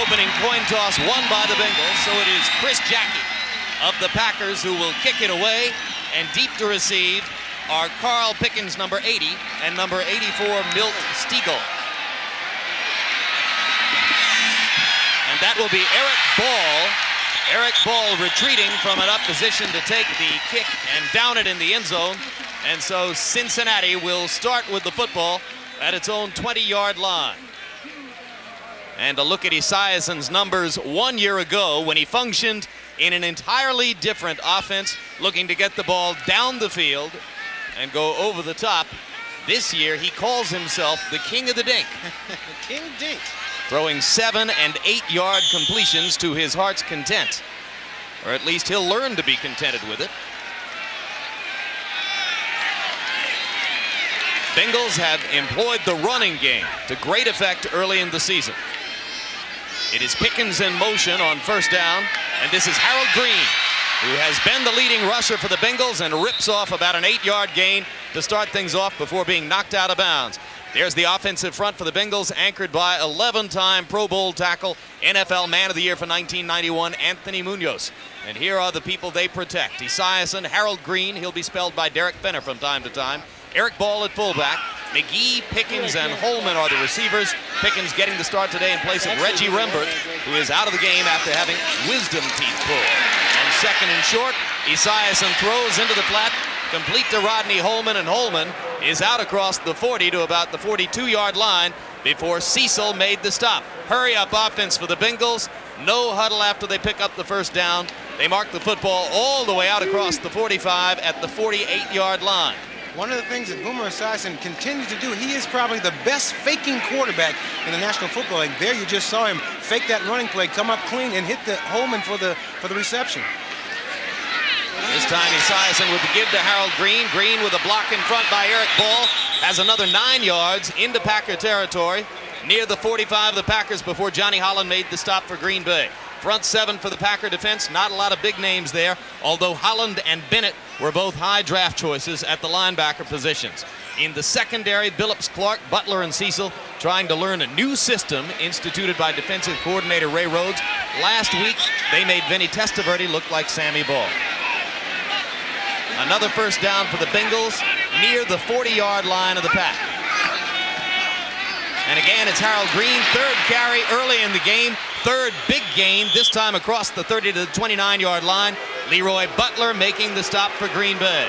opening coin toss won by the Bengals, so it is Chris Jackie of the Packers who will kick it away, and deep to receive are Carl Pickens, number 80, and number 84, Milt Stiegel. And that will be Eric Ball. Eric Ball retreating from an up position to take the kick and down it in the end zone. And so Cincinnati will start with the football at its own 20-yard line. And a look at Esiason's numbers 1 year ago when he functioned in an entirely different offense, looking to get the ball down the field and go over the top. This year, he calls himself the King of the Dink. King Dink. Throwing 7- and 8-yard completions to his heart's content. Or at least he'll learn to be contented with it. Bengals have employed the running game to great effect early in the season. It is Pickens in motion on first down, and this is Harold Green, who has been the leading rusher for the Bengals and rips off about an 8-yard gain to start things off before being knocked out of bounds. There's the offensive front for the Bengals, anchored by 11-time Pro Bowl tackle, NFL Man of the Year for 1991, Anthony Munoz. And here are the people they protect. Esiason, Harold Green, he'll be spelled by Derek Fenner from time to time. Eric Ball at fullback. McGee, Pickens, and Holman are the receivers. Pickens getting the start today in place of Reggie Rembert, who is out of the game after having wisdom teeth pulled. On second and short, Esiason throws into the flat, complete to Rodney Holman, and Holman is out across the 40 to about the 42-yard line before Cecil made the stop. Hurry-up offense for the Bengals. No huddle after they pick up the first down. They mark the football all the way out across the 45 at the 48-yard line. One of the things that Boomer Esiason continues to do, he is probably the best faking quarterback in the National Football League. There you just saw him fake that running play, come up clean, and hit the Holman for the reception. This time Esiason with the give to Harold Green. Green with a block in front by Eric Ball. Has another 9 yards into Packer territory near the 45 of the Packers before Johnny Holland made the stop for Green Bay. Front seven for the Packer defense. Not a lot of big names there, although Holland and Bennett were both high draft choices at the linebacker positions. In the secondary, Billups, Clark, Butler, and Cecil trying to learn a new system instituted by defensive coordinator Ray Rhodes. Last week, they made Vinny Testaverde look like Sammy Ball. Another first down for the Bengals near the 40-yard line of the Pack. And again, it's Harold Green, third carry early in the game, third big gain, this time across the 30 to the 29-yard line. Leroy Butler making the stop for Green Bay.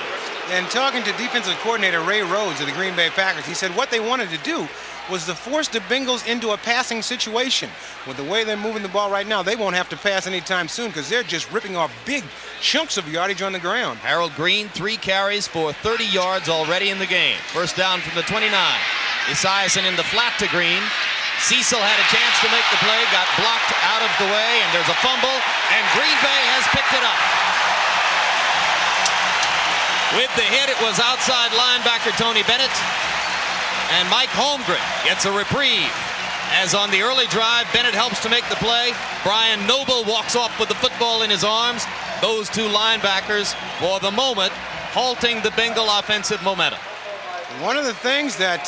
And talking to defensive coordinator Ray Rhodes of the Green Bay Packers, he said what they wanted to do was to force the Bengals into a passing situation. With the way they're moving the ball right now, they won't have to pass anytime soon because they're just ripping off big chunks of yardage on the ground. Harold Green, 3 carries for 30 yards already in the game. First down from the 29. Esiason in the flat to Green. Cecil had a chance to make the play, got blocked out of the way, and there's a fumble, and Green Bay has picked it up. With the hit, it was outside linebacker Tony Bennett, and Mike Holmgren gets a reprieve. As on the early drive, Bennett helps to make the play. Brian Noble walks off with the football in his arms. Those two linebackers, for the moment, halting the Bengal offensive momentum. One of the things that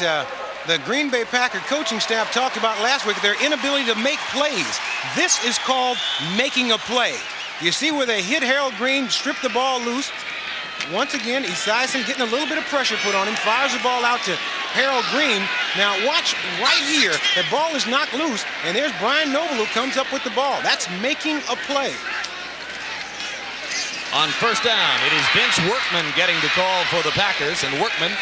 the Green Bay Packer coaching staff talked about last week, their inability to make plays. This is called making a play. You see where they hit Harold Green, strip the ball loose. Once again, Esiason getting a little bit of pressure put on him, fires the ball out to Harold Green. Now watch right here, the ball is knocked loose, and there's Brian Noble who comes up with the ball. That's making a play. On first down, it is Vince Workman getting the call for the Packers, and Workman,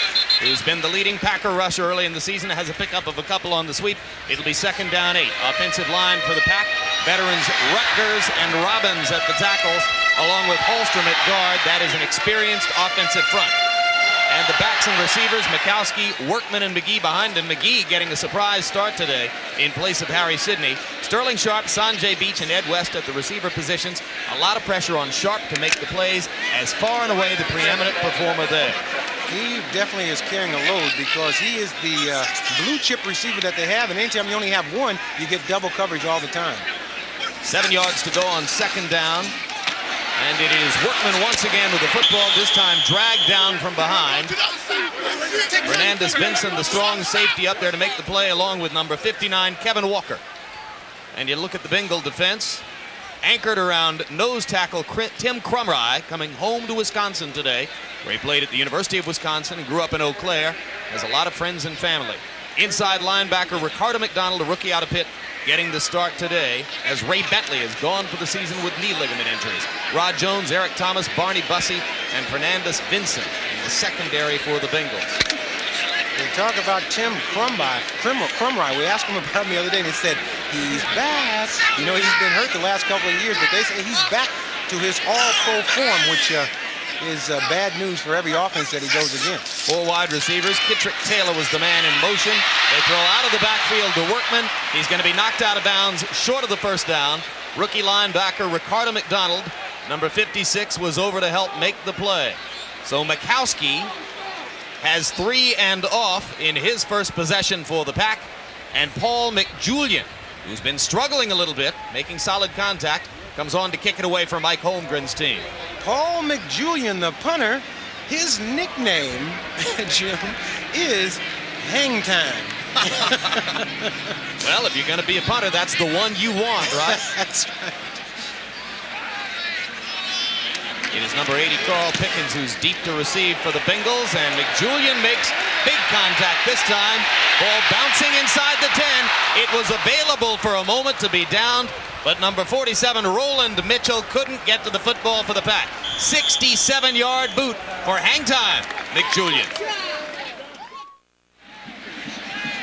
who's been the leading Packer rusher early in the season, has a pickup of a couple on the sweep. It'll be second down 8. Offensive line for the Pack. Veterans Rutgers and Robbins at the tackles, along with Holstrom at guard. That is an experienced offensive front. And the backs and receivers, Mikowski, Workman, and McGee behind him. McGee getting a surprise start today in place of Harry Sidney. Sterling Sharp, Sanjay Beach, and Ed West at the receiver positions. A lot of pressure on Sharp to make the plays, as far and away the preeminent performer there. He definitely is carrying a load because he is the blue chip receiver that they have, and anytime you only have one, you get double coverage all the time. 7 yards to go on second down. And it is Workman once again with the football, this time dragged down from behind. Hernandez Benson, the strong safety, up there to make the play, along with number 59, Kevin Walker. And you look at the Bengal defense, anchored around nose tackle Tim Crumry, coming home to Wisconsin today, where he played at the University of Wisconsin and grew up in Eau Claire, has a lot of friends and family. Inside linebacker Ricardo McDonald, a rookie out of Pitt, getting the start today, as Ray Bentley is gone for the season with knee ligament injuries. Rod Jones, Eric Thomas, Barney Bussey, and Fernandez Vincent in the secondary for the Bengals. We talk about Tim Crumry. We asked him about him the other day, and he said he's back. You know, he's been hurt the last couple of years, but they say he's back to his all-pro form, which is bad news for every offense that he goes against. 4 wide receivers. Kittrick Taylor was the man in motion. They throw out of the backfield to Workman. He's going to be knocked out of bounds short of the first down. Rookie linebacker Ricardo McDonald, number 56, was over to help make the play. So Mikowski has 3 and off in his first possession for the Pack. And Paul McJulian, who's been struggling a little bit, making solid contact, comes on to kick it away for Mike Holmgren's team. Paul McJulian, the punter, his nickname, Jim, is Hang Time. Well, if you're going to be a punter, that's the one you want, right? That's right. It is number 80, Carl Pickens, who's deep to receive for the Bengals, and McJulian makes big contact this time. Ball bouncing inside the 10. It was available for a moment to be downed, but number 47, Roland Mitchell, couldn't get to the football for the Pack. 67-yard boot for hang time, McJulian.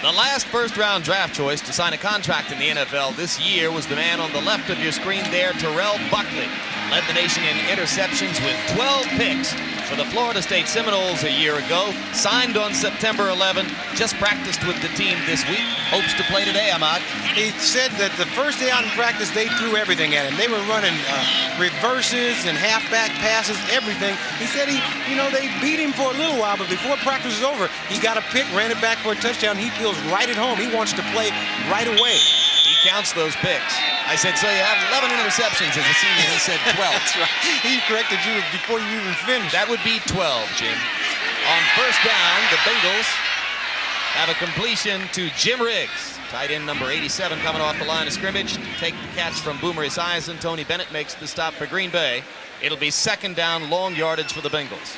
The last first-round draft choice to sign a contract in the NFL this year was the man on the left of your screen there, Terrell Buckley. Led the nation in interceptions with 12 picks for the Florida State Seminoles a year ago. Signed on September 11. Just practiced with the team this week. Hopes to play today, Ahmad. He said that the first day out in practice, they threw everything at him. They were running reverses and halfback passes, everything. He said they beat him for a little while, but before practice was over, he got a pick, ran it back for a touchdown. He feels right at home. He wants to play right away. He counts those picks. I said, so you have 11 interceptions as a senior. He said 12. That's right. He corrected you before you even finished. That would be 12, Jim. On first down, the Bengals have a completion to Jim Riggs. Tight end number 87 coming off the line of scrimmage. Take the catch from Boomer Esiason. Tony Bennett makes the stop for Green Bay. It'll be second down, long yardage for the Bengals.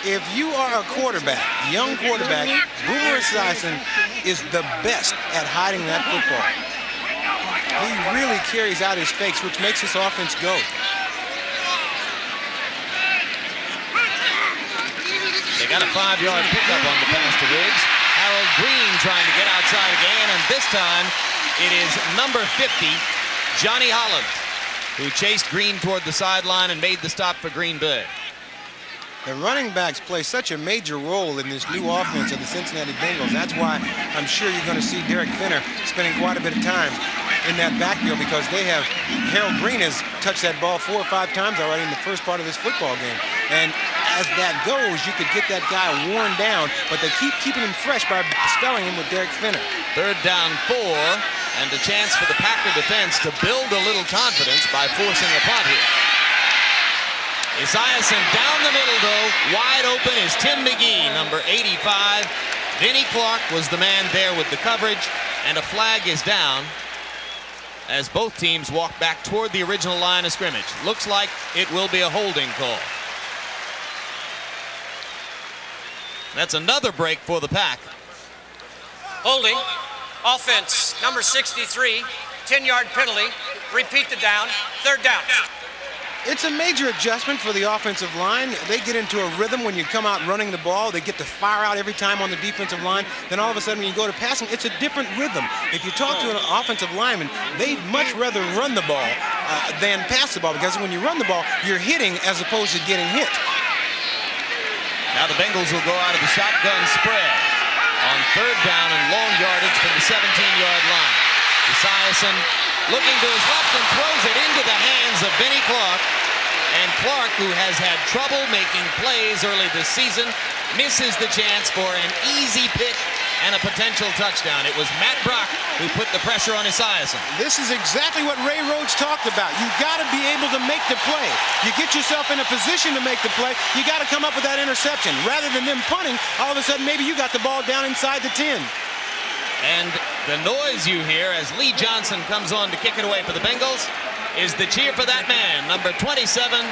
If you are a quarterback, young quarterback, Boomer Esiason is the best at hiding that football. He really carries out his fakes, which makes this offense go. They got a 5-yard pickup on the pass to Riggs. Harold Green trying to get outside again, and this time it is number 50, Johnny Holland, who chased Green toward the sideline and made the stop for Green Bay. The running backs play such a major role in this new offense of the Cincinnati Bengals. That's why I'm sure you're going to see Derek Finner spending quite a bit of time in that backfield, because they have Harold Green has touched that ball 4 or 5 times already in the first part of this football game. And as that goes, you could get that guy worn down, but they keep keeping him fresh by spelling him with Derek Finner. Third down 4, and a chance for the Packer defense to build a little confidence by forcing a punt here. Esiason down the middle, though. Wide open is Tim McGee, number 85. Vinnie Clark was the man there with the coverage, and a flag is down as both teams walk back toward the original line of scrimmage. Looks like it will be a holding call. That's another break for the Pack. Holding. Offense, number 63. 10-yard penalty. Repeat the down. Third down. It's a major adjustment for the offensive line. They get into a rhythm when you come out running the ball. They get to fire out every time on the defensive line. Then all of a sudden when you go to passing, it's a different rhythm. If you talk to an offensive lineman, they'd much rather run the ball than pass the ball, because when you run the ball, you're hitting as opposed to getting hit. Now the Bengals will go out of the shotgun spread on third down and long yardage from the 17-yard line. Esiason looking to his left and throws it into the hands of Vinnie Clark. And Clark, who has had trouble making plays early this season, misses the chance for an easy pick and a potential touchdown. It was Matt Brock who put the pressure on Esiason. This is exactly what Ray Rhodes talked about. You've got to be able to make the play. You get yourself in a position to make the play, you got to come up with that interception. Rather than them punting, all of a sudden maybe you got the ball down inside the 10. And The noise you hear as Lee Johnson comes on to kick it away for the Bengals is the cheer for that man, number 27,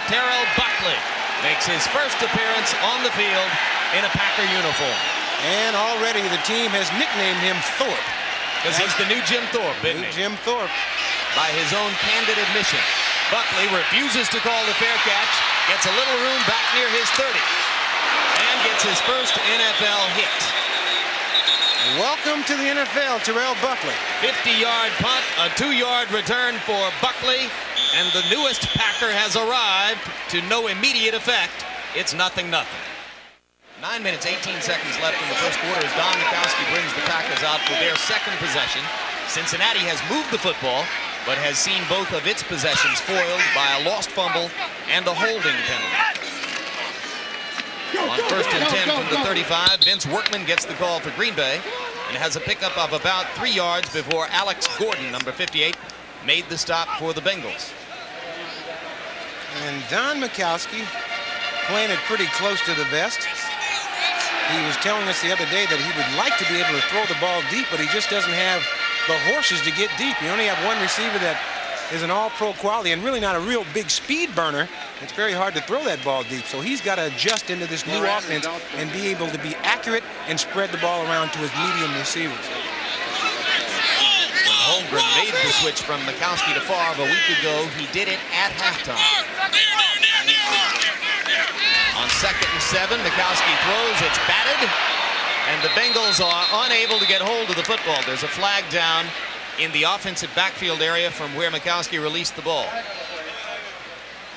Terrell Buckley. Makes his first appearance on the field in a Packer uniform. And already the team has nicknamed him Thorpe. Because he's the new Jim Thorpe, isn't he? Jim Thorpe. By his own candid admission. Buckley refuses to call the fair catch, gets a little room back near his 30, and gets his first NFL hit. Welcome to the NFL, Terrell Buckley. 50-yard punt, a 2-yard return for Buckley, and the newest Packer has arrived to no immediate effect. It's 0-0. 9 minutes, 18 seconds left in the first quarter as Don Mikowski brings the Packers out for their second possession. Cincinnati has moved the football, but has seen both of its possessions foiled by a lost fumble and a holding penalty. On 1st and 10 from the 35, Vince Workman gets the call for Green Bay and has a pickup of about 3 yards before Alex Gordon, number 58, made the stop for the Bengals. And Don Mikowski playing it pretty close to the vest. He was telling us the other day that he would like to be able to throw the ball deep, but he just doesn't have the horses to get deep. You only have one receiver that is an all-pro quality and really not a real big speed burner. It's very hard to throw that ball deep. So he's got to adjust into this new offense and be able to be accurate and spread the ball around to his medium receivers. When Holmgren made the switch from Mikowski to Favre a week ago, he did it at halftime. On 2nd and 7, Mikowski throws, it's batted, and the Bengals are unable to get hold of the football. There's a flag down in the offensive backfield area from where Mikowski released the ball.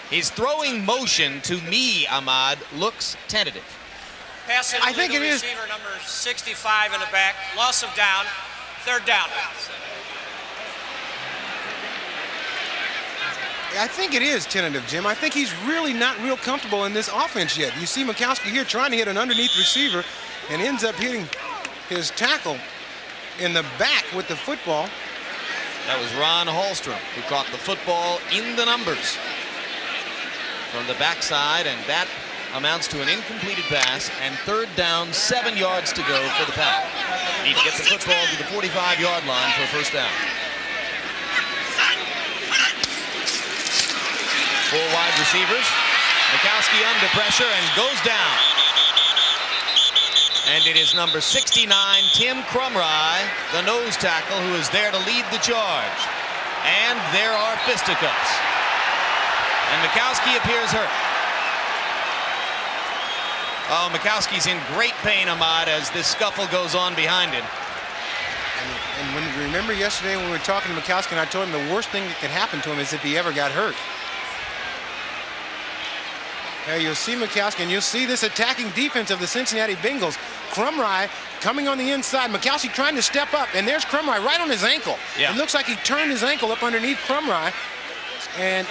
His throwing motion, to me, Ahmad, looks tentative. Pass I think it is. Receiver number 65 in the back, loss of down, 3rd down. I think it is tentative, Jim. I think he's really not real comfortable in this offense yet. You see Mikowski here trying to hit an underneath receiver and ends up hitting his tackle in the back with the football. That was Ron Hallstrom who caught the football in the numbers from the backside, and that amounts to an incompleted pass, and 3rd down, 7 yards to go for the Pack. Need to get the football to the 45-yard line for a 1st down. 4 wide receivers. Mikowski under pressure and goes down. And it is number 69, Tim Crumry, the nose tackle, who is there to lead the charge. And there are fisticuffs. And Mikowski appears hurt. Oh, Mikowski's in great pain, Ahmad, as this scuffle goes on behind him. And when you remember yesterday when we were talking to Mikowski, and I told him the worst thing that could happen to him is if he ever got hurt. There you'll see Mikowski, and you'll see this attacking defense of the Cincinnati Bengals. Crumry coming on the inside. Mikowski trying to step up, and there's Crumry right on his ankle. Yeah. It looks like he turned his ankle up underneath Crumry, and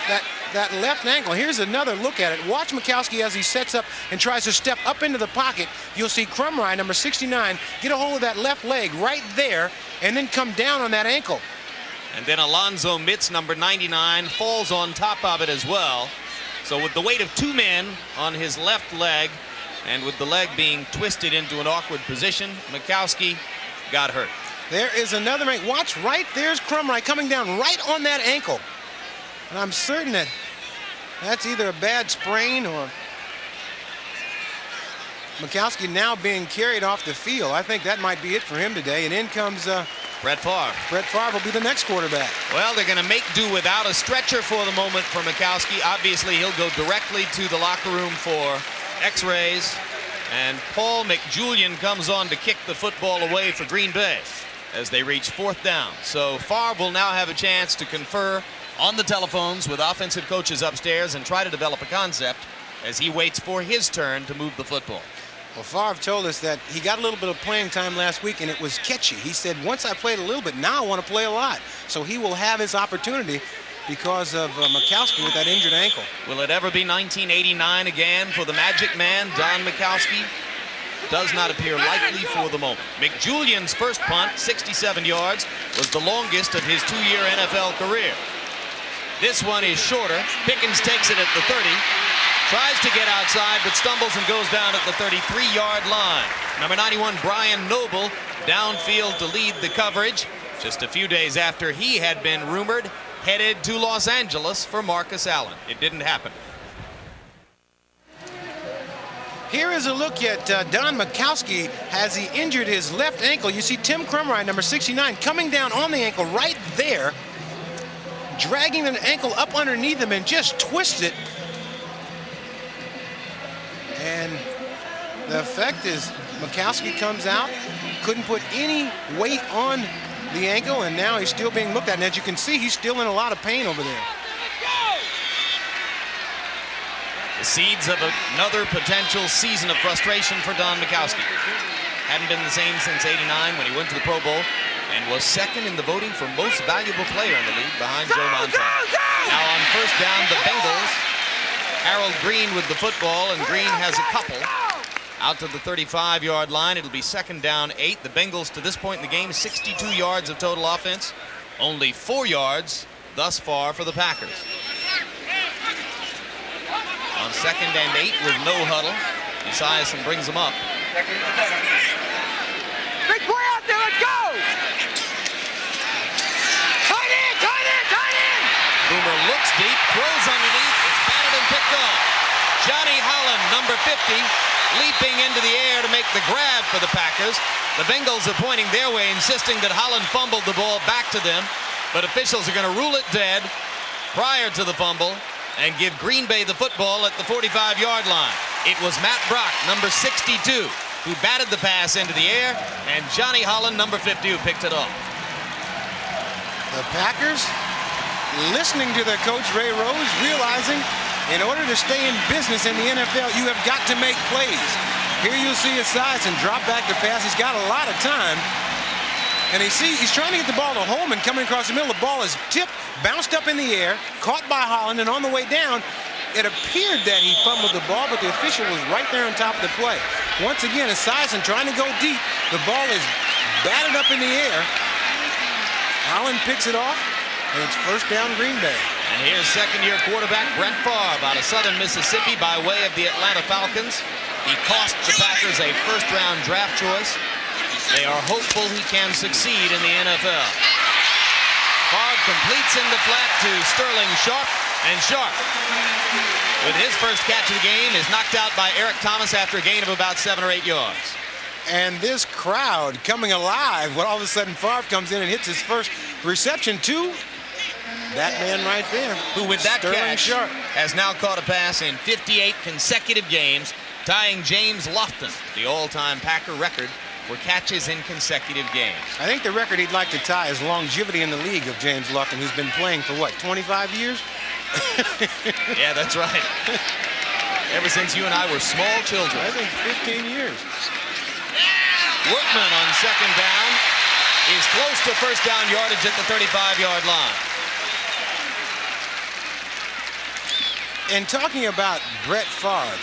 that left ankle. Here's another look at it. Watch Mikowski as he sets up and tries to step up into the pocket. You'll see Crumry, number 69, get a hold of that left leg right there, and then come down on that ankle. And then Alonzo Mitz, number 99, falls on top of it as well. So with the weight of 2 men on his left leg, and with the leg being twisted into an awkward position, Mikowski got hurt. There is another man. Watch, right there's Crumry coming down right on that ankle. And I'm certain that that's either a bad sprain or Mikowski now being carried off the field. I think that might be it for him today. And in comes Brett Favre. Brett Favre will be the next quarterback. Well, they're going to make do without a stretcher for the moment for Mikowski. Obviously, he'll go directly to the locker room for x-rays. And Paul McJulian comes on to kick the football away for Green Bay as they reach 4th down. So Favre will now have a chance to confer on the telephones with offensive coaches upstairs and try to develop a concept as he waits for his turn to move the football. Well, Favre told us that he got a little bit of playing time last week, and it was catchy. He said, once I played a little bit, now I want to play a lot. So he will have his opportunity because of Mikowski with that injured ankle. Will it ever be 1989 again for the Magic Man, Don Mikowski? Does not appear likely for the moment. McJulian's first punt, 67 yards, was the longest of his 2-year NFL career. This one is shorter. Pickens takes it at the 30. Tries to get outside, but stumbles and goes down at the 33-yard line. Number 91, Brian Noble, downfield to lead the coverage. just a few days after he had been rumored headed to Los Angeles for Marcus Allen. It didn't happen. Here is a look at Don Mikowski as he injured his left ankle. You see Tim Crumrine, number 69, coming down on the ankle right there, dragging the ankle up underneath him and just twist it. And the effect is Mikowski comes out, couldn't put any weight on the ankle, and now he's still being looked at. And as you can see, he's still in a lot of pain over there. The seeds of another potential season of frustration for Don Mikowski. Hadn't been the same since '89 when he went to the Pro Bowl and was second in the voting for most valuable player in the league behind Joe Montana. Now on first down, the Bengals. Harold Green with the football, and Green has a couple. Out to the 35-yard line. It'll be second down 8. The Bengals to this point in the game, 62 yards of total offense. Only 4 yards thus far for the Packers. On second and 8 with no huddle. Esiason brings them up. Big boy out there, let's go! Tight end, tight end, tight end! Boomer looks deep, throws underneath. It's batted and picked off. Johnny Holland, number 50, leaping into the air to make the grab for the Packers. The Bengals are pointing their way, insisting that Holland fumbled the ball back to them, but officials are going to rule it dead prior to the fumble and give Green Bay the football at the 45-yard line. It was Matt Brock, number 62, who batted the pass into the air, and Johnny Holland, number 50, who picked it off. The Packers, listening to their coach Ray Rose, realizing in order to stay in business in the NFL, you have got to make plays. Here you'll see Esiason drop back the pass. He's got a lot of time. And he's trying to get the ball to Holman coming across the middle. The ball is tipped, bounced up in the air, caught by Holland, and on the way down, it appeared that he fumbled the ball, but the official was right there on top of the play. Once again, Esiason trying to go deep. The ball is batted up in the air. Holland picks it off, and it's first down Green Bay. And here's second-year quarterback Brett Favre out of Southern Mississippi by way of the Atlanta Falcons. He cost the Packers a first-round draft choice. They are hopeful he can succeed in the NFL. Favre completes in the flat to Sterling Sharp, and Sharp, with his first catch of the game, is knocked out by Eric Thomas after a gain of about 7 or 8 yards. And this crowd coming alive when all of a sudden Favre comes in and hits his first reception to that man right there. Who with that Sterling catch Sharp has now caught a pass in 58 consecutive games, tying James Lofton, the all-time Packer record for catches in consecutive games. I think the record he'd like to tie is longevity in the league of James Lofton, who's been playing for what, 25 years? Yeah, that's right. Ever since you and I were small children. I think 15 years. Workman on second down is close to first down yardage at the 35-yard line. And talking about Brett Favre,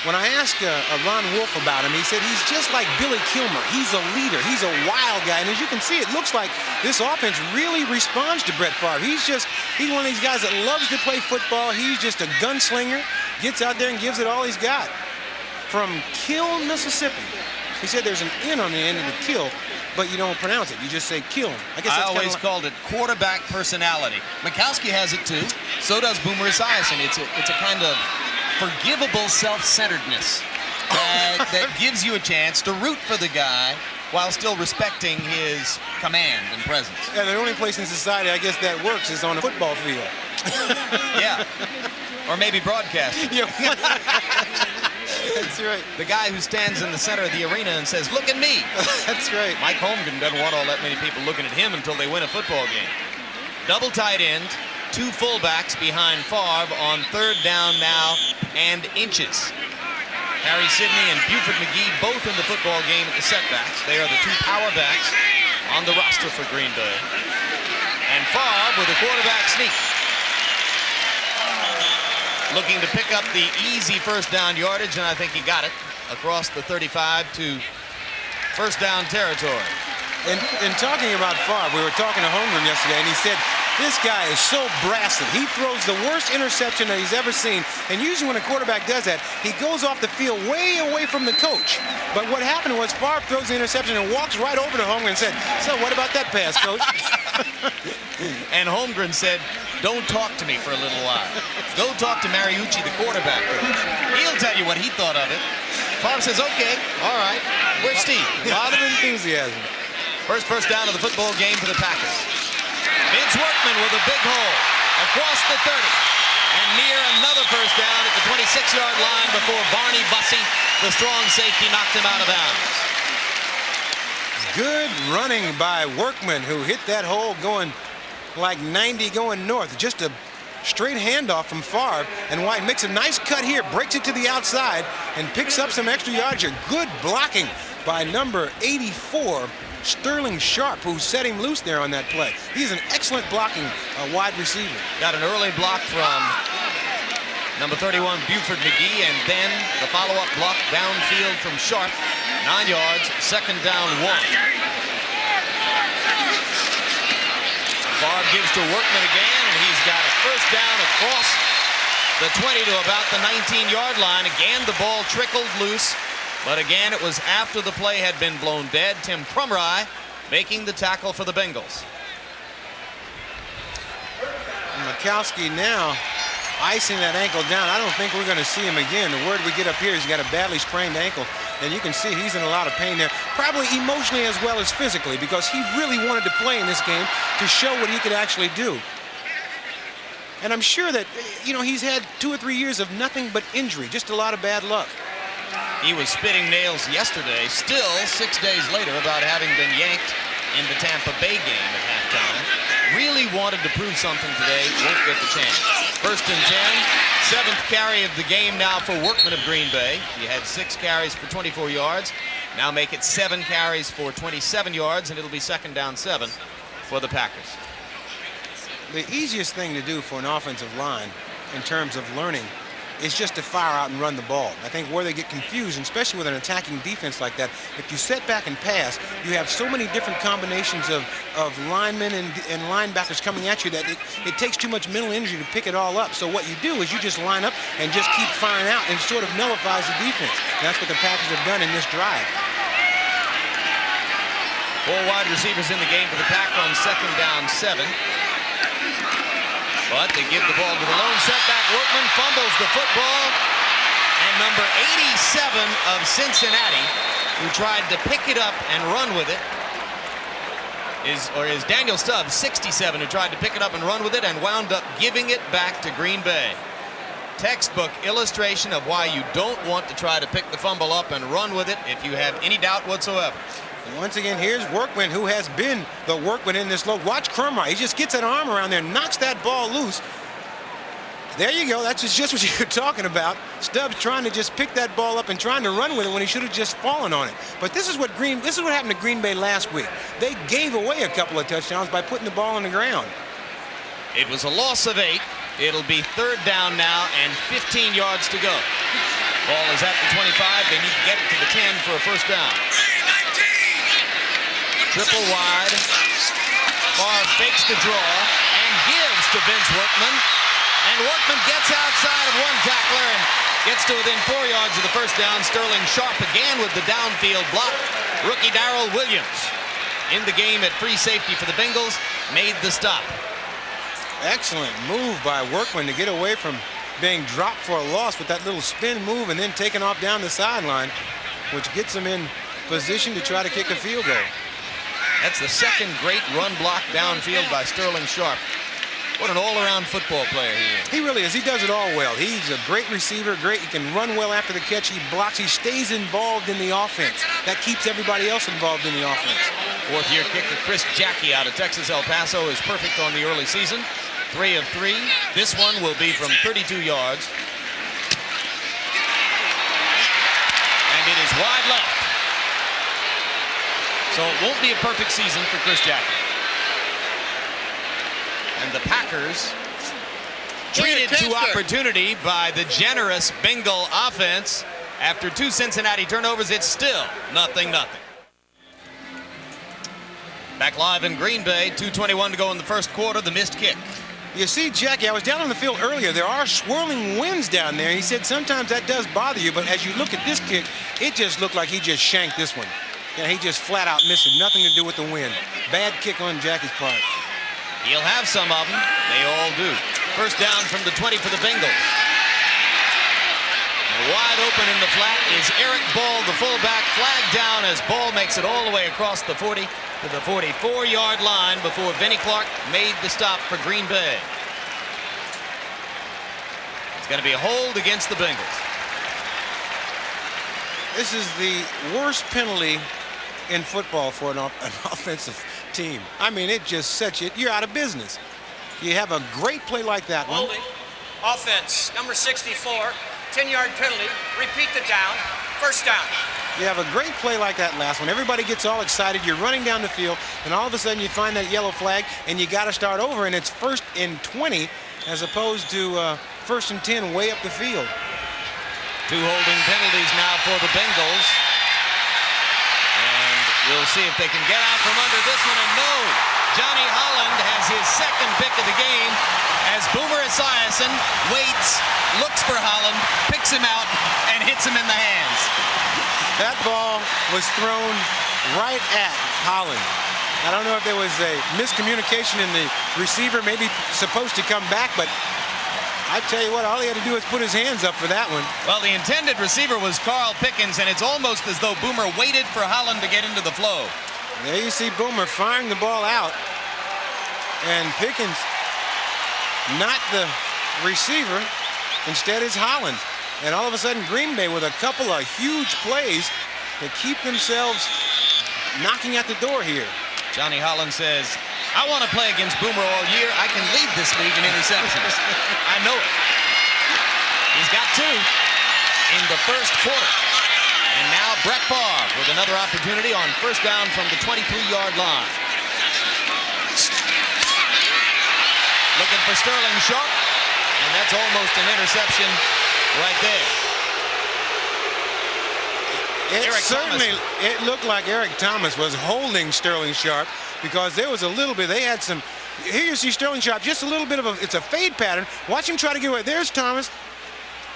when I asked Ron Wolf about him, he said he's just like Billy Kilmer. He's a leader. He's a wild guy. And as you can see, it looks like this offense really responds to Brett Favre. He's one of these guys that loves to play football. He's just a gunslinger, gets out there and gives it all he's got. From Kiln, Mississippi. He said there's an N on the end of the Kill, but you don't pronounce it. You just say Kiln. I guess I that's always called it quarterback personality. Mikowski has it too. So does Boomer Esiason. It's a kind of forgivable self-centeredness that gives you a chance to root for the guy while still respecting his command and presence. Yeah, the only place in society, I guess, that works is on a football field. Yeah, or maybe broadcasting. Yeah. That's right. The guy who stands in the center of the arena and says, "Look at me." That's right. Mike Holmgren doesn't want all that many people looking at him until they win a football game. Double tight end, 2 fullbacks behind Favre on third down now and inches. Harry Sidney and Buford McGee both in the football game at the setbacks. They are the 2 power backs on the roster for Green Bay. And Favre with a quarterback sneak. Looking to pick up the easy first down yardage, and I think he got it across the 35 to first down territory. And talking about Favre, we were talking to Holmgren yesterday, and he said This guy is so brassy. He throws the worst interception that he's ever seen. And usually when a quarterback does that, he goes off the field way away from the coach. But what happened was Favre throws the interception and walks right over to Holmgren and said, "So what about that pass, coach?" And Holmgren said, "Don't talk to me for a little while. Go talk to Mariucci, the quarterback coach. He'll tell you what he thought of it." Favre says, "Okay, all right. Where's Steve?" A lot of enthusiasm. First down of the football game for the Packers. Vince Workman with a big hole across the 30. And near another first down at the 26-yard line before Barney Bussey, the strong safety, knocked him out of bounds. Good running by Workman, who hit that hole going like 90 going north. Just a straight handoff from Favre, and White makes a nice cut here, breaks it to the outside, and picks up some extra yards here. Good blocking by number 84, Sterling Sharp, who set him loose there on that play. He's an excellent blocking wide receiver. Got an early block from number 31, Buford McGee, and then the follow-up block downfield from Sharp. 9 yards, second down 1. Favre gives to Workman again, and he's got a first down across the 20 to about the 19-yard line. Again, the ball trickled loose, but again, it was after the play had been blown dead. Tim Krumrie making the tackle for the Bengals. Mikowski now icing that ankle down. I don't think we're going to see him again. The word we get up here is he's got a badly sprained ankle, and you can see he's in a lot of pain there, probably emotionally as well as physically, because he really wanted to play in this game to show what he could actually do. And I'm sure that, you know, he's had 2 or 3 years of nothing but injury, just a lot of bad luck. He was spitting nails yesterday, still 6 days later, about having been yanked in the Tampa Bay game at halftime. Really wanted to prove something today, won't get the chance. First and 10, 7th carry of the game now for Workman of Green Bay. He had 6 carries for 24 yards. Now make it 7 carries for 27 yards, and it'll be second down 7 for the Packers. The easiest thing to do for an offensive line in terms of learning is just to fire out and run the ball. I think where they get confused, and especially with an attacking defense like that, if you set back and pass, you have so many different combinations of linemen and linebackers coming at you that it takes too much mental energy to pick it all up. So what you do is you just line up and just keep firing out, and sort of nullifies the defense. And that's what the Packers have done in this drive. 4 wide receivers in the game for the Pack on second down 7. But they give the ball to the lone setback. Workman fumbles the football. And number 87 of Cincinnati, who tried to pick it up and run with it, is Daniel Stubbs, 67, who tried to pick it up and run with it and wound up giving it back to Green Bay. Textbook illustration of why you don't want to try to pick the fumble up and run with it if you have any doubt whatsoever. Once again, here's Workman, who has been the Workman in this load. Watch Krumrie. He just gets that arm around there, knocks that ball loose. There you go. That's just what you're talking about. Stubbs trying to just pick that ball up and trying to run with it when he should have just fallen on it. But this is what happened to Green Bay last week. They gave away a couple of touchdowns by putting the ball on the ground. It was a loss of 8. It'll be third down now and 15 yards to go. Ball is at the 25. They need to get it to the 10 for a first down. Triple wide. Favre fakes the draw and gives to Vince Workman. And Workman gets outside of one tackler and gets to within 4 yards of the first down. Sterling Sharp again with the downfield block. Rookie Darrell Williams in the game at free safety for the Bengals made the stop. Excellent move by Workman to get away from being dropped for a loss with that little spin move and then taken off down the sideline, which gets him in position to try to kick a field goal. That's the second great run block downfield by Sterling Sharp. What an all-around football player he is. He really is. He does it all well. He's a great receiver, great. He can run well after the catch. He blocks. He stays involved in the offense. That keeps everybody else involved in the offense. Fourth-year kicker Chris Jackie out of Texas El Paso is perfect on the early season. 3 of 3. This one will be from 32 yards. And it is wide left. So it won't be a perfect season for Chris Jackie. And the Packers treated to opportunity by the generous Bengal offense. After 2 Cincinnati turnovers, it's still 0-0. Back live in Green Bay, 2:21 to go in the first quarter, the missed kick. You see, Jackie, I was down on the field earlier. There are swirling winds down there. He said sometimes that does bother you, but as you look at this kick, it just looked like he just shanked this one. Yeah, he just flat out missed it. Nothing to do with the wind. Bad kick on Jackie's part. He'll have some of them. They all do. First down from the 20 for the Bengals. And wide open in the flat is Eric Ball, the fullback. Flag down as Ball makes it all the way across the 40 to the 44-yard line before Vinnie Clark made the stop for Green Bay. It's going to be a hold against the Bengals. This is the worst penalty in football for an offensive team. I mean, it just sets you, you're out of business. You have a great play like that one. Holding. Offense, number 64, 10-yard penalty. Repeat the down. First down. You have a great play like that last one. Everybody gets all excited. You're running down the field, and all of a sudden you find that yellow flag, and you got to start over, and it's 1st and 20 as opposed to 1st and 10 way up the field. 2 holding penalties now for the Bengals. And we'll see if they can get out from under this one. And no, Johnny Holland has his second pick of the game as Boomer Esiason waits, looks for Holland, picks him out, and hits him in the hands. That ball was thrown right at Holland. I don't know if there was a miscommunication in the receiver, maybe supposed to come back, but I tell you what, all he had to do was put his hands up for that one. Well, the intended receiver was Carl Pickens, and it's almost as though Boomer waited for Holland to get into the flow. There you see Boomer firing the ball out, and Pickens, not the receiver, instead is Holland. And all of a sudden, Green Bay with a couple of huge plays to keep themselves knocking at the door here. Johnny Holland says, I want to play against Boomer all year. I can lead this league in interceptions. I know it. He's got 2 in the first quarter. And now Brett Favre with another opportunity on first down from the 23-yard line. Looking for Sterling Sharp, and that's almost an interception right there. It looked like Eric Thomas was holding Sterling Sharp because there was a little bit, they had some, here you see Sterling Sharp, just a little bit of a, it's a fade pattern. Watch him try to get away. There's Thomas.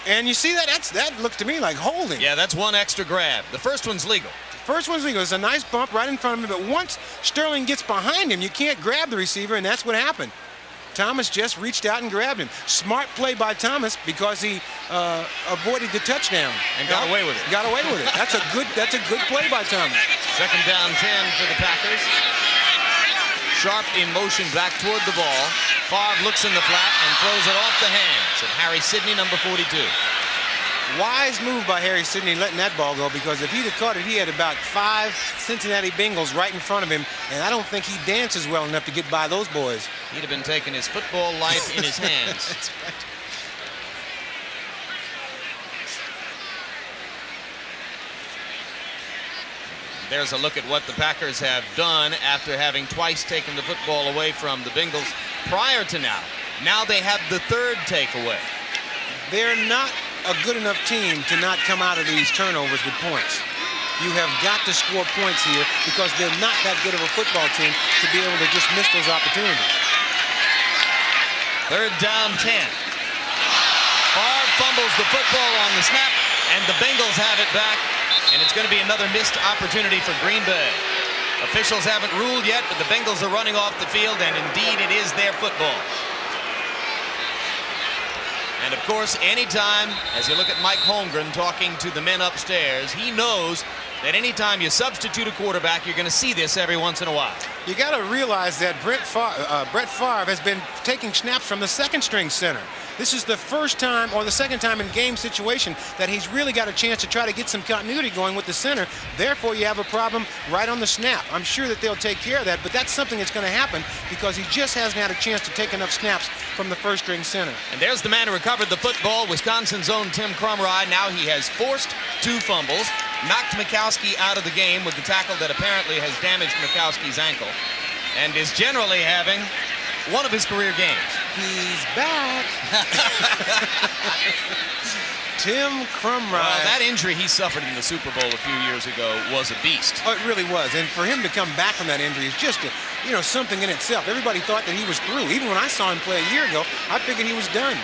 And you see that, that looks to me like holding. Yeah, that's one extra grab. The first one's legal. First one's legal. It's a nice bump right in front of him, but once Sterling gets behind him, you can't grab the receiver, and that's what happened. Thomas just reached out and grabbed him. Smart play by Thomas because he avoided the touchdown and got away with it. Got away with it. That's a good play by Thomas. Second down 10 for the Packers. Sharp in motion back toward the ball. Favre looks in the flat and throws it off the hands of Harry Sidney, number 42. Wise move by Harry Sidney letting that ball go, because if he'd have caught it, he had about 5 Cincinnati Bengals right in front of him, and I don't think he dances well enough to get by those boys. He'd have been taking his football life in his hands. That's right. There's a look at what the Packers have done after having twice taken the football away from the Bengals prior to now. Now they have the 3rd takeaway. They're not a good enough team to not come out of these turnovers with points. You have got to score points here because they're not that good of a football team to be able to just miss those opportunities. 3rd down 10. Favre fumbles the football on the snap, and the Bengals have it back, and it's going to be another missed opportunity for Green Bay. Officials haven't ruled yet, but the Bengals are running off the field, and indeed it is their football. And of course, anytime, as you look at Mike Holmgren talking to the men upstairs, he knows that anytime you substitute a quarterback, you're going to see this every once in a while. You got to realize that Brett Favre has been taking snaps from the 2nd-string center. This is the first time or the second time in game situation that he's really got a chance to try to get some continuity going with the center. Therefore, you have a problem right on the snap. I'm sure that they'll take care of that, but that's something that's going to happen because he just hasn't had a chance to take enough snaps from the 1st-string center. And there's the man who recovered the football, Wisconsin's own Tim Crumrye. Now he has forced 2 fumbles, knocked Mikowski out of the game with the tackle that apparently has damaged Mikowski's ankle, and is generally having one of his career games. He's back. Tim Crumrye. Well, that injury he suffered in the Super Bowl a few years ago was a beast. Oh, it really was. And for him to come back from that injury is just, something in itself. Everybody thought that he was through. Even when I saw him play a year ago, I figured he was done.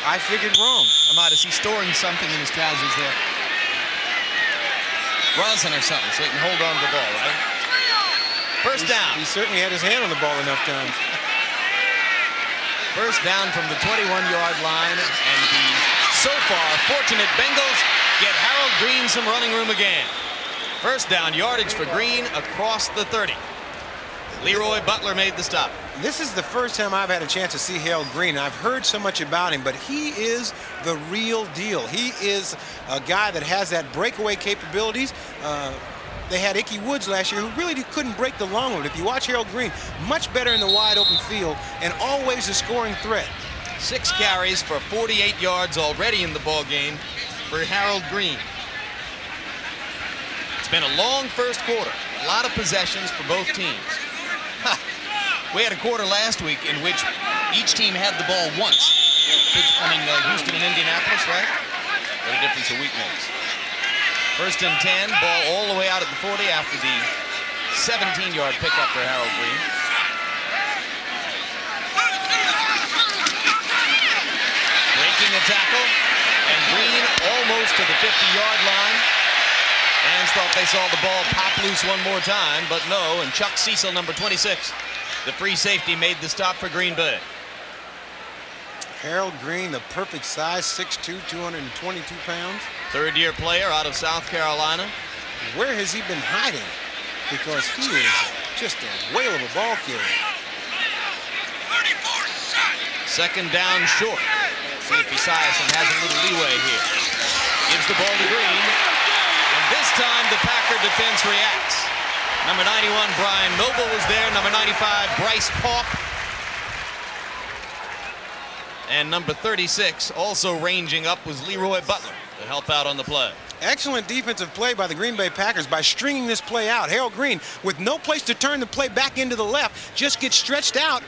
I figured wrong. Ahmad, is he storing something in his trousers there? Rosin or something, so he can hold on to the ball, right? First down. He certainly had his hand on the ball enough times. First down from the 21-yard line, and the so far fortunate Bengals get Harold Green some running room again. First down yardage for Green across the 30. Leroy Butler made the stop. This is the first time I've had a chance to see Harold Green. I've heard so much about him, but he is the real deal. He is a guy that has that breakaway capabilities. They had Ickey Woods last year who really couldn't break the long one. If you watch Harold Green, much better in the wide open field and always a scoring threat. 6 carries for 48 yards already in the ball game for Harold Green. It's been a long first quarter. A lot of possessions for both teams. We had a quarter last week in which each team had the ball once. Houston and Indianapolis, right? What a difference a week makes. First and 10, ball all the way out at the 40 after the 17-yard pickup for Harold Green. Breaking a tackle, and Green almost to the 50-yard line. Fans thought they saw the ball pop loose one more time, but no, and Chuck Cecil, number 26, the free safety, made the stop for Green Bay. Harold Green, the perfect size, 6'2", 222 pounds. Third-year player out of South Carolina. Where has he been hiding? Because he is just a whale of a ball carrier. Second down short. See if Esiason has a little leeway here. Gives the ball to Green. And this time the Packer defense reacts. Number 91, Brian Noble was there. Number 95, Bryce Paup. And number 36, also ranging up, was Leroy Butler to help out on the play. Excellent defensive play by the Green Bay Packers by stringing this play out. Harold Green, with no place to turn the play back into the left, just gets stretched out.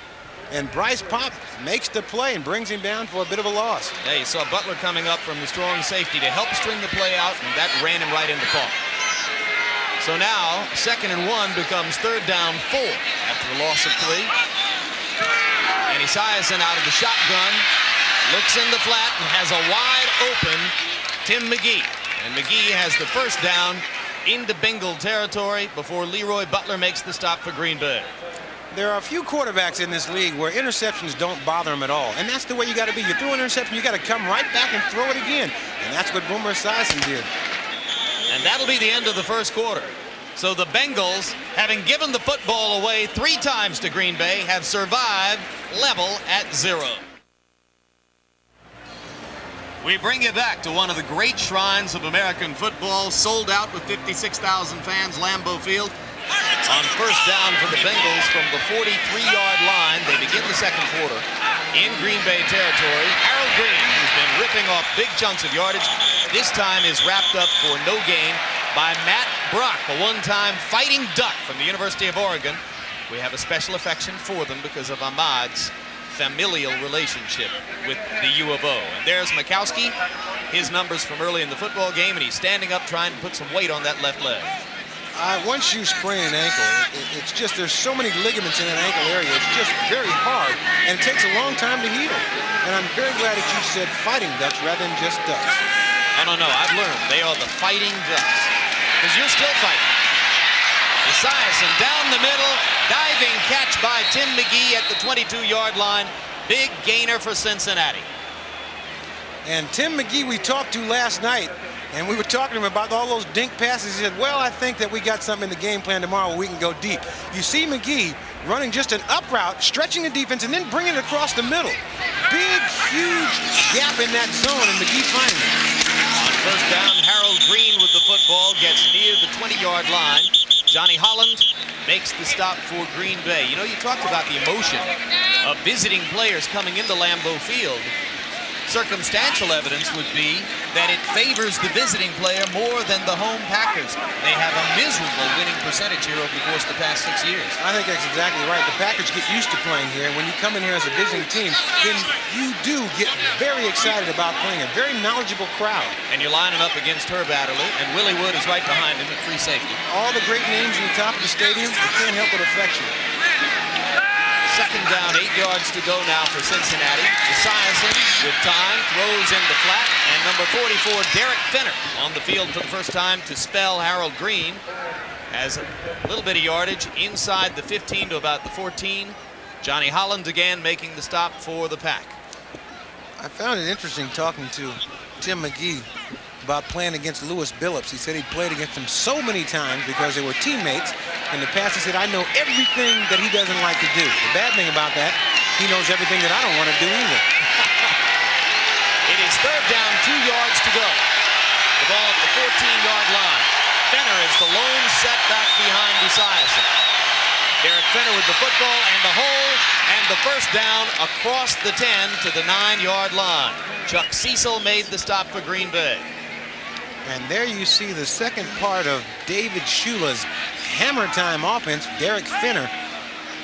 And Bryce Paup makes the play and brings him down for a bit of a loss. Yeah, you saw Butler coming up from the strong safety to help string the play out, and that ran him right into Paup. So now, 2nd and 1 becomes 3rd down 4 after the loss of 3. And Esiason out of the shotgun, looks in the flat and has a wide open Tim McGee. And McGee has the first down into Bengal territory before Leroy Butler makes the stop for Green Bay. There are a few quarterbacks in this league where interceptions don't bother them at all. And that's the way you got to be. You throw an interception, you got to come right back and throw it again. And that's what Boomer Esiason did. And that'll be the end of the first quarter. So the Bengals, having given the football away 3 times to Green Bay, have survived level at 0. We bring you back to one of the great shrines of American football, sold out with 56,000 fans, Lambeau Field. On first down for the Bengals from the 43-yard line, they begin the second quarter in Green Bay territory. Harold Green, who's been ripping off big chunks of yardage, this time is wrapped up for no gain by Matt Brock, a one-time Fighting Duck from the University of Oregon. We have a special affection for them because of Ahmad's familial relationship with the U of O. And there's Mikowski, his numbers from early in the football game, and he's standing up trying to put some weight on that left leg. Once you sprain an ankle, it's just there's so many ligaments in that ankle area. It's just very hard, and it takes a long time to heal. And I'm very glad that you said Fighting Ducks rather than just Ducks. No, I've learned they are the Fighting Ducks because you're still fighting. Esiason down the middle, diving catch by Tim McGee at the 22-yard line. Big gainer for Cincinnati. And Tim McGee we talked to last night, and we were talking to him about all those dink passes. He said, well, I think that we got something in the game plan tomorrow where we can go deep. You see McGee running just an up route, stretching the defense, and then bringing it across the middle. Big, huge gap in that zone, and McGee finding it. On first down, Harold Green with the football gets near the 20-yard line. Johnny Holland makes the stop for Green Bay. You know, you talked about the emotion of visiting players coming into Lambeau Field. circumstantial evidence would be that it favors the visiting player more than the home Packers. They have a miserable winning percentage here over the course of the past 6 years. I think that's exactly right. The Packers get used to playing here. When you come in here as a visiting team, then you do get very excited about playing. A very knowledgeable crowd. And you're lining up against Herb Adderley, and Willie Wood is right behind him at free safety. All the great names in the top of the stadium, you can't help but affect you. Second down, 8 yards to go now for Cincinnati. Esiason with time, throws in the flat, and number 44, Derek Fenner, on the field for the first time to spell Harold Green. Has a little bit of yardage inside the 15 to about the 14. Johnny Holland again making the stop for the Pack. I found it interesting talking to Tim McGee about playing against Lewis Billups. He said he played against him so many times because they were teammates. In the past, he said, I know everything that he doesn't like to do. The bad thing about that, he knows everything that I don't want to do either. It is third down, 2 yards to go. The ball at the 14-yard line. Fenner is the lone setback behind Esiason. Derek Fenner with the football and the hole, and the first down across the 10 to the 9-yard line. Chuck Cecil made the stop for Green Bay. And there you see the second part of David Shula's hammer time offense. Derek Fenner,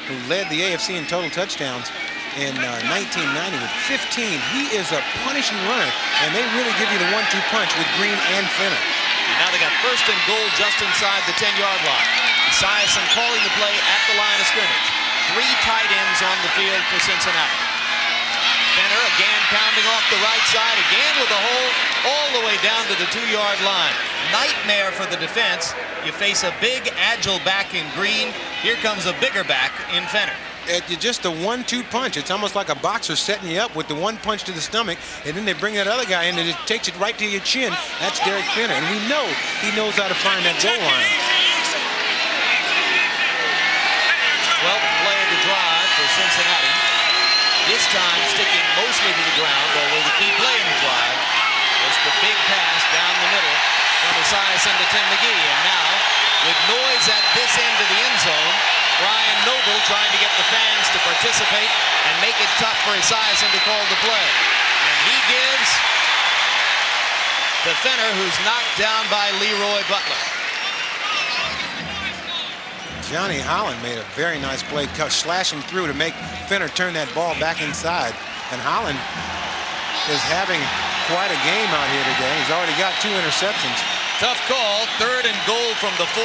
who led the AFC in total touchdowns in 1990 with 15. He is a punishing runner, and they really give you the 1-2 punch with Green and Fenner. And now they got first and goal just inside the 10-yard line. Esiason calling the play at the line of scrimmage. 3 tight ends on the field for Cincinnati. Fenner again pounding off the right side, again with a hole all the way down to the 2-yard line. Nightmare for the defense. You face a big, agile back in Green. Here comes a bigger back in Fenner. It's just a 1-2 punch. It's almost like a boxer setting you up with the 1 punch to the stomach, and then they bring that other guy in and it takes it right to your chin. That's Derek Fenner, and we know he knows how to find that goal line. 12th play of the drive for Cincinnati. This time sticking mostly to the ground, although the key play in the drive was the big pass down the middle from Esiason to Tim McGee. And now, with noise at this end of the end zone, Brian Noble trying to get the fans to participate and make it tough for Esiason to call the play. And he gives to Fenner, who's knocked down by Leroy Butler. Johnny Holland made a very nice play, slashing through to make Fenner turn that ball back inside. And Holland is having quite a game out here today. He's already got 2 interceptions. Tough call, third and goal from the 4.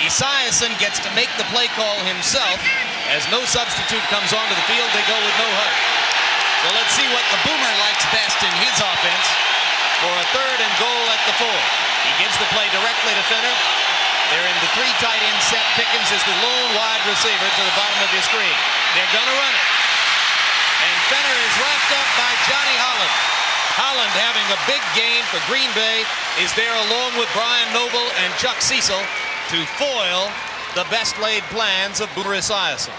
Esiason gets to make the play call himself. As no substitute comes onto the field, they go with no hurry. So let's see what the Boomer likes best in his offense for a third and goal at the 4. He gives the play directly to Fenner. They're in the 3 tight end set. Pickens is the lone wide receiver to the bottom of your screen. They're going to run it. And Fenner is wrapped up by Johnny Holland. Holland having a big game for Green Bay is there along with Brian Noble and Chuck Cecil to foil the best laid plans of Boomer Esiason.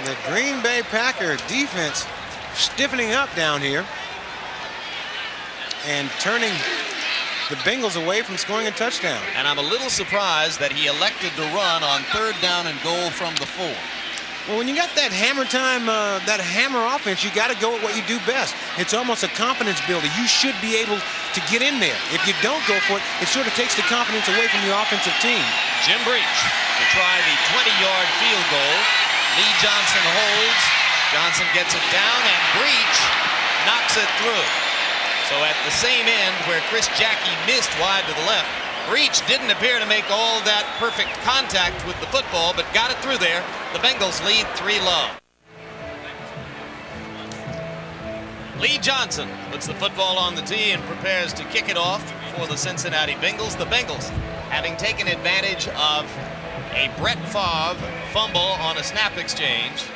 The Green Bay Packer defense stiffening up down here and turning the Bengals away from scoring a touchdown. And I'm a little surprised that he elected to run on third down and goal from the 4. Well, when you got that hammer time, that hammer offense, you got to go with what you do best. It's almost a confidence builder. You should be able to get in there. If you don't go for it, it sort of takes the confidence away from your offensive team. Jim Breach to try the 20-yard field goal. Lee Johnson holds. Johnson gets it down, and Breach knocks it through. So at the same end where Chris Jackie missed wide to the left, Breach didn't appear to make all that perfect contact with the football, but got it through there. The Bengals lead 3-0. Lee Johnson puts the football on the tee and prepares to kick it off for the Cincinnati Bengals. The Bengals, having taken advantage of a Brett Favre fumble on a snap exchange,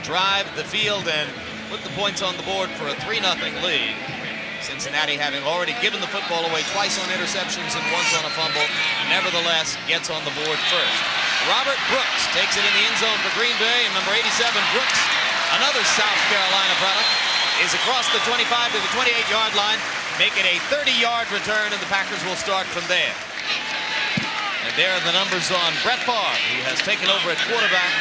drive the field and put the points on the board for a 3-0 lead. Cincinnati having already given the football away twice on interceptions and once on a fumble, nevertheless gets on the board first. Robert Brooks takes it in the end zone for Green Bay, and number 87, Brooks, another South Carolina product, is across the 25 to the 28-yard line, make it a 30-yard return, and the Packers will start from there. And there are the numbers on Brett Favre, who has taken over at quarterback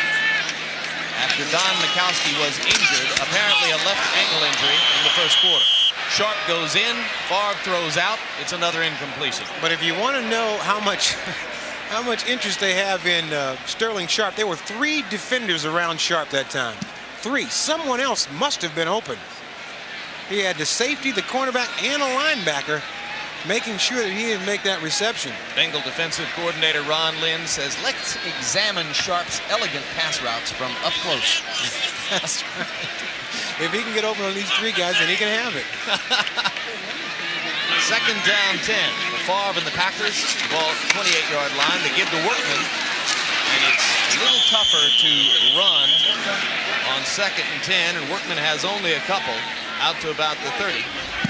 after Don Mikowski was injured, apparently a left ankle injury in the first quarter. Sharp goes in, Favre throws out. It's another incompletion. But if you want to know how much interest they have in Sterling Sharp, there were 3 defenders around Sharp that time. 3. Someone else must have been open. He had the safety, the cornerback, and a linebacker making sure that he didn't make that reception. Bengal defensive coordinator Ron Lynn says, let's examine Sharp's elegant pass routes from up close. That's right. If he can get open on these 3 guys, then he can have it. Second down 10. The Favre and the Packers, ball 28-yard line. They give to Workman, and it's a little tougher to run on second and 10, and Workman has only a couple out to about the 30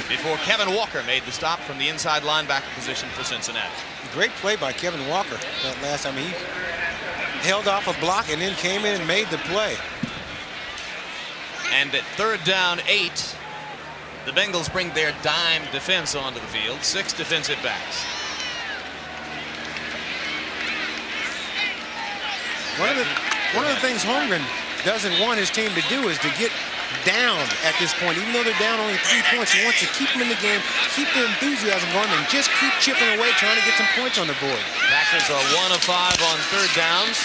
before Kevin Walker made the stop from the inside linebacker position for Cincinnati. Great play by Kevin Walker that last time. He held off a block and then came in and made the play. And at third down 8, the Bengals bring their dime defense onto the field. 6 defensive backs. One of the things Holmgren doesn't want his team to do is to get down at this point. Even though they're down only 3 points, he wants to keep them in the game, keep their enthusiasm going, and just keep chipping away, trying to get some points on the board. Packers are 1 of 5 on third downs.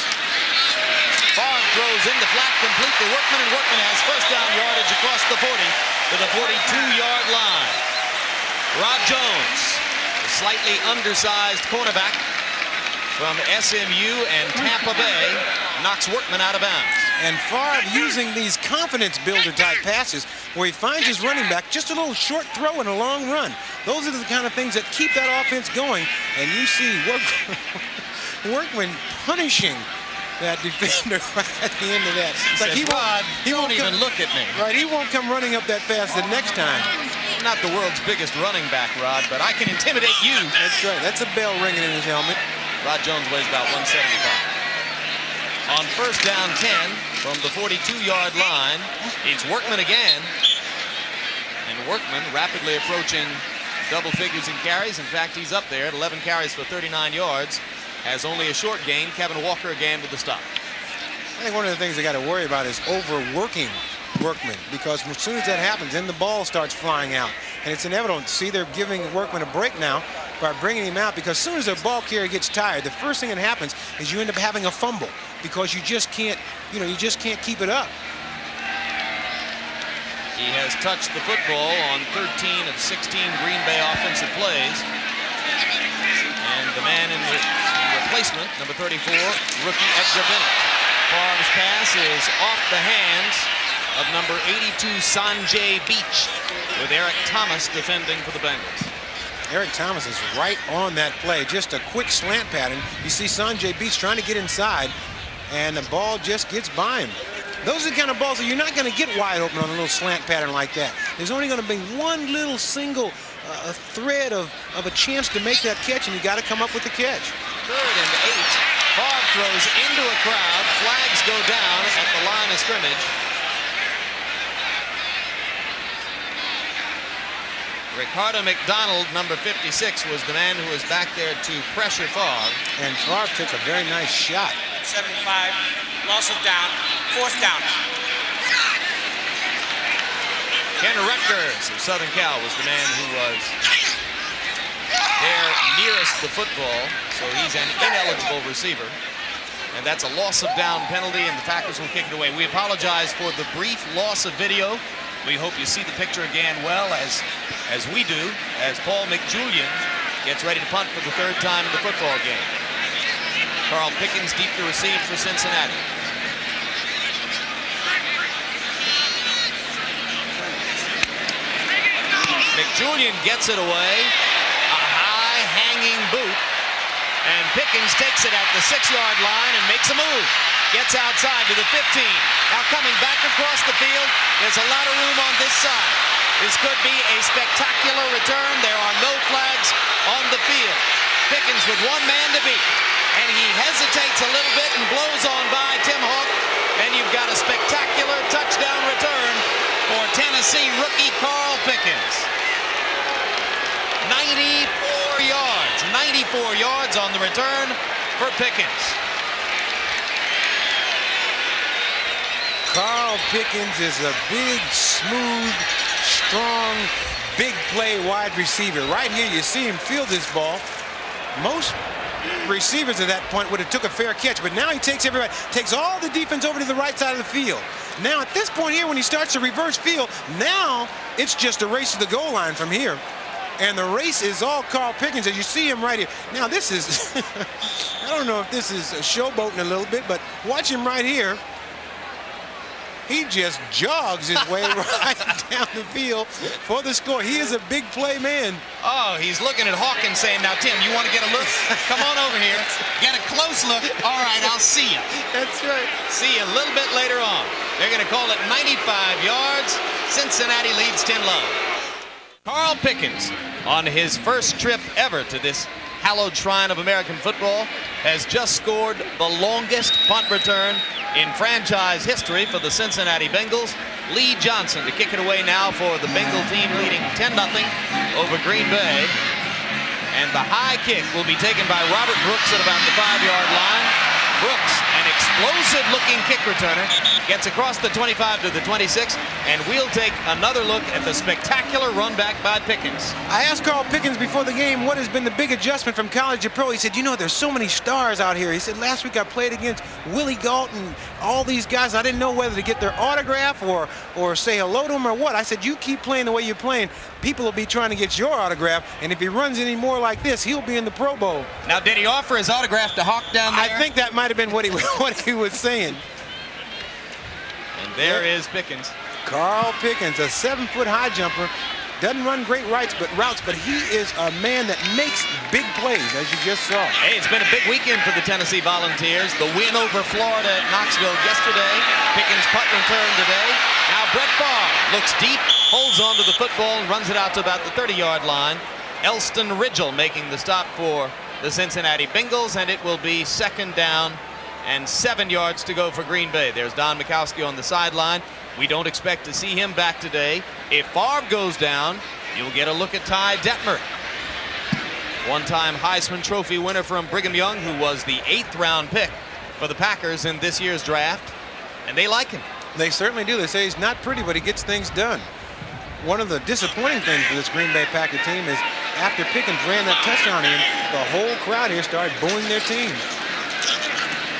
Favre throws in the flat, complete to Workman, and Workman has first down yardage across the 40 to the 42-yard line. Rod Jones, a slightly undersized cornerback from SMU and Tampa Bay, knocks Workman out of bounds. And Favre using these confidence builder type passes where he finds his running back, just a little short throw and a long run. Those are the kind of things that keep that offense going. And you see Workman punishing that defender at the end of that. It's like, he won't even look at me. Right, he won't come running up that fast the next time. I'm not the world's biggest running back, Rod, but I can intimidate you. That's right. That's a bell ringing in his helmet. Rod Jones weighs about 175. On first down 10 from the 42-yard line, it's Workman again. And Workman rapidly approaching double figures in carries. In fact, he's up there at 11 carries for 39 yards. Has only a short gain. Kevin Walker again with the stop. I think one of the things they got to worry about is overworking Workman, because as soon as that happens, then the ball starts flying out. And it's inevitable. See, they're giving Workman a break now by bringing him out, because as soon as their ball carrier gets tired, the first thing that happens is you end up having a fumble, because you just can't, you just can't keep it up. He has touched the football on 13 of 16 Green Bay offensive plays. And the man in the replacement, number 34, rookie Edgar Bennett. Favre's pass is off the hands of number 82, Sanjay Beach, with Eric Thomas defending for the Bengals. Eric Thomas is right on that play. Just a quick slant pattern. You see Sanjay Beach trying to get inside, and the ball just gets by him. Those are the kind of balls that you're not going to get wide open on a little slant pattern like that. There's only going to be one little single thread of a chance to make that catch, and you got to come up with the catch. Third and 8. Favre throws into a crowd. Flags go down at the line of scrimmage. Ricardo McDonald, number 56, was the man who was back there to pressure Favre. And Favre took a very nice shot. 75, loss of down, 4th down. Ken Rutgers of Southern Cal was the man who was there nearest the football, so he's an ineligible receiver. And that's a loss of down penalty, and the Packers will kick it away. We apologize for the brief loss of video. We hope you see the picture again well, as we do, as Paul McJulian gets ready to punt for the 3rd time in the football game. Carl Pickens deep to receive for Cincinnati. McJulian gets it away, a high hanging boot, and Pickens takes it at the 6-yard line and makes a move. Gets outside to the 15. Now coming back across the field, there's a lot of room on this side. This could be a spectacular return. There are no flags on the field. Pickens with one man to beat, and he hesitates a little bit and blows on by Tim Hawk, and you've got a spectacular touchdown return for Tennessee rookie Carl Pickens. 94 yards on the return for Pickens. Carl Pickens is a big, smooth, strong, big play wide receiver. Right here, you see him field this ball. Most receivers at that point would have took a fair catch, but now he takes everybody, takes all the defense over to the right side of the field. Now at this point here, when he starts to reverse field, now it's just a race to the goal line from here. And the race is all Carl Pickens, as you see him right here. Now this is, I don't know if this is showboating a little bit, but watch him right here. He just jogs his way right down the field for the score. He is a big play man. Oh, he's looking at Hawkins saying, now, Tim, you want to get a look? Come on over here. Get a close look. All right, I'll see you. That's right. See you a little bit later on. They're going to call it 95 yards. Cincinnati leads 10-0. Carl Pickens, on his first trip ever to this hallowed shrine of American football, has just scored the longest punt return in franchise history for the Cincinnati Bengals. Lee Johnson to kick it away now for the Bengal team, leading 10-0 over Green Bay. And the high kick will be taken by Robert Brooks at about the 5-yard line. Brooks, an explosive-looking kick returner, gets across the 25 to the 26, and we'll take another look at the spectacular run back by Pickens. I asked Carl Pickens before the game what has been the big adjustment from college to pro. He said, you know, there's so many stars out here. He said, last week I played against Willie Gault and all these guys. I didn't know whether to get their autograph or say hello to them or what. I said, you keep playing the way you're playing. People will be trying to get your autograph, and if he runs any more like this, he'll be in the Pro Bowl. Now, did he offer his autograph to Hawk down there? I think that might have been what he was saying. And there is Pickens. Carl Pickens, a 7-foot high jumper. Doesn't run great routes, but he is a man that makes big plays, as you just saw. Hey, it's been a big weekend for the Tennessee Volunteers. The win over Florida at Knoxville yesterday. Pickens punt return today. Now Brett Favre looks deep, holds onto the football, and runs it out to about the 30-yard line. Elston Ridgel making the stop for the Cincinnati Bengals, and it will be 2nd down and 7 yards to go for Green Bay. There's Don Mikowski on the sideline. We don't expect to see him back today. If Favre goes down, you'll get a look at Ty Detmer, one-time Heisman Trophy winner from Brigham Young, who was the 8th-round pick for the Packers in this year's draft, and they like him. They certainly do. They say he's not pretty, but he gets things done. One of the disappointing things for this Green Bay Packer team is after Pickens ran that touchdown in, the whole crowd here started booing their team.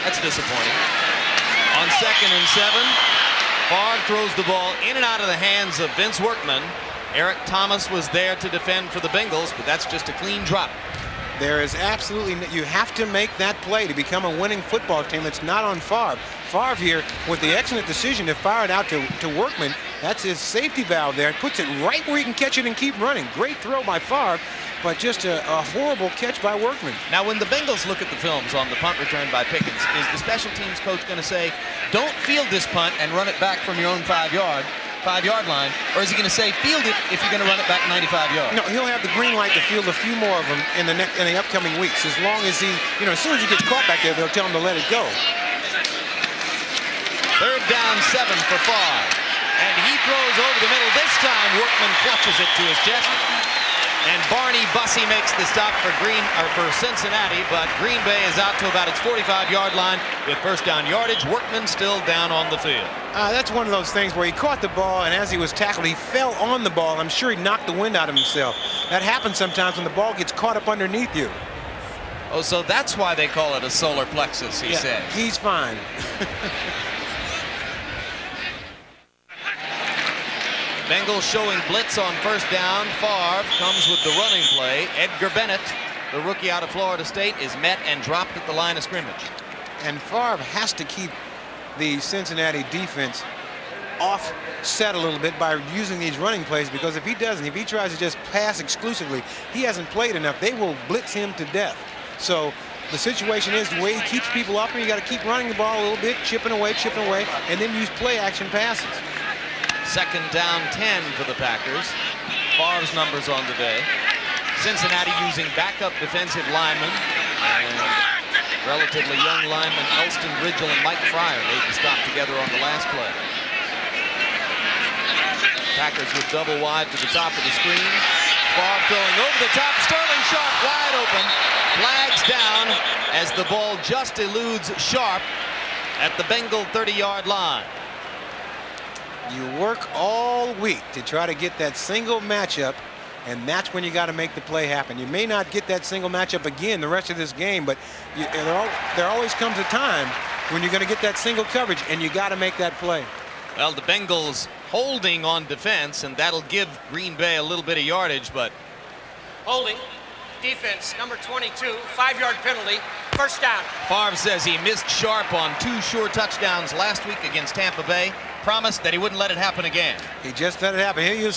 That's disappointing. On 2nd and 7, Favre throws the ball in and out of the hands of Vince Workman. Eric Thomas was there to defend for the Bengals, but that's just a clean drop. There is absolutely, you have to make that play to become a winning football team. It's not on Favre. Favre here, with the excellent decision to fire it out to Workman, that's his safety valve there. It puts it right where he can catch it and keep running. Great throw by Favre, but just a horrible catch by Workman. Now, when the Bengals look at the films on the punt return by Pickens, is the special teams coach going to say, don't field this punt and run it back from your own 5-yard line, or is he going to say field it if you're going to run it back 95 yards? No, he'll have the green light to field a few more of them in the upcoming weeks. As long as he, as soon as he gets caught back there, they'll tell him to let it go. 3rd down 7 for Favre, and he throws over the middle. This time Workman clutches it to his chest, and Barney Bussey makes the stop for Cincinnati, but Green Bay is out to about its 45-yard line with 1st down yardage. Workman still down on the field. That's one of those things where he caught the ball, and as he was tackled, he fell on the ball. I'm sure he knocked the wind out of himself. That happens sometimes when the ball gets caught up underneath you. Oh, so that's why they call it a solar plexus, he says. He's fine. Bengals showing blitz on 1st down. Favre comes with the running play. Edgar Bennett, the rookie out of Florida State, is met and dropped at the line of scrimmage. And Favre has to keep the Cincinnati defense offset a little bit by using these running plays, because if he doesn't, if he tries to just pass exclusively, he hasn't played enough. They will blitz him to death. So the situation is, the way he keeps people up, and you got to keep running the ball a little bit, chipping away, and then use play action passes. 2nd down 10 for the Packers. Favre's numbers on the day. Cincinnati using backup defensive linemen. And relatively young linemen Elston Ridgel and Mike Fryer made the stop together on the last play. Packers with double wide to the top of the screen. Favre throwing over the top. Sterling Sharp wide open. Flags down as the ball just eludes Sharp at the Bengal 30-yard line. You work all week to try to get that single matchup, and that's when you got to make the play happen. You may not get that single matchup again the rest of this game, but there always comes a time when you're going to get that single coverage, and you got to make that play. Well, the Bengals holding on defense, and that'll give Green Bay a little bit of yardage, but Holding. Defense, number 22, 5-yard penalty, first down. Favre says he missed Sharp on 2 sure touchdowns last week against Tampa Bay. Promised that he wouldn't let it happen again. He just let it happen. Here you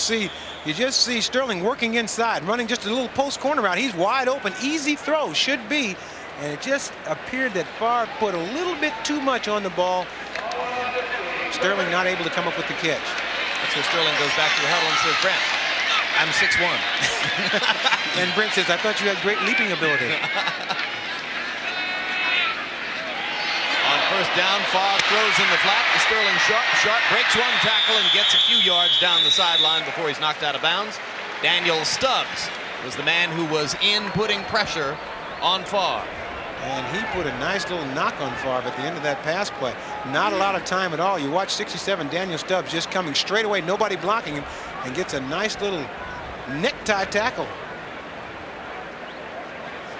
just see Sterling working inside, running just a little post corner route. He's wide open, easy throw, should be. And it just appeared that Favre put a little bit too much on the ball. Sterling not able to come up with the catch. That's where Sterling goes back to the huddle and says, Brent, I'm 6'1". And Brent says, I thought you had great leaping ability. On first down, Favre throws in the flat to Sterling Sharp. Sharp breaks one tackle and gets a few yards down the sideline before he's knocked out of bounds. Daniel Stubbs was the man who was in putting pressure on Favre. And he put a nice little knock on Favre at the end of that pass play. Not a lot of time at all. You watch 67, Daniel Stubbs just coming straight away, nobody blocking him, and gets a nice little necktie tackle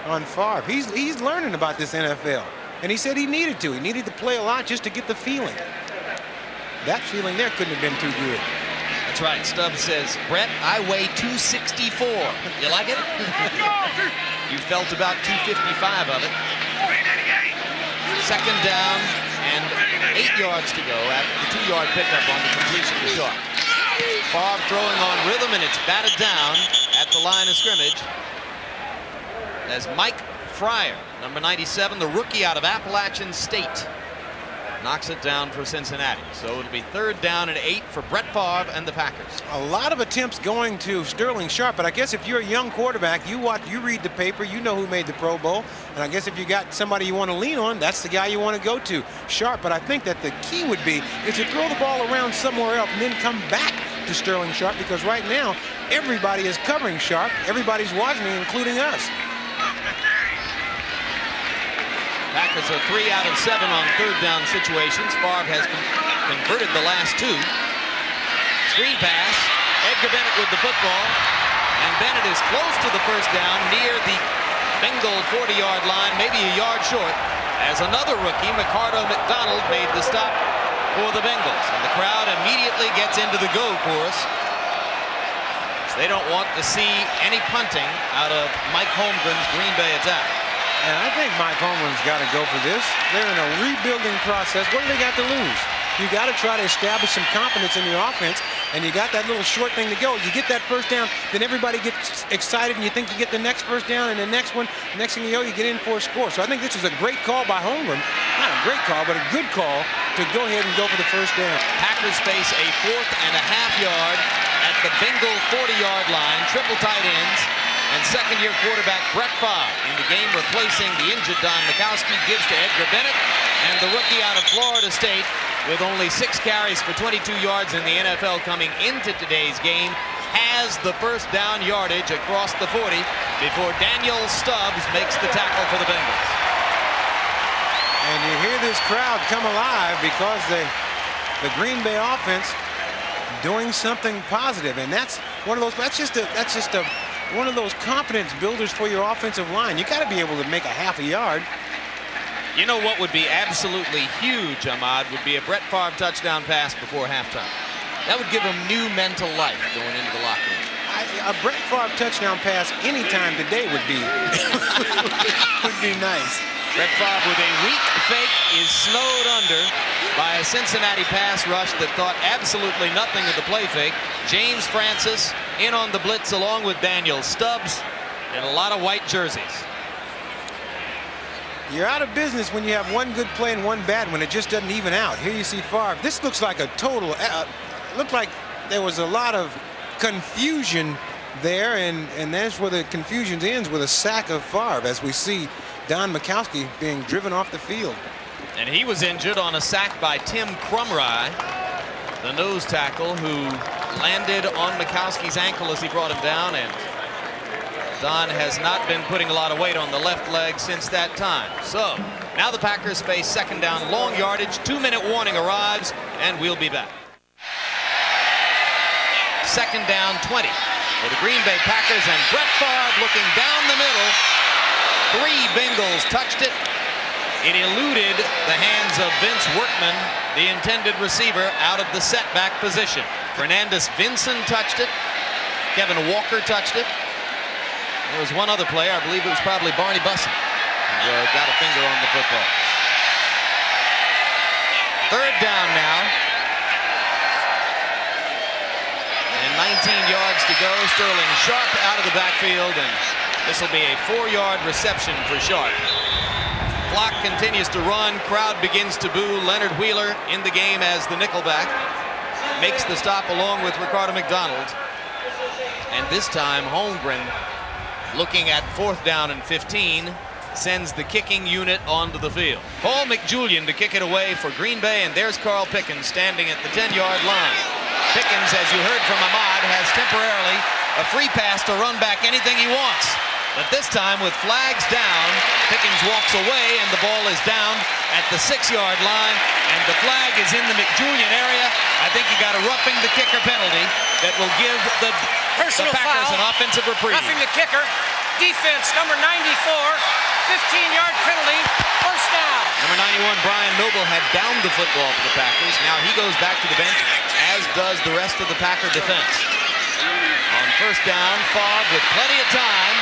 on Favre. He's learning about this NFL. And he said he needed to. He needed to play a lot just to get the feeling. That feeling there couldn't have been too good. That's right. Stubbs says, Brett, I weigh 264. You like it? You felt about 255 of it. Second down and 8 yards to go after the 2-yard pickup on the completion to Sharp. Favre throwing on rhythm, and it's batted down at the line of scrimmage as Mike Fryer, number 97, the rookie out of Appalachian State, knocks it down for Cincinnati. So it'll be 3rd down and 8 for Brett Favre and the Packers. A lot of attempts going to Sterling Sharp, but I guess if you're a young quarterback, you read the paper, you know who made the Pro Bowl, and I guess if you got somebody you want to lean on, that's the guy you want to go to, Sharp. But I think that the key would be is to throw the ball around somewhere else and then come back to Sterling Sharp, because right now everybody is covering Sharp, everybody's watching him, including us. Packers are 3 out of 7 on 3rd down situations. Favre has converted the last 2. Screen pass. Edgar Bennett with the football. And Bennett is close to the first down near the Bengal 40-yard line, maybe a yard short, as another rookie, Ricardo McDonald, made the stop for the Bengals. And the crowd immediately gets into the go chorus. So they don't want to see any punting out of Mike Holmgren's Green Bay attack. And I think Mike Holmgren's got to go for this. They're in a rebuilding process. What do they got to lose? You got to try to establish some confidence in your offense, and you got that little short thing to go. You get that first down, then everybody gets excited, and you think you get the next first down, and the next one, the next thing you know, you get in for a score. So I think this is a great call by Holmgren. Not a great call, but a good call to go ahead and go for the first down. Packers face a 4.5 yard at the Bengal 40-yard line, triple tight ends. And second-year quarterback Brett Favre in the game, replacing the injured Don Mikowski, gives to Edgar Bennett. And the rookie out of Florida State, with only 6 carries for 22 yards in the NFL coming into today's game, has the first down yardage across the 40 before Daniel Stubbs makes the tackle for the Bengals. And you hear this crowd come alive because the Green Bay offense doing something positive, and that's one of those. That's just one of those confidence builders for your offensive line. You got to be able to make a half a yard. You know what would be absolutely huge, Ahmad, would be a Brett Favre touchdown pass before halftime. That would give him new mental life going into the locker room. A Brett Favre touchdown pass anytime today would be would be nice. Brett Favre with a weak fake is snowed under by a Cincinnati pass rush that thought absolutely nothing of the play fake. James Francis in on the blitz along with Daniel Stubbs and a lot of white jerseys. You're out of business when you have one good play and one bad one. It just doesn't even out. Here you see Favre. This looks like a total. Looked like there was a lot of confusion there, and that's where the confusion ends, with a sack of Favre, as we see Don Mikowski being driven off the field. And he was injured on a sack by Tim Crumry, the nose tackle, who landed on Mikowski's ankle as he brought him down, and Don has not been putting a lot of weight on the left leg since that time. So now the Packers face second down, long yardage. 2-minute warning arrives, and we'll be back. second down 20 for the Green Bay Packers, and Brett Favre looking down the middle. 3 Bengals touched it. It eluded the hands of Vince Workman, the intended receiver, out of the setback position. Fernandez Vinson touched it. Kevin Walker touched it. There was one other player, I believe it was probably Barney Bussin, who got a finger on the football. Third down now. And 19 yards to go. Sterling Sharp out of the backfield, and this will be a 4-yard reception for Sharp. Clock continues to run. Crowd begins to boo. Leonard Wheeler in the game as the nickelback makes the stop along with Ricardo McDonald. And this time Holmgren, looking at 4th down and 15, sends the kicking unit onto the field. Paul McJulian to kick it away for Green Bay, and there's Carl Pickens standing at the 10-yard line. Pickens, as you heard from Ahmad, has temporarily a free pass to run back anything he wants. But this time, with flags down, Pickens walks away, and the ball is down at the 6-yard line, and the flag is in the McJulian area. I think he got a roughing the kicker penalty that will give the Personal Packers foul, an offensive reprieve. roughing the kicker. Defense, number 94, 15-yard penalty, first down. Number 91, Brian Noble, had downed the football for the Packers. Now he goes back to the bench, as does the rest of the Packer defense. On first down, Favre with plenty of time,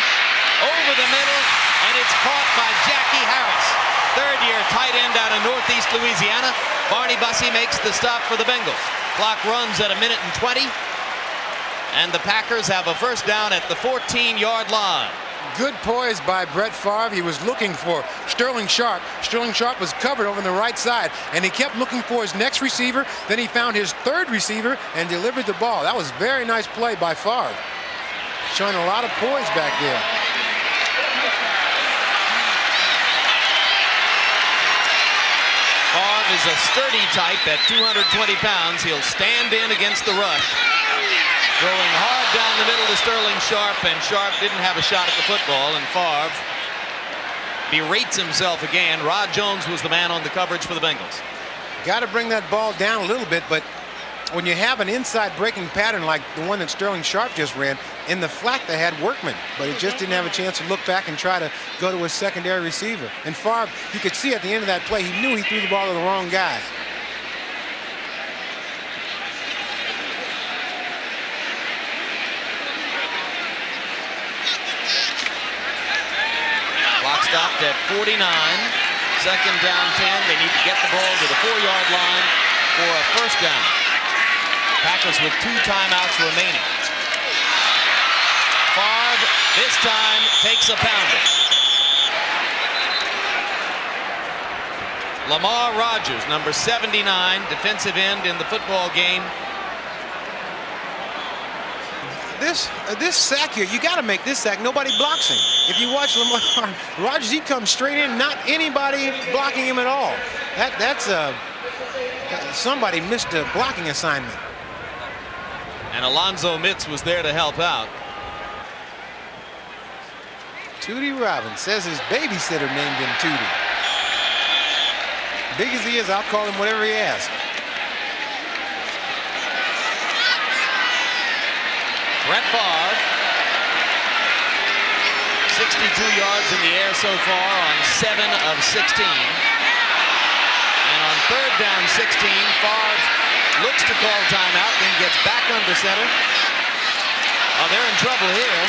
over the middle, and it's caught by Jackie Harris. Third-year tight end out of Northeast Louisiana. Barney Bussey makes the stop for the Bengals. Clock runs at 1:20, and the Packers have a first down at the 14-yard line. Good poise by Brett Favre. He was looking for Sterling Sharp. Sterling Sharp was covered over on the right side, and he kept looking for his next receiver. Then he found his third receiver and delivered the ball. That was a very nice play by Favre. Showing a lot of poise back there. Favre is a sturdy type at 220 pounds. He'll stand in against the rush. Throwing hard down the middle to Sterling Sharp, and Sharp didn't have a shot at the football, and Favre berates himself again. Rod Jones was the man on the coverage for the Bengals. Got to bring that ball down a little bit, but when you have an inside breaking pattern like the one that Sterling Sharp just ran, in the flat they had Workman, but he just didn't have a chance to look back and try to go to his secondary receiver. And Favre, you could see at the end of that play, he knew he threw the ball to the wrong guy. Clock stopped at 49. Second down 10. They need to get the ball to the 4-yard line for a first down. Packers with 2 timeouts remaining. Favre this time takes a pounding. Lamar Rogers, number 79, defensive end in the football game. This sack here, you got to make this sack. Nobody blocks him. If you watch Lamar Rogers, he comes straight in, not anybody blocking him at all. That's somebody missed a blocking assignment. And Alonzo Mitz was there to help out. Tootie Robbins says his babysitter named him Tootie. Big as he is, I'll call him whatever he asks. Brett Favre, 62 yards in the air so far on 7 of 16. And on third down 16, Favre looks to call timeout, then gets back under center. Oh, they're in trouble here.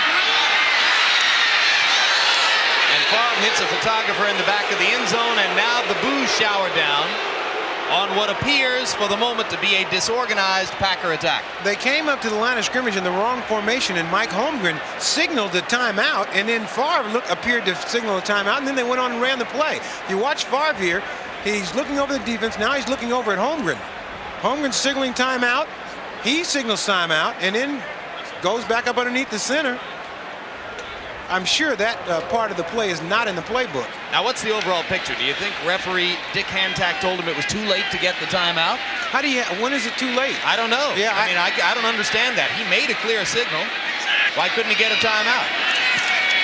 And Favre hits a photographer in the back of the end zone, and now the boos shower down on what appears for the moment to be a disorganized Packer attack. They came up to the line of scrimmage in the wrong formation, and Mike Holmgren signaled the timeout, and then Favre appeared to signal a timeout, and then they went on and ran the play. If you watch Favre here, he's looking over the defense. Now he's looking over at Holmgren. Holmgren's signaling timeout. He signals timeout, and then goes back up underneath the center. I'm sure that part of the play is not in the playbook. Now, what's the overall picture? Do you think referee Dick Hantak told him it was too late to get the timeout? How do you? When is it too late? I don't know. Yeah, I don't understand that. He made a clear signal. Why couldn't he get a timeout?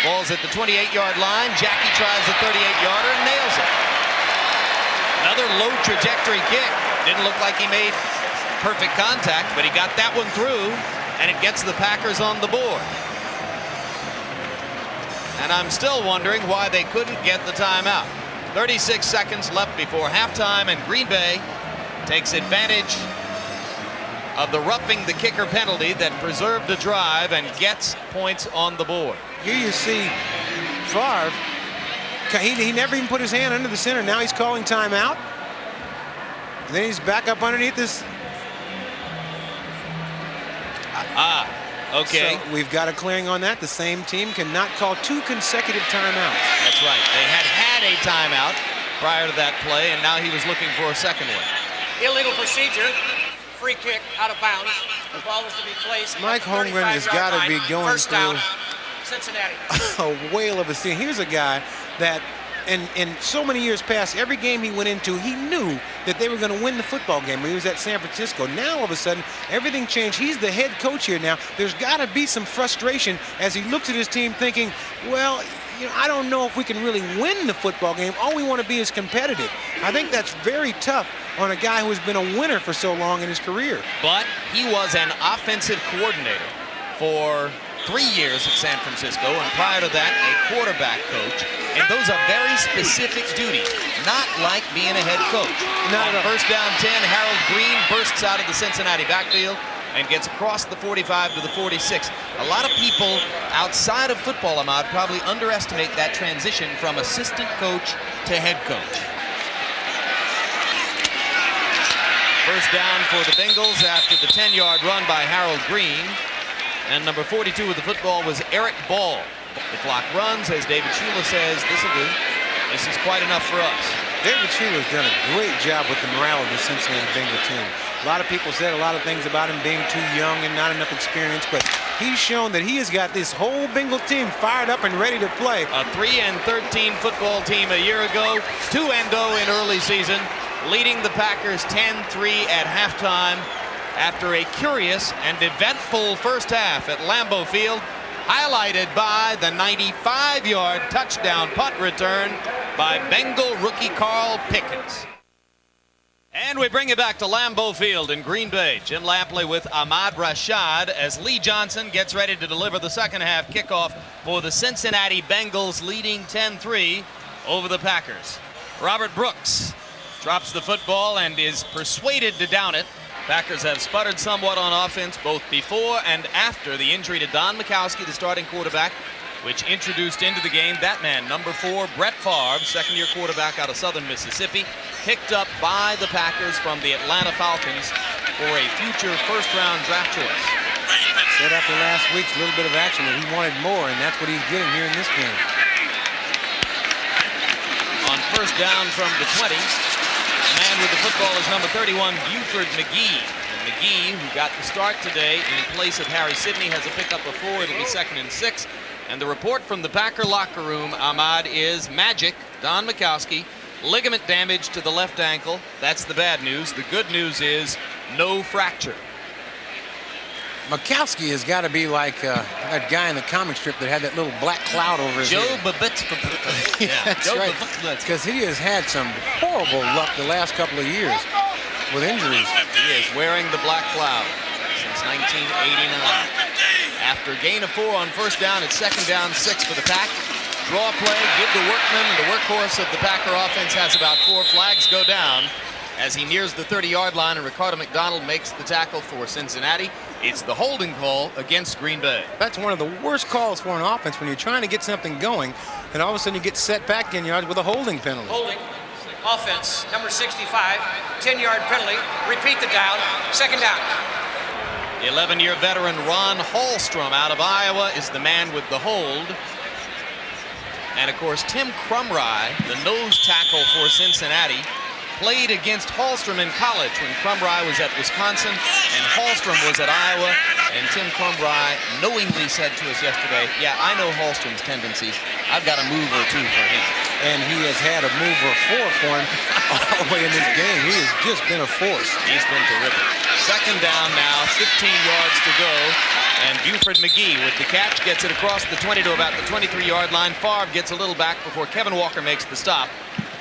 Ball's at the 28-yard line. Jackie tries the 38-yarder and nails it. Another low trajectory kick. Didn't look like he made perfect contact, but he got that one through. and it gets the Packers on the board. And I'm still wondering why they couldn't get the timeout. 36 seconds left before halftime, and Green Bay takes advantage of the roughing the kicker penalty that preserved the drive and gets points on the board. Here you see Favre. He never even put his hand under the center. Now he's calling timeout. And then he's back up underneath this. Okay. So we've got a clearing on that. The same team cannot call 2 consecutive timeouts. That's right. They had a timeout prior to that play, and now he was looking for a second one. Illegal procedure. Free kick out of bounds. The ball is to be placed. Mike Holmgren has got to be going First through down, Cincinnati. a whale of a scene. Here's a guy that in so many years past, every game he went into, he knew that they were going to win the football game when he was at San Francisco. Now, all of a sudden, everything changed. He's the head coach here now. There's got to be some frustration as he looks at his team thinking, well, I don't know if we can really win the football game. All we want to be is competitive. I think that's very tough on a guy who has been a winner for so long in his career. But he was an offensive coordinator for 3 years at San Francisco, and prior to that, a quarterback coach. And those are very specific duties, not like being a head coach. Not at all. First down 10, Harold Green bursts out of the Cincinnati backfield and gets across the 45 to the 46. A lot of people outside of football, Ahmad, probably underestimate that transition from assistant coach to head coach. First down for the Bengals after the 10-yard run by Harold Green. And number 42 with the football was Eric Ball. The clock runs, as David Shula says, this'll do. This is quite enough for us. David Shula's done a great job with the morale of the Cincinnati Bengal team. A lot of people said a lot of things about him being too young and not enough experience, but he's shown that he has got this whole Bengal team fired up and ready to play. A 3-13 football team a year ago, 2-0 in early season, leading the Packers 10-3 at halftime after a curious and eventful first half at Lambeau Field, highlighted by the 95-yard touchdown punt return by Bengal rookie Carl Pickens. And we bring you back to Lambeau Field in Green Bay. Jim Lampley with Ahmad Rashad as Lee Johnson gets ready to deliver the second half kickoff for the Cincinnati Bengals, leading 10-3 over the Packers. Robert Brooks drops the football and is persuaded to down it. Packers have sputtered somewhat on offense both before and after the injury to Don Mikowski, the starting quarterback, which introduced into the game that man, number 4, Brett Favre, second-year quarterback out of Southern Mississippi, picked up by the Packers from the Atlanta Falcons for a future first-round draft choice. Said after last week's little bit of action that he wanted more, and that's what he's getting here in this game. On first down from the 20, the man with the football is number 31, Buford McGee. And McGee, who got the start today in place of Harry Sidney, has a pickup of 4. It'll be 2nd and 6. And the report from the Packer locker room, Ahmad, is magic. Don Mikowski, ligament damage to the left ankle. That's the bad news. The good news is no fracture. Mikowski has got to be like that guy in the comic strip that had that little black cloud over his head. Yeah, that's right. Because he has had some horrible luck the last couple of years with injuries. He is wearing the black cloud since 1989. After a gain of 4 on first down, it's 2nd down 6 for the Pack. Draw play, give the workman. The workhorse of the Packer offense has about 4 flags go down as he nears the 30-yard line, and Ricardo McDonald makes the tackle for Cincinnati. It's the holding call against Green Bay. That's one of the worst calls for an offense when you're trying to get something going, and all of a sudden you get set back 10 yards with a holding penalty. Holding. Offense, number 65, 10-yard penalty. Repeat the down. 2nd down. 11-year veteran Ron Hallstrom out of Iowa is the man with the hold. And, of course, Tim Crumry, the nose tackle for Cincinnati, played against Hallstrom in college when Crumry was at Wisconsin and Hallstrom was at Iowa. And Tim Crumry knowingly said to us yesterday, yeah, I know Hallstrom's tendencies. I've got a move or 2 for him. And he has had a move or 4 for him all the way in this game. He has just been a force. He's been terrific. 2nd down now, 15 yards to go. And Buford McGee with the catch gets it across the 20 to about the 23-yard line. Favre gets a little back before Kevin Walker makes the stop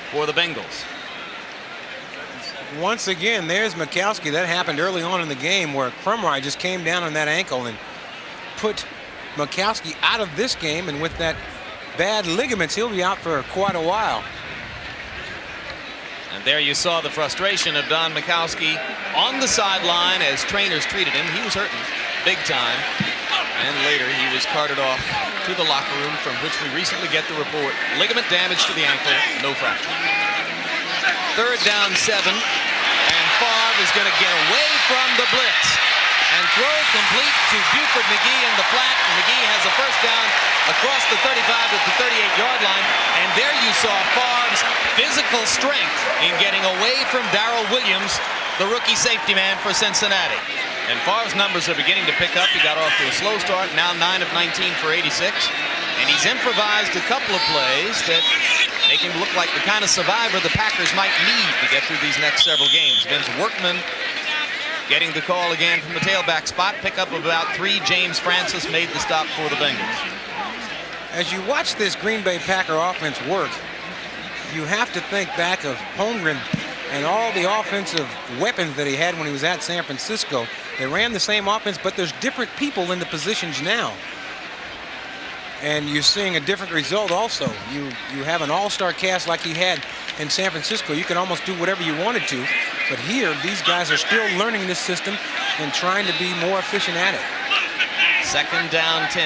for the Bengals. Once again, there's Mikowski. That happened early on in the game where Krumrie just came down on that ankle and put Mikowski out of this game. And with that bad ligaments, he'll be out for quite a while. And there you saw the frustration of Don Mikowski on the sideline as trainers treated him. He was hurting big time. And later he was carted off to the locker room, from which we recently get the report. Ligament damage to the ankle, no fracture. 3rd down 7. And Favre is going to get away from the blitz and throw complete to Buford McGee in the flat. And McGee has a 1st down across the 35 to the 38-yard line. And there you saw Favre's physical strength in getting away from Darrell Williams, the rookie safety man for Cincinnati. And Favre's numbers are beginning to pick up. He got off to a slow start, now 9 of 19 for 86. And he's improvised a couple of plays that make him look like the kind of survivor the Packers might need to get through these next several games. Vince Workman getting the call again from the tailback spot. Pickup of about 3. James Francis made the stop for the Bengals. As you watch this Green Bay Packer offense work, you have to think back of Holmgren and all the offensive weapons that he had when he was at San Francisco. They ran the same offense, but there's different people in the positions now. And you're seeing a different result also. You have an all-star cast like he had in San Francisco. You can almost do whatever you wanted to. But here, these guys are still learning this system and trying to be more efficient at it. 2nd down 10.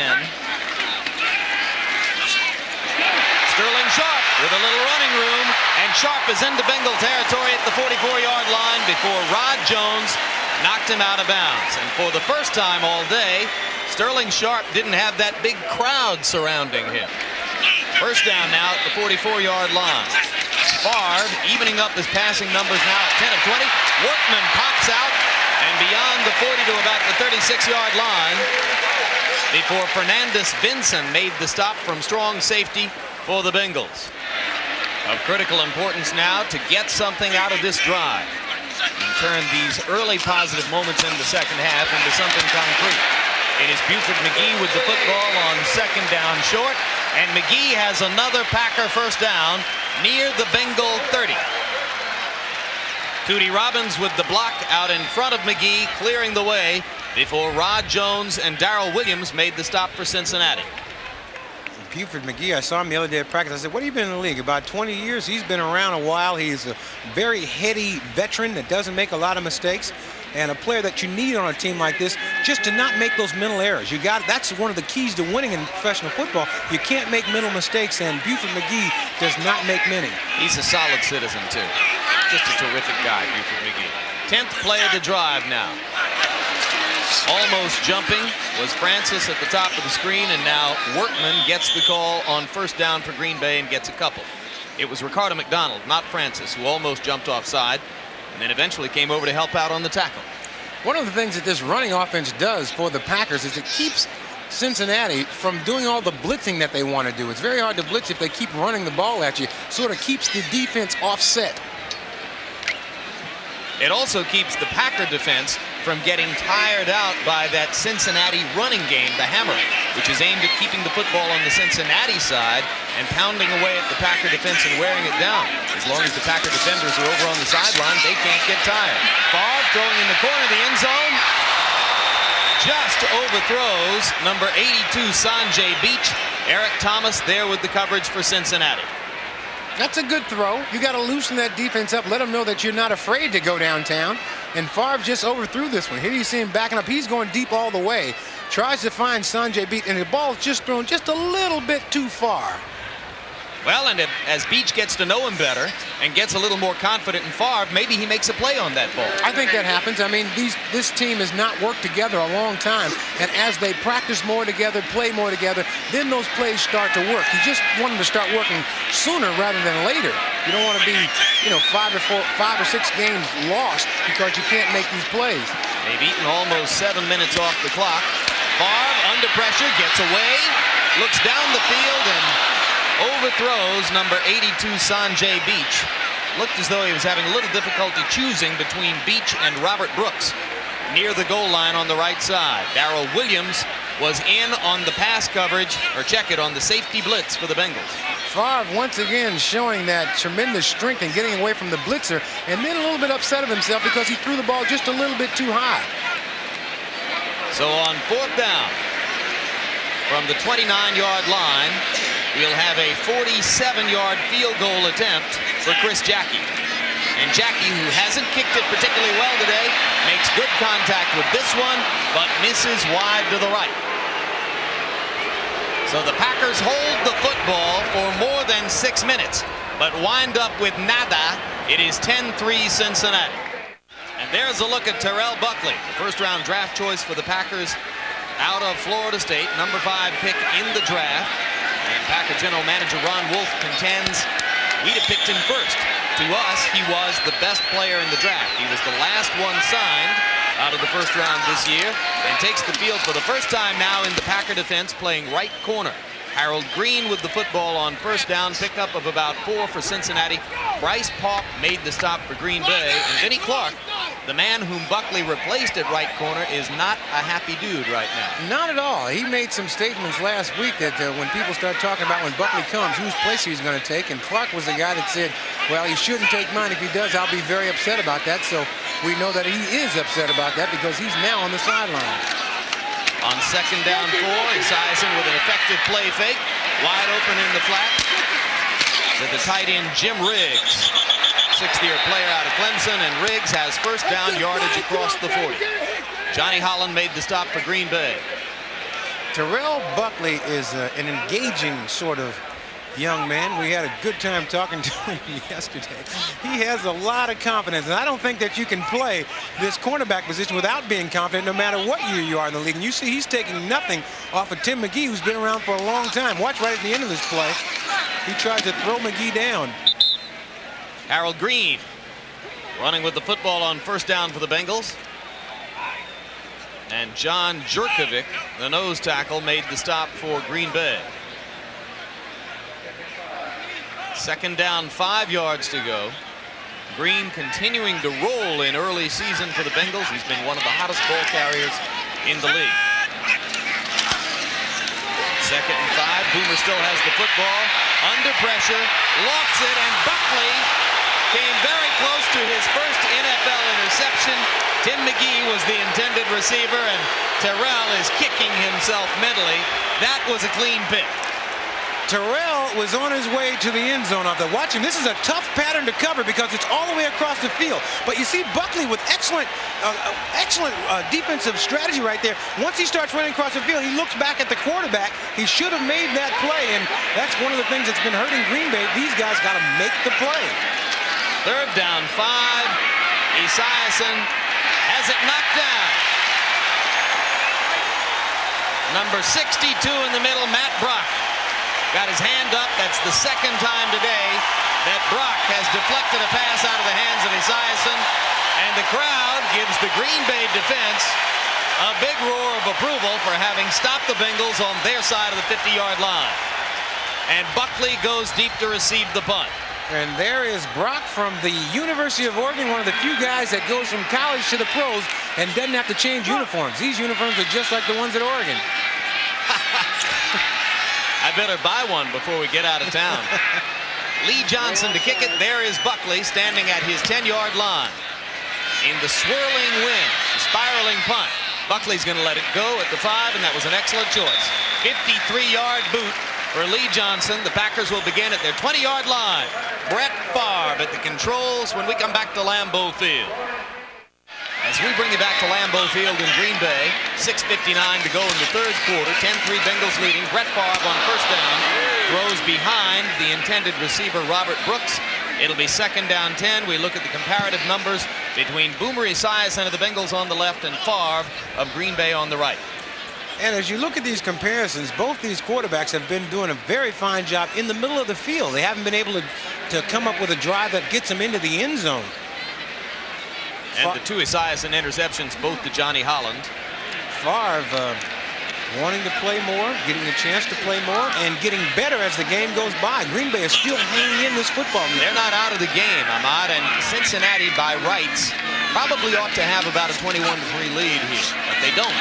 Sterling Sharp with a little running room, and Sharp is into Bengal territory at the 44-yard line before Rod Jones knocked him out of bounds. And for the first time all day, Sterling Sharp didn't have that big crowd surrounding him. 1st down now at the 44-yard line. Favre evening up his passing numbers now at 10 of 20. Workman pops out and beyond the 40 to about the 36-yard line before Fernandez Vinson made the stop from strong safety for the Bengals. Of critical importance now to get something out of this drive and turn these early positive moments in the second half into something concrete. It is Buford McGee with the football on 2nd down short, and McGee has another Packer 1st down near the Bengal 30. Tootie Robbins with the block out in front of McGee, clearing the way before Rod Jones and Darrell Williams made the stop for Cincinnati. Buford McGee, I saw him the other day at practice. I said, what have you been in the league? About 20 years. He's been around a while. He's a very heady veteran that doesn't make a lot of mistakes, and a player that you need on a team like this just to not make those mental errors. That's one of the keys to winning in professional football. You can't make mental mistakes, and Buford McGee does not make many. He's a solid citizen, too. Just a terrific guy, Buford McGee. 10th play of the drive now. Almost jumping was Francis at the top of the screen, and now Workman gets the call on 1st down for Green Bay and gets a couple. It was Ricardo McDonald, not Francis, who almost jumped offside and then eventually came over to help out on the tackle. One of the things that this running offense does for the Packers is it keeps Cincinnati from doing all the blitzing that they want to do. It's very hard to blitz if they keep running the ball at you. Sort of keeps the defense offset. It also keeps the Packer defense from getting tired out by that Cincinnati running game, the hammer, which is aimed at keeping the football on the Cincinnati side and pounding away at the Packer defense and wearing it down. As long as the Packer defenders are over on the sideline, they can't get tired. Favre throwing in the corner of the end zone. Just overthrows number 82, Sanjay Beach. Eric Thomas there with the coverage for Cincinnati. That's a good throw. You got to loosen that defense up. Let them know that you're not afraid to go downtown. And Favre just overthrew this one. Here you see him backing up. He's going deep all the way. Tries to find Sanjay Beach, and the ball's just thrown just a little bit too far. Well, and as Beach gets to know him better and gets a little more confident in Favre, maybe he makes a play on that ball. I think that happens. I mean, this team has not worked together a long time, and as they practice more together, play more together, then those plays start to work. You just want them to start working sooner rather than later. You don't want to be, 5 or 6 games lost because you can't make these plays. They've eaten almost 7 minutes off the clock. Favre under pressure, gets away, looks down the field, and overthrows number 82, Sanjay Beach. Looked as though he was having a little difficulty choosing between Beach and Robert Brooks near the goal line on the right side. Darrell Williams was in on the pass coverage, or check it, on the safety blitz for the Bengals. Favre once again showing that tremendous strength and getting away from the blitzer, and then a little bit upset of himself because he threw the ball just a little bit too high. So on 4th down, from the 29-yard line, we'll have a 47-yard field goal attempt for Chris Jackie. And Jackie, who hasn't kicked it particularly well today, makes good contact with this one, but misses wide to the right. So the Packers hold the football for more than 6 minutes, but wind up with nada. It is 10-3 Cincinnati. And there's a look at Terrell Buckley, the first-round draft choice for the Packers out of Florida State, number 5 pick in the draft. And Packer general manager Ron Wolf contends we'd have picked him first. To us, he was the best player in the draft. He was the last one signed out of the first round this year and takes the field for the first time now in the Packer defense, playing right corner. Harold Green with the football on first down, pickup of about 4 for Cincinnati. Bryce Paup made the stop for Green Bay, and Vinnie Clark, the man whom Buckley replaced at right corner, is not a happy dude right now. Not at all. He made some statements last week that when people start talking about when Buckley comes, whose place he's going to take, and Clark was the guy that said, well, he shouldn't take mine. If he does, I'll be very upset about that. So we know that he is upset about that because he's now on the sideline. On 2nd down 4, Esiason with an effective play fake, wide open in the flat to the tight end Jim Riggs, 6th-year player out of Clemson, and Riggs has first down yardage across the 40. Johnny Holland made the stop for Green Bay. Terrell Buckley is an engaging sort of young man. We had a good time talking to him yesterday. He has a lot of confidence, and I don't think that you can play this cornerback position without being confident no matter what year you are in the league. And you see he's taking nothing off of Tim McGee, who's been around for a long time. Watch right at the end of this play. He tries to throw McGee down. Harold Green running with the football on first down for the Bengals. And John Jurkovic, the nose tackle, made the stop for Green Bay. 2nd down, 5 yards to go. Green continuing to roll in early season for the Bengals. He's been one of the hottest ball carriers in the league. 2nd and 5. Boomer still has the football. Under pressure. Lofts it, and Buckley came very close to his first NFL interception. Tim McGee was the intended receiver, and Terrell is kicking himself mentally. That was a clean pick. Terrell was on his way to the end zone off that. Watch him. This is a tough pattern to cover because it's all the way across the field. But you see Buckley with excellent defensive strategy right there. Once he starts running across the field, he looks back at the quarterback. He should have made that play, and that's one of the things that's been hurting Green Bay. These guys got to make the play. 3rd down, 5. Esiason has it knocked down. Number 62 in the middle, Matt Brock, got his hand up. That's the 2nd time today that Brock has deflected a pass out of the hands of Esiason. And the crowd gives the Green Bay defense a big roar of approval for having stopped the Bengals on their side of the 50-yard line. And Buckley goes deep to receive the punt. And there is Brock from the University of Oregon, one of the few guys that goes from college to the pros and doesn't have to change uniforms. These uniforms are just like the ones at Oregon. I better buy one before we get out of town. Lee Johnson to kick it. There is Buckley standing at his 10-yard line. In the swirling wind, the spiraling punt. Buckley's going to let it go at the 5, and that was an excellent choice. 53-yard boot for Lee Johnson. The Packers will begin at their 20-yard line. Brett Favre at the controls when we come back to Lambeau Field. As we bring you back to Lambeau Field in Green Bay, 6:59 to go in the 3rd quarter. 10-3 Bengals leading. Brett Favre on first down throws behind the intended receiver Robert Brooks. It'll be 2nd down 10. We look at the comparative numbers between Boomer Esiason of the Bengals on the left and Favre of Green Bay on the right. And as you look at these comparisons, both these quarterbacks have been doing a very fine job in the middle of the field. They haven't been able to come up with a drive that gets them into the end zone. And the 2 Esiason interceptions, both to Johnny Holland. Favre wanting to play more, getting a chance to play more, and getting better as the game goes by. Green Bay is still hanging in this football game. They're not out of the game, Ahmad, and Cincinnati, by rights, probably ought to have about a 21-3 lead here, but they don't.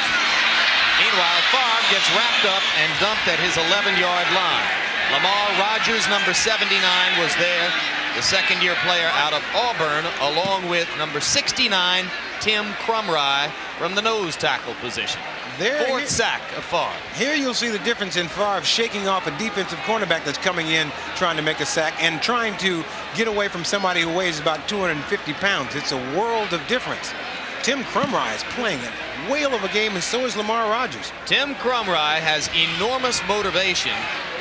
Meanwhile, Favre gets wrapped up and dumped at his 11-yard line. Lamar Rogers, number 79, was there, the second-year player out of Auburn, along with number 69, Tim Crumry, from the nose tackle position. Fourth sack of Favre. Here you'll see the difference in Favre shaking off a defensive cornerback that's coming in trying to make a sack and trying to get away from somebody who weighs about 250 pounds. It's a world of difference. Tim Crumry is playing a whale of a game, and so is Lamar Rogers. Tim Crumry has enormous motivation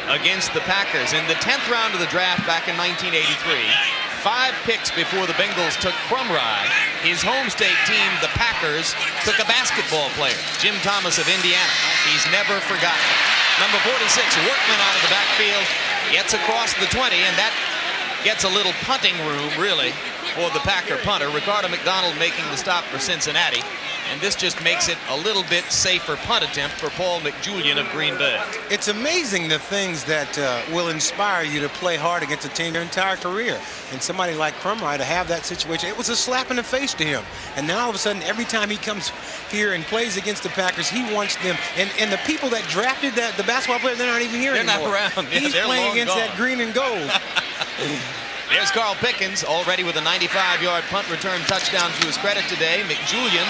against the Packers. In the 10th round of the draft back in 1983, 5 picks before the Bengals took Crumry, his home state team, the Packers, took a basketball player, Jim Thomas of Indiana. He's never forgotten. Number 46, Workman out of the backfield, gets across the 20, and that gets a little punting room, really, for the Packer punter. Ricardo McDonald making the stop for Cincinnati, and this just makes it a little bit safer punt attempt for Paul McJulian of Green Bay. It's amazing the things that will inspire you to play hard against a team their entire career. And somebody like Crumry to have that situation, it was a slap in the face to him. And now all of a sudden, every time he comes here and plays against the Packers, he wants them. And the people that drafted the basketball players, they're not even here anymore. They're not around. He's playing against that green and gold. There's Carl Pickens, already with a 95-yard punt return touchdown to his credit today. McJulian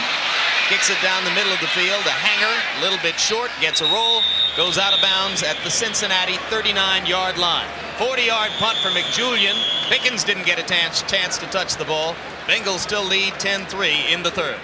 kicks it down the middle of the field. A hanger, a little bit short, gets a roll, goes out of bounds at the Cincinnati 39-yard line. 40-yard punt for McJulian. Pickens didn't get a chance to touch the ball. Bengals still lead 10-3 in the third.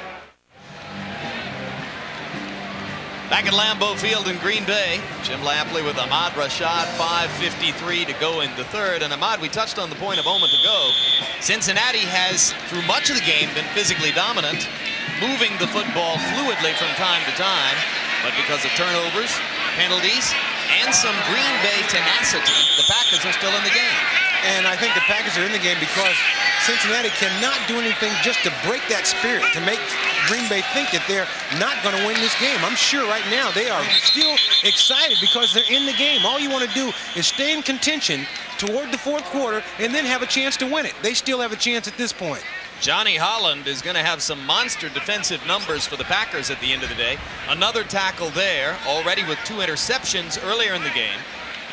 Back at Lambeau Field in Green Bay, Jim Lampley with Ahmad Rashad, 5:53 to go in the third. And Ahmad, we touched on the point a moment ago. Cincinnati has, through much of the game, been physically dominant, moving the football fluidly from time to time. But because of turnovers, penalties, and some Green Bay tenacity, the Packers are still in the game. And I think the Packers are in the game because Cincinnati cannot do anything just to break that spirit, to make Green Bay think that they're not going to win this game. I'm sure right now they are still excited because they're in the game. All you want to do is stay in contention toward the fourth quarter and then have a chance to win it. They still have a chance at this point. Johnny Holland is going to have some monster defensive numbers for the Packers at the end of the day. Another tackle there, already with 2 interceptions earlier in the game.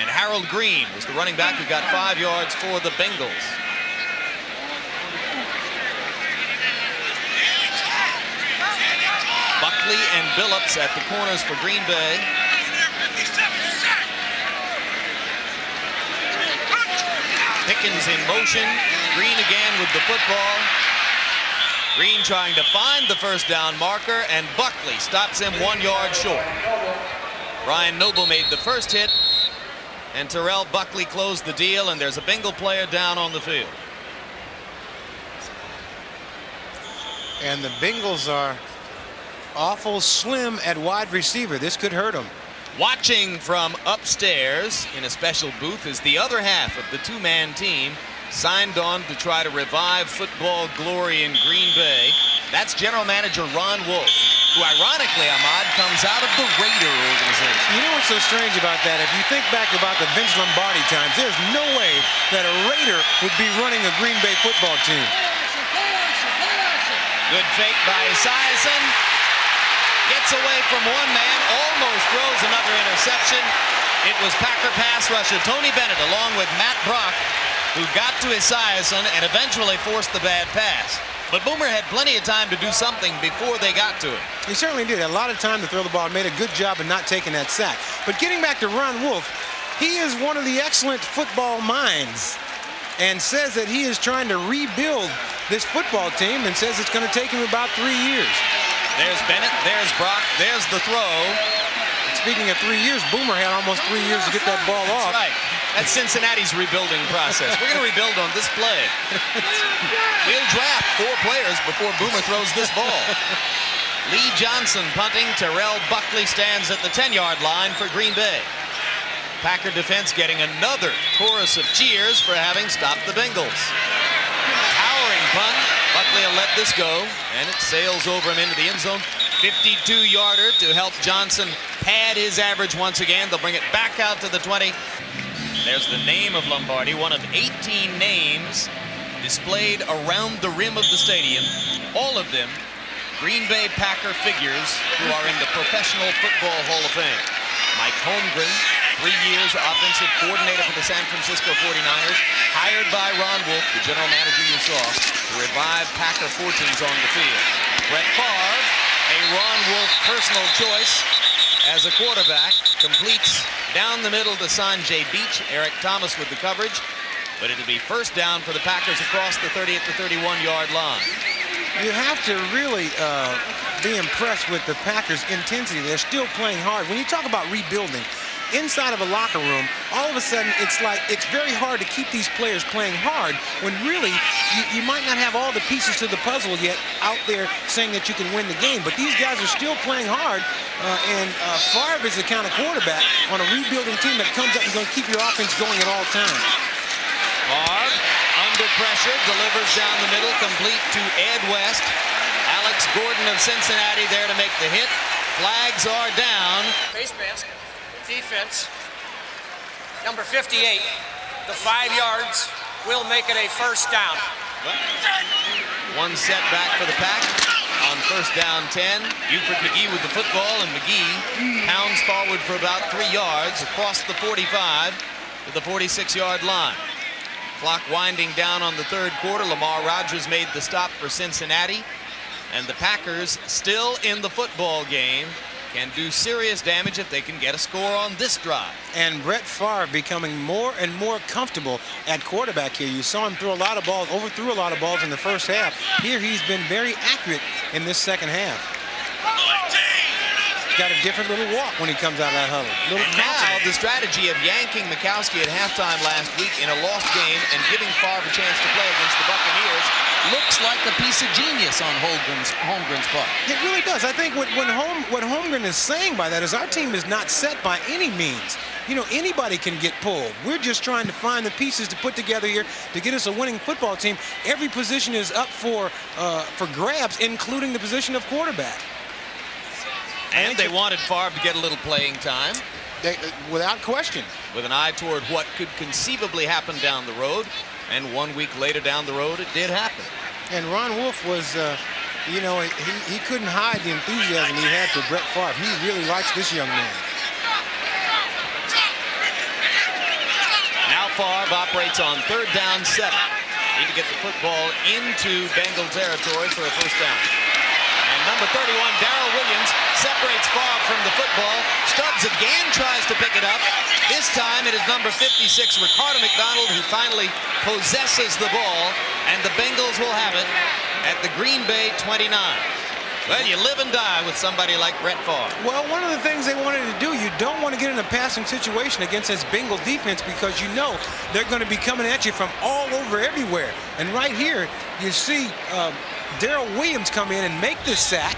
And Harold Green was the running back who got 5 yards for the Bengals. Buckley and Billups at the corners for Green Bay. Pickens in motion. Green again with the football. Green trying to find the first down marker, and Buckley stops him 1 yard short. Brian Noble made the first hit, and Terrell Buckley closed the deal, and there's a Bengal player down on the field. And the Bengals are awful slim at wide receiver. This could hurt them. Watching from upstairs in a special booth is the other half of the 2-man team signed on to try to revive football glory in Green Bay. That's General Manager Ron Wolf, who ironically, Ahmad, comes out of the Raider organization. You know what's so strange about that? If you think back about the Vince Lombardi times, there's no way that a Raider would be running a Green Bay football team. Good fake by Esiason. Gets away from one man, almost throws another interception. It was Packer pass rusher Tony Bennett along with Matt Brock who got to Esiason and eventually forced the bad pass. But Boomer had plenty of time to do something before they got to him. He certainly did. A lot of time to throw the ball and made a good job of not taking that sack. But getting back to Ron Wolf, he is one of the excellent football minds and says that he is trying to rebuild this football team and says it's going to take him about 3 years. There's Bennett, there's Brock, there's the throw. Speaking of 3 years, Boomer had almost 3 years to get that ball off. That's right. That's Cincinnati's rebuilding process. We're going to rebuild on this play. We'll draft 4 players before Boomer throws this ball. Lee Johnson punting. Terrell Buckley stands at the 10-yard line for Green Bay. Packer defense getting another chorus of cheers for having stopped the Bengals. Towering punt. Buckley will let this go, and it sails over him into the end zone. 52-yarder to help Johnson pad his average once again. They'll bring it back out to the 20. There's the name of Lombardi, one of 18 names displayed around the rim of the stadium. All of them Green Bay Packer figures who are in the Professional Football Hall of Fame. Mike Holmgren, 3 years offensive coordinator for the San Francisco 49ers, hired by Ron Wolf, the general manager you saw, to revive Packer fortunes on the field. Brett Favre, a Ron Wolf personal choice as a quarterback, completes down the middle to Sanjay Beach. Eric Thomas with the coverage, but it'll be first down for the Packers across the 30 at the 31-yard line. You have to really be impressed with the Packers' intensity. They're still playing hard. When you talk about rebuilding, inside of a locker room, all of a sudden it's like it's very hard to keep these players playing hard when really you might not have all the pieces to the puzzle yet out there saying that you can win the game. But these guys are still playing hard, and Favre is the kind of quarterback on a rebuilding team that comes up and going to keep your offense going at all times. Favre, under pressure, delivers down the middle, complete to Ed West. Alex Gordon of Cincinnati there to make the hit. Flags are down. Base mask, defense, number 58, the 5 yards will make it a first down. One setback for the Pack on first down 10. Buford McGee with the football, and McGee pounds forward for about 3 yards across the 45 to the 46-yard line. Clock winding down on the third quarter. Lamar Rogers made the stop for Cincinnati, and the Packers still in the football game. Can do serious damage if they can get a score on this drive. And Brett Favre becoming more and more comfortable at quarterback here. You saw him throw a lot of balls, overthrew a lot of balls in the first half. Here he's been very accurate in this second half. He's got a different little walk when he comes out of that huddle. Now the strategy of yanking Mikowski at halftime last week in a lost game and giving Favre a chance to play against the Buccaneers looks like a piece of genius on Holmgren's part. It really does. I think what Holmgren is saying by that is our team is not set by any means. You know, anybody can get pulled. We're just trying to find the pieces to put together here to get us a winning football team. Every position is up for grabs, including the position of quarterback. And they wanted Favre to get a little playing time. Without question. With an eye toward what could conceivably happen down the road. And 1 week later down the road, it did happen. And Ron Wolf was, you know, he couldn't hide the enthusiasm he had for Brett Favre. He really likes this young man. Now Favre operates on third down 7. Need to get the football into Bengal territory for a first down. And number 31, Darrell Williams, separates Favre from the football. Stubbs again tries to pick it up. This time it is number 56, Ricardo McDonald, who finally possesses the ball, and the Bengals will have it at the Green Bay 29. Well, you live and die with somebody like Brett Favre. Well, one of the things they wanted to do, you don't want to get in a passing situation against this Bengal defense because you know they're going to be coming at you from all over everywhere. And right here, you see Darrell Williams come in and make this sack.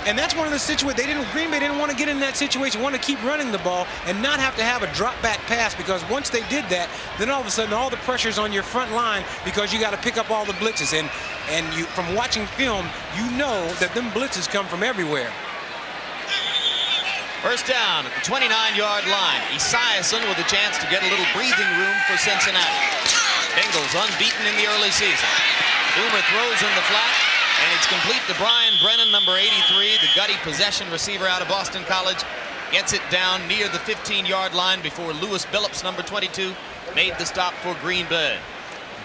And that's one of the situations Green Bay didn't want to get in that situation, want to keep running the ball and not have to have a drop back pass, because once they did that, then all of a sudden all the pressure's on your front line because you got to pick up all the blitzes. And you, from watching film, you know that them blitzes come from everywhere. First down at the 29-yard line. Esiason with a chance to get a little breathing room for Cincinnati. Bengals unbeaten in the early season. Boomer throws in the flat. And it's complete to Brian Brennan, number 83, the gutty possession receiver out of Boston College. Gets it down near the 15-yard line before Lewis Billups, number 22, made the stop for Green Bay.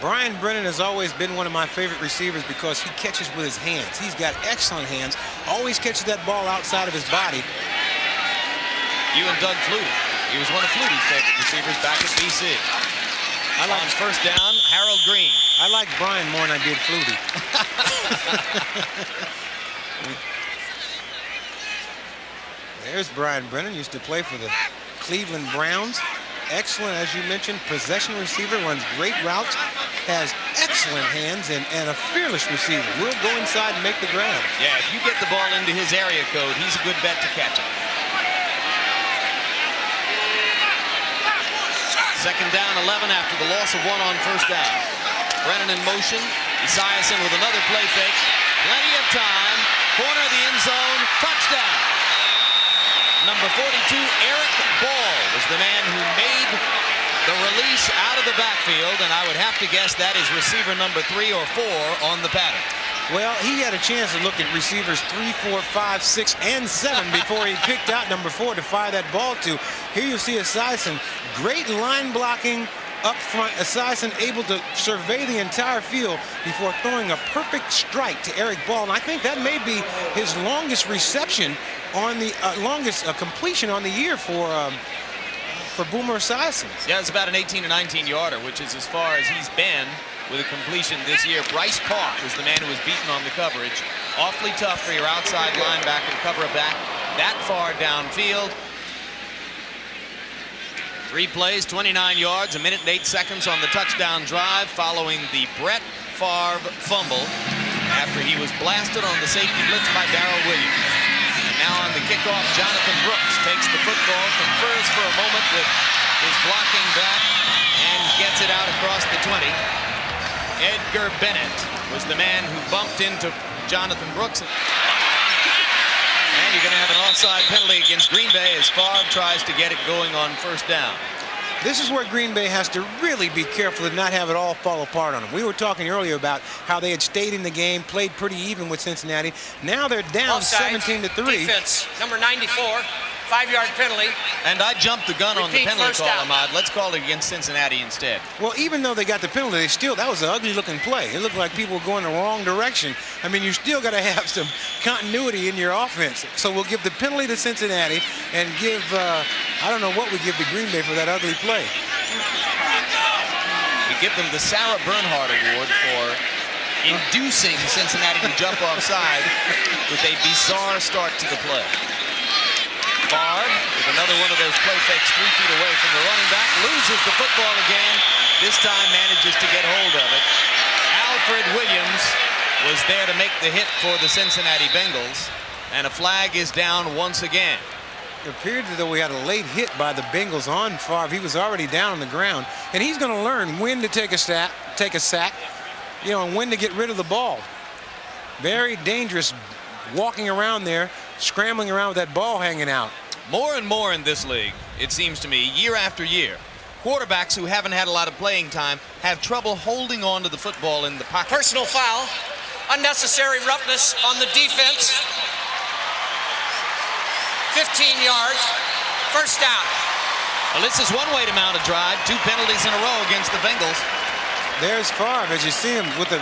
Brian Brennan has always been one of my favorite receivers because he catches with his hands. He's got excellent hands, always catches that ball outside of his body. You and Doug Flutie. He was one of Flutie's favorite receivers back at BC. On first down, Harold Green. I like Brian more than I did Flutie. There's Brian Brennan, used to play for the Cleveland Browns. Excellent, as you mentioned, possession receiver, runs great routes, has excellent hands, and a fearless receiver. Will go inside and make the grab. Yeah, if you get the ball into his area code, he's a good bet to catch it. Second down, 11 after the loss of 1 on first down. Brennan in motion. Esiason with another play fake. Plenty of time. Corner of the end zone. Touchdown. Number 42, Eric Ball, was the man who made the release out of the backfield, and I would have to guess that is receiver number 3 or 4 on the pattern. Well, he had a chance to look at receivers 3, 4, 5, 6, and 7 before he picked out number 4 to fire that ball to. Here you see Esiason, great line blocking up front. Esiason able to survey the entire field before throwing a perfect strike to Eric Ball. And I think that may be his longest reception on the longest completion on the year for Boomer Esiason. Yeah, it's about an 18 or 19 yarder, which is as far as he's been with a completion this year. Bryce Park was the man who was beaten on the coverage. Awfully tough for your outside linebacker to cover a back that far downfield. 3 plays, 29 yards, 1 minute and 8 seconds on the touchdown drive following the Brett Favre fumble after he was blasted on the safety blitz by Darrell Williams. And now on the kickoff, Jonathan Brooks takes the football, confers for a moment with his blocking back, and gets it out across the 20. Edgar Bennett was the man who bumped into Jonathan Brooks. And you're going to have an offside penalty against Green Bay as Favre tries to get it going on first down. This is where Green Bay has to really be careful to not have it all fall apart on them. We were talking earlier about how they had stayed in the game, played pretty even with Cincinnati. Now they're down 17-3. Defense, number 94, 5-yard penalty. And I jumped the gun on the penalty call, down. Ahmad. Let's call it against Cincinnati instead. Well, even though they got the penalty, that was an ugly looking play. It looked like people were going the wrong direction. I mean, you still got to have some continuity in your offense. So we'll give the penalty to Cincinnati and give, I don't know what we give to Green Bay for that ugly play. We give them the Sarah Bernhardt Award for inducing Cincinnati to jump offside with a bizarre start to the play. Favre with another one of those play fakes 3 feet away from the running back, loses the football again, this time manages to get hold of it. Alfred Williams was there to make the hit for the Cincinnati Bengals, and a flag is down once again. It appeared as though we had a late hit by the Bengals on Favre. He was already down on the ground, and he's going to learn when to take a sack, you know, and when to get rid of the ball. Very dangerous walking around there, scrambling around with that ball hanging out. More and more in this league, it seems to me, year after year, quarterbacks who haven't had a lot of playing time have trouble holding on to the football in the pocket. Personal foul, unnecessary roughness on the defense. 15 yards, first down. Well, this is one way to mount a drive. 2 penalties in a row against the Bengals. There's Favre, as you see him with the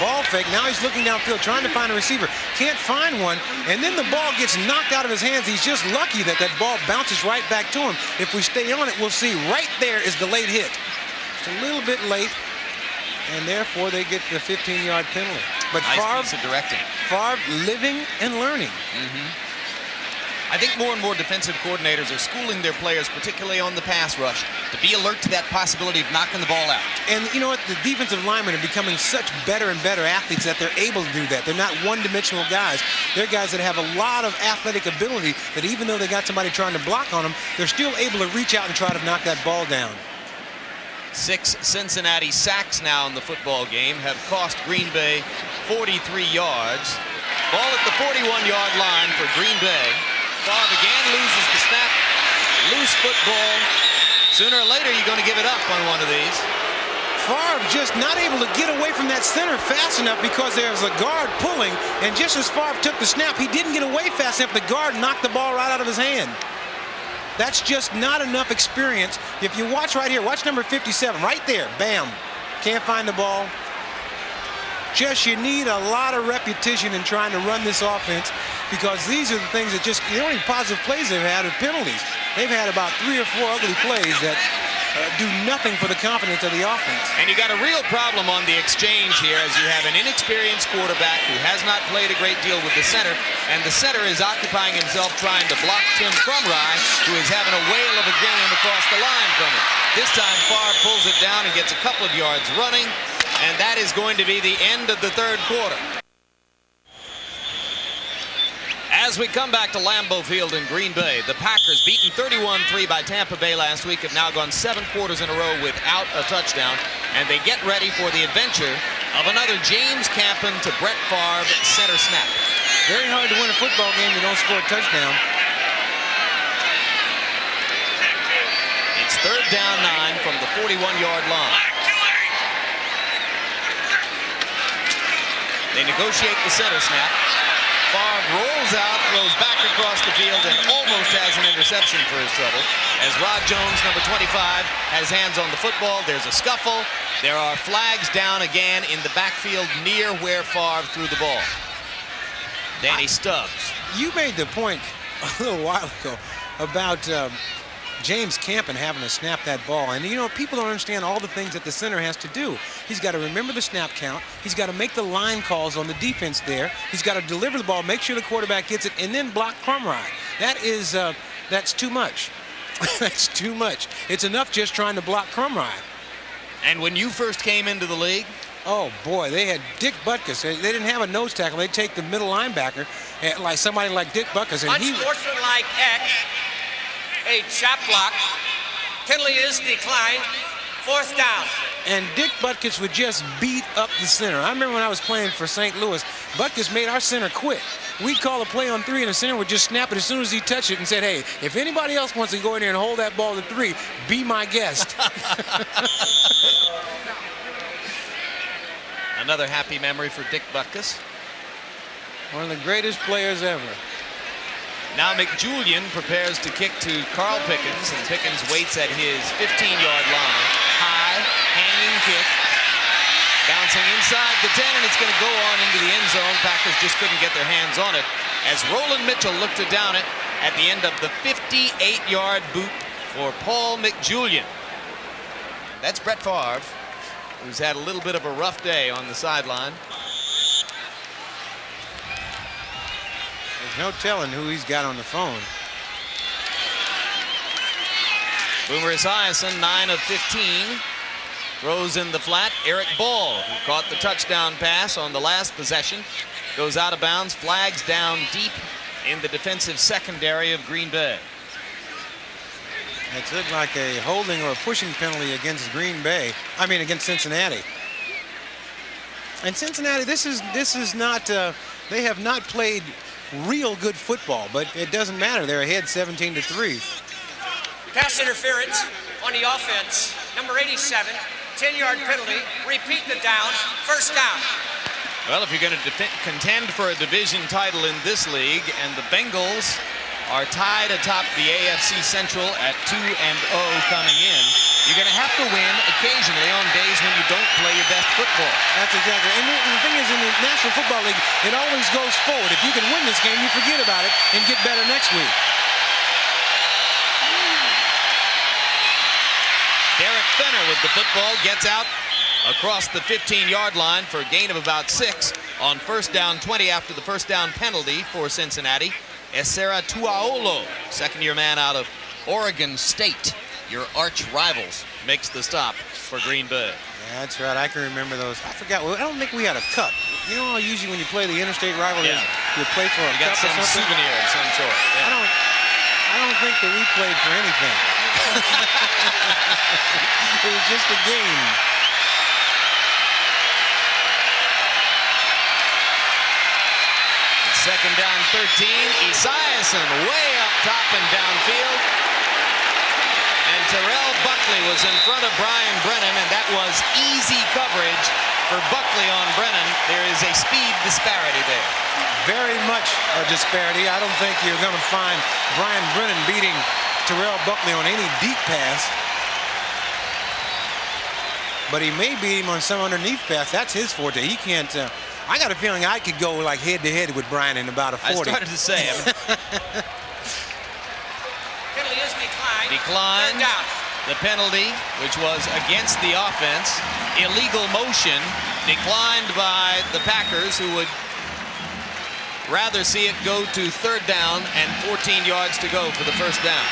ball fake. Now he's looking downfield, trying to find a receiver. Can't find one, and then the ball gets knocked out of his hands. He's just lucky that that ball bounces right back to him. If we stay on it, we'll see right there is the late hit. It's a little bit late, and therefore they get the 15-yard penalty. But Nice piece of directing. Favre living and learning. I think more and more defensive coordinators are schooling their players, particularly on the pass rush, to be alert to that possibility of knocking the ball out. And you know what? The defensive linemen are becoming such better and better athletes that they're able to do that. They're not one-dimensional guys. They're guys that have a lot of athletic ability that even though they got somebody trying to block on them, they're still able to reach out and try to knock that ball down. 6 Cincinnati sacks now in the football game have cost Green Bay 43 yards. Ball at the 41-yard line for Green Bay. Favre again loses the snap. Loose football. Sooner or later, you're going to give it up on one of these. Favre just not able to get away from that center fast enough because there's a guard pulling, and just as Favre took the snap, he didn't get away fast enough. The guard knocked the ball right out of his hand. That's just not enough experience. If you watch right here, watch number 57, right there, bam. Can't find the ball. Just you need a lot of repetition in trying to run this offense, because these are the things that just, the only positive plays they've had are penalties. They've had about 3 or 4 ugly plays that do nothing for the confidence of the offense. And you got a real problem on the exchange here, as you have an inexperienced quarterback who has not played a great deal with the center, and the center is occupying himself trying to block Tim Crumry, who is having a whale of a game across the line from him. This time Favre pulls it down and gets a couple of yards running, and that is going to be the end of the third quarter. As we come back to Lambeau Field in Green Bay, the Packers, beaten 31-3 by Tampa Bay last week, have now gone 7 quarters in a row without a touchdown, and they get ready for the adventure of another James Campen to Brett Favre center snap. Very hard to win a football game if you don't score a touchdown. It's 3rd down 9 from the 41-yard line. They negotiate the center snap. Favre rolls out, throws back across the field, and almost has an interception for his trouble. As Rod Jones, number 25, has hands on the football. There's a scuffle. There are flags down again in the backfield near where Favre threw the ball. Danny Stubbs. You made the point a little while ago about James Campen having to snap that ball. And, you know, people don't understand all the things that the center has to do. He's got to remember the snap count. He's got to make the line calls on the defense there. He's got to deliver the ball, make sure the quarterback gets it, and then block Crumride. That's too much. That's too much. It's enough just trying to block Crumride. And when you first came into the league? Oh, boy, they had Dick Butkus. They didn't have a nose tackle. They'd take the middle linebacker, like somebody like Dick Butkus. And unsportsmanlike act, a chop block. Penalty is declined. 4th down. And Dick Butkus would just beat up the center. I remember when I was playing for St. Louis, Butkus made our center quit. We'd call a play on 3, and the center would just snap it as soon as he touched it and said, hey, if anybody else wants to go in there and hold that ball to 3, be my guest. Another happy memory for Dick Butkus. One of the greatest players ever. Now McJulian prepares to kick to Carl Pickens, and Pickens waits at his 15-yard line. High, hanging kick. Bouncing inside the 10, and it's going to go on into the end zone. Packers just couldn't get their hands on it as Roland Mitchell looked to down it at the end of the 58-yard boot for Paul McJulian. That's Brett Favre, who's had a little bit of a rough day on the sideline. There's no telling who he's got on the phone. Boomer Esiason, 9 of 15. Throws in the flat. Eric Ball, who caught the touchdown pass on the last possession, goes out of bounds. Flags down deep in the defensive secondary of Green Bay. It looked like a holding or a pushing penalty against Green Bay. I mean, against Cincinnati. And Cincinnati, this is not. They have not played real good football, but it doesn't matter. They're ahead 17-3. Pass interference on the offense. Number 87, 10-yard penalty. Repeat the down. 1st down. Well, if you're going to contend for a division title in this league, and the Bengals are tied atop the AFC Central at 2-0 coming in, you're going to have to win occasionally on days when you don't play your best football. That's exactly. And the thing is, in the National Football League, it always goes forward. If you can win this game, you forget about it and get better next week. Derek Fenner with the football gets out across the 15-yard line for a gain of about 6 on 1st down 20 after the 1st down penalty for Cincinnati. Esera Tuaolo, second-year man out of Oregon State, your arch rivals, makes the stop for Green Bay. Yeah, that's right. I can remember those. I forgot. I don't think we had a cup. You know, usually when you play the interstate rivalry, you play for a cup got some or something. souvenir of some sort. Yeah. I don't think that we played for anything. It was just a game. Second down 13. Esiason way up top and downfield. And Terrell Buckley was in front of Brian Brennan, and that was easy coverage for Buckley on Brennan. There is a speed disparity there. Very much a disparity. I don't think you're going to find Brian Brennan beating Terrell Buckley on any deep pass. But he may beat him on some underneath pass. That's his forte. He can't. I got a feeling I could go like head-to-head with Brian in about a 40. I started to say. Penalty is declined. Declined. Down. The penalty, which was against the offense, illegal motion, declined by the Packers, who would rather see it go to 3rd down and 14 yards to go for the 1st down.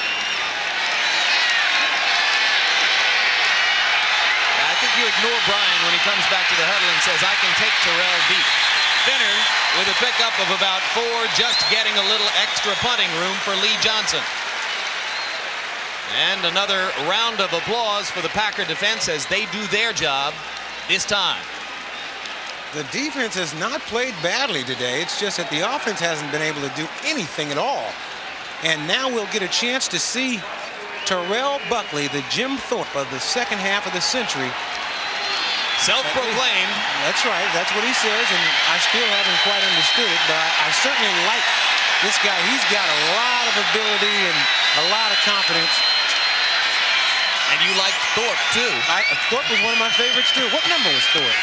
I think you ignore Brian when he comes back to the huddle and says, I can take Terrell deep. Fenner with a pickup of about 4, just getting a little extra punting room for Lee Johnson. And another round of applause for the Packer defense as they do their job this time. The defense has not played badly today. It's just that the offense hasn't been able to do anything at all. And now we'll get a chance to see Terrell Buckley, the Jim Thorpe of the second half of the century, Self-proclaimed. That's right. That's what he says, and I still haven't quite understood it, but I certainly like this guy. He's got a lot of ability and a lot of confidence. And you liked Thorpe, too. Thorpe was one of my favorites, too. What number was Thorpe?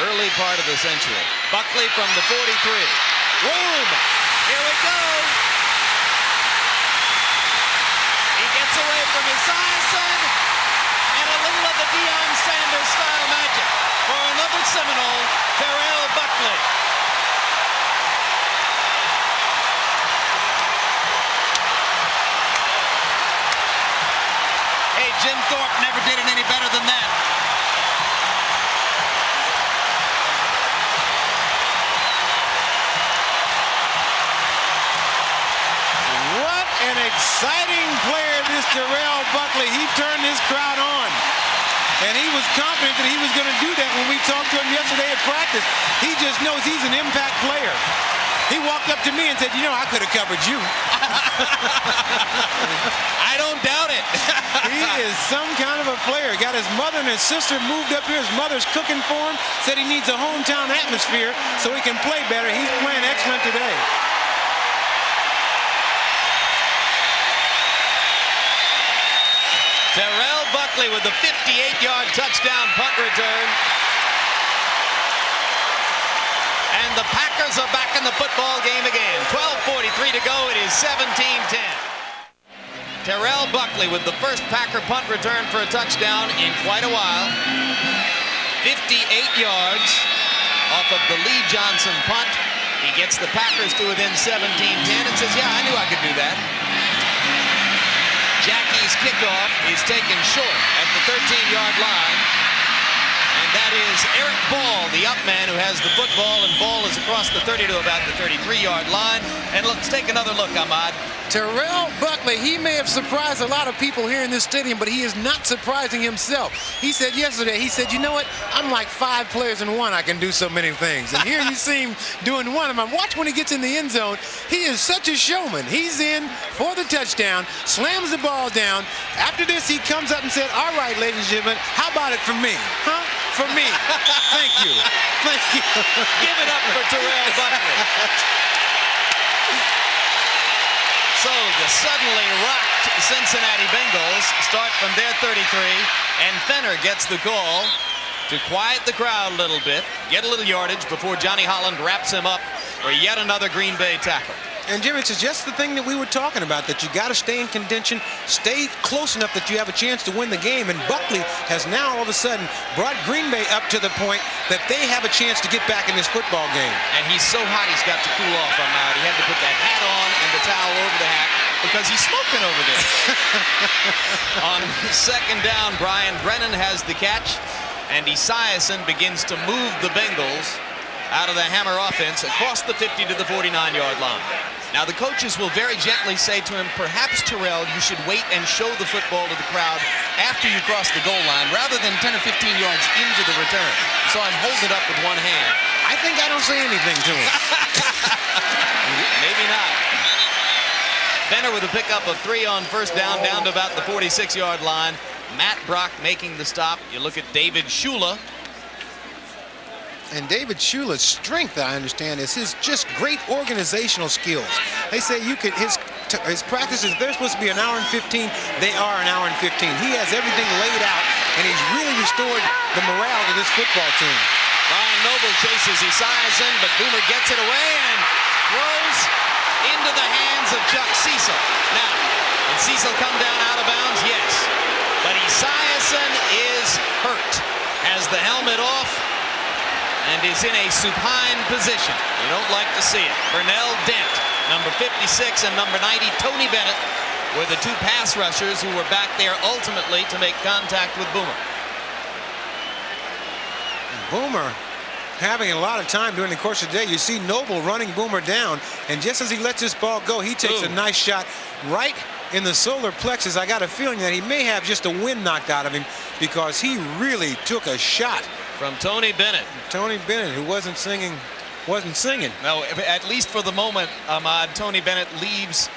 Early part of the century. Buckley from the 43. Boom! Here we go. He gets away from Esiason. And a little of the Deion Sanders style magic for another Seminole, Terrell Buckley. Hey, Jim Thorpe never did it any better than that. What an exciting player, this Terrell Buckley. He turned this crowd on. And he was confident that he was going to do that when we talked to him yesterday at practice. He just knows he's an impact player. He walked up to me and said, you know, I could have covered you. I don't doubt it. He is some kind of a player. Got his mother and his sister moved up here. His mother's cooking for him. Said he needs a hometown atmosphere so he can play better. He's playing excellent today. Terrell Buckley with the 58-yard touchdown punt return. And the Packers are back in the football game again. 12:43 to go. It is 17-10. Terrell Buckley with the first Packer punt return for a touchdown in quite a while. 58 yards off of the Lee Johnson punt. He gets the Packers to within 17-10 and says, yeah, I knew I could do that. Jackie's kickoff is taken short at the 13-yard line. And that is Eric Ball, the up man, who has the football, and Ball is across the 30 to about the 33-yard line. And let's take another look, Ahmad. Terrell Buckley, he may have surprised a lot of people here in this stadium, but he is not surprising himself. He said yesterday, he said, you know what? I'm like 5 players in one. I can do so many things. And here you see him doing one of them. Watch when he gets in the end zone. He is such a showman. He's in for the touchdown, slams the ball down. After this, he comes up and said, all right, ladies and gentlemen, how about it for me? Huh? For me. Thank you. Thank you. Give it up for Terrell Buckley. So the suddenly rocked Cincinnati Bengals start from their 33, and Fenner gets the call to quiet the crowd a little bit, get a little yardage before Johnny Holland wraps him up for yet another Green Bay tackle. And Jim, it's just the thing that we were talking about, that you got to stay in contention, stay close enough that you have a chance to win the game. And Buckley has now all of a sudden brought Green Bay up to the point that they have a chance to get back in this football game. And he's so hot he's got to cool off. He had to put that hat on and the towel over the hat because he's smoking over there. On second down, Brian Brennan has the catch, and Esiason begins to move the Bengals out of the hammer offense across the 50 to the 49-yard line. Now the coaches will very gently say to him, perhaps Terrell, you should wait and show the football to the crowd after you cross the goal line rather than 10 or 15 yards into the return. So I'm holding it up with one hand. I think I don't say anything to him. Maybe not. Fenner with a pickup of 3 on first down to about the 46-yard line. Matt Brock making the stop. You look at David Shula. And David Shula's strength, I understand, is his just great organizational skills. They say you could his practices, they're supposed to be an hour and 15. They are an hour and 15. He has everything laid out, and he's really restored the morale to this football team. Ryan Noble chases Esiason, but Boomer gets it away and throws into the hands of Chuck Cecil. Now, did Cecil come down out of bounds? Yes. But Esiason is hurt. Has the helmet off and is in a supine position. You don't like to see it. Burnell Dent, number 56, and number 90, Tony Bennett, were the 2 pass rushers who were back there ultimately to make contact with Boomer. Boomer having a lot of time during the course of the day. You see Noble running Boomer down, and just as he lets this ball go, he takes a nice shot right in the solar plexus. I got a feeling that he may have just a wind knocked out of him because he really took a shot. From Tony Bennett. Tony Bennett, who wasn't singing. No, at least for the moment, Ahmad, Tony Bennett leaves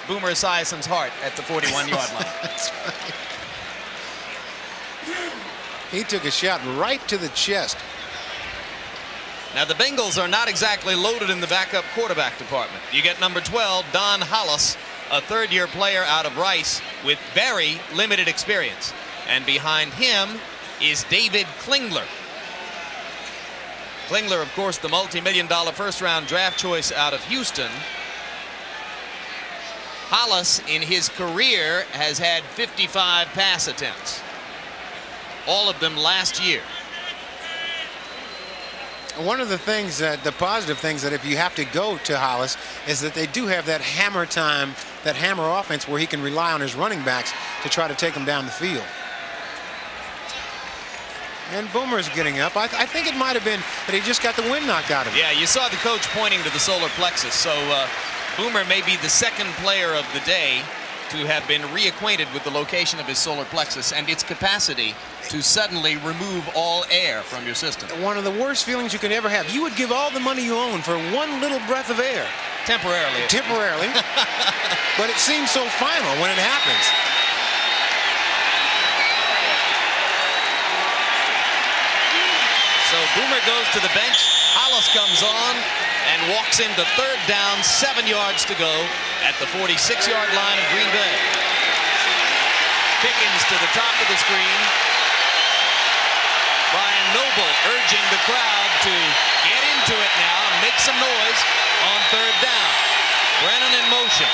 Boomer Esiason's heart at the 41-yard line. That's right. He took a shot right to the chest. Now, the Bengals are not exactly loaded in the backup quarterback department. You get number 12, Don Hollis, a third-year player out of Rice with very limited experience. And behind him is David Klingler. Klingler, of course, the multi-million-dollar first-round draft choice out of Houston. Hollis, in his career, has had 55 pass attempts. All of them last year. One of the things that the positive things that if you have to go to Hollis is that they do have that hammer time, that hammer offense where he can rely on his running backs to try to take them down the field. And Boomer's getting up. I think it might have been that he just got the wind knocked out of him. Yeah, you saw the coach pointing to the solar plexus. So Boomer may be the second player of the day to have been reacquainted with the location of his solar plexus and its capacity to suddenly remove all air from your system. One of the worst feelings you could ever have. You would give all the money you own for one little breath of air. Temporarily. Temporarily. But it seems so final when it happens. So Boomer goes to the bench. Hollis comes on and walks into third down, 7 yards to go at the 46-yard line of Green Bay. Pickens to the top of the screen. Brian Noble urging the crowd to get into it now and make some noise on third down. Brennan in motion.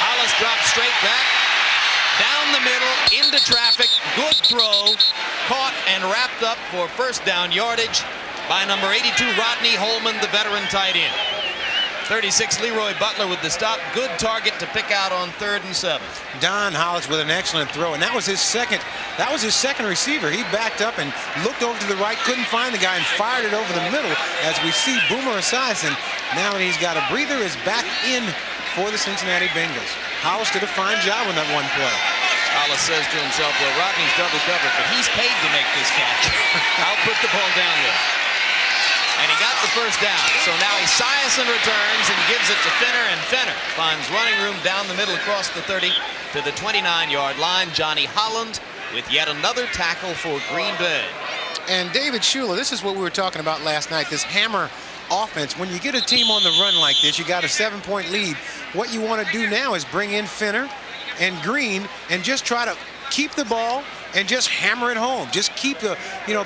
Hollis drops straight back. Down the middle, into traffic. Good throw. Caught and wrapped up for first down yardage by number 82, Rodney Holman, the veteran tight end. 36, Leroy Butler with the stop. Good target to pick out on 3rd and 7. Don Hollis with an excellent throw, and that was his second receiver. He backed up and looked over to the right, couldn't find the guy, and fired it over the middle as we see Boomer Esiason, now that he's got a breather, is back in for the Cincinnati Bengals. Hollis did a fine job on that one play. Hollis says to himself, well, Rodney's double covered, but he's paid to make this catch. I'll put the ball down there. And he got the first down. So now Esiason returns and gives it to Fenner, and Fenner finds running room down the middle across the 30 to the 29-yard line. Johnny Holland with yet another tackle for Green Bay. And David Shula, this is what we were talking about last night, this hammer offense. When you get a team on the run like this, you got a 7-point lead. What you want to do now is bring in Fenner and Green and just try to keep the ball and just hammer it home. Just keep the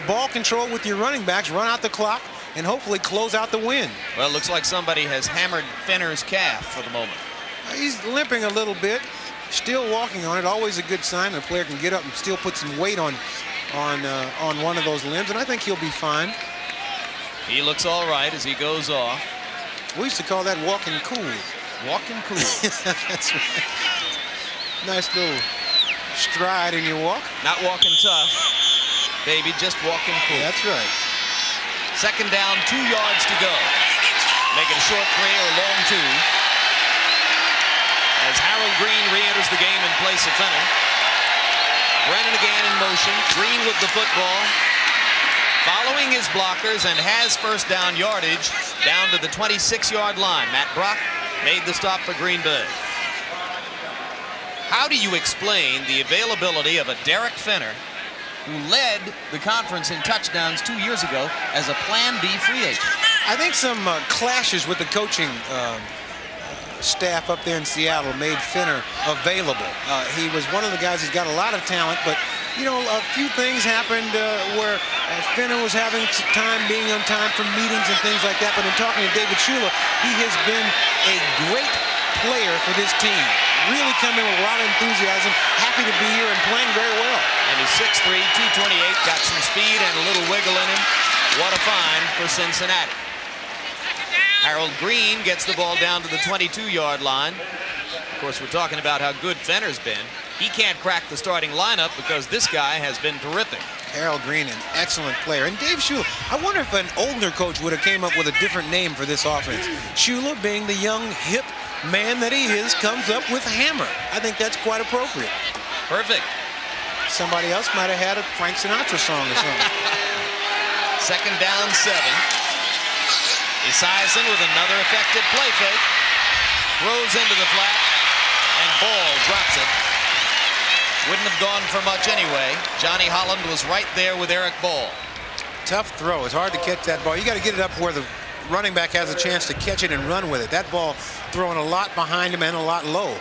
ball control with your running backs, run out the clock, and hopefully close out the win. Well, it looks like somebody has hammered Fenner's calf for the moment. He's limping a little bit, still walking on it. Always a good sign. A player can get up and still put some weight on one of those limbs, and I think he'll be fine. He looks all right as he goes off. We used to call that walking cool. Walking cool. That's right. Nice little stride in your walk. Not walking tough, baby, just walking cool. That's right. Second down, 2 yards to go. Make it a short 3 or a long 2. As Harold Green re-enters the game in place of Fenner. Brennan again in motion. Green with the football. Following his blockers and has first down yardage down to the 26-yard line. Matt Brock made the stop for Green Bay. How do you explain the availability of a Derek Fenner, who led the conference in touchdowns 2 years ago as a Plan B free agent? I think some clashes with the coaching staff up there in Seattle made Fenner available. He was one of the guys who's got a lot of talent, but a few things happened where Fenner was having time being on time for meetings and things like that. But in talking to David Shula, he has been a great player for this team. Really coming with a lot of enthusiasm, happy to be here and playing very well. And he's 6'3", 228, got some speed and a little wiggle in him. What a find for Cincinnati. Harold Green gets the ball down to the 22-yard line. Of course, we're talking about how good Fenner's been. He can't crack the starting lineup because this guy has been terrific. Harold Green, an excellent player. And Dave Shula, I wonder if an older coach would have came up with a different name for this offense. Shula, being the young, hip man that he is, comes up with Hammer. I think that's quite appropriate. Perfect. Somebody else might have had a Frank Sinatra song or something. Second down, 7. Esiason with another effective play fake. Throws into the flat, and Ball drops it. Wouldn't have gone for much anyway. Johnny Holland was right there with Eric Ball. Tough throw. It's hard to catch that ball. You got to get it up where the running back has a chance to catch it and run with it. That ball throwing a lot behind him and a lot low.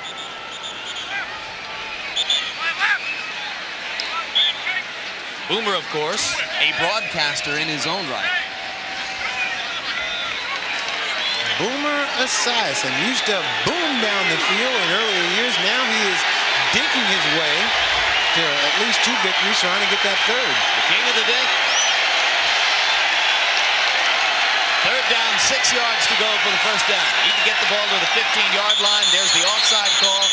Boomer, of course, a broadcaster in his own right. Boomer Esiason used to boom down the field in earlier years. Now he is dinking his way to at least 2 victories, trying to get that third. The king of the dink. Third down, 6 yards to go for the first down. Need to get the ball to the 15-yard line. There's the offside call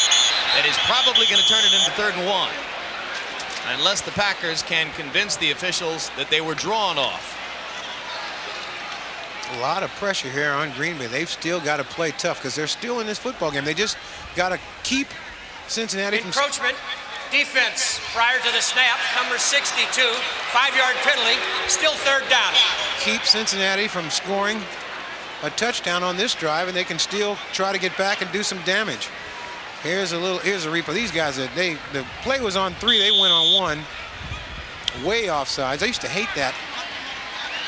that is probably going to turn it into 3rd and 1. Unless the Packers can convince the officials that they were drawn off. A lot of pressure here on Green Bay. They've still got to play tough because they're still in this football game. They just got to keep Cincinnati from... Encroachment. Defense prior to the snap. Number 62. 5-yard penalty. Still 3rd down. Keep Cincinnati from scoring a touchdown on this drive, and they can still try to get back and do some damage. Here's a replay. These guys, the play was on 3. They went on 1. Way offsides. I used to hate that.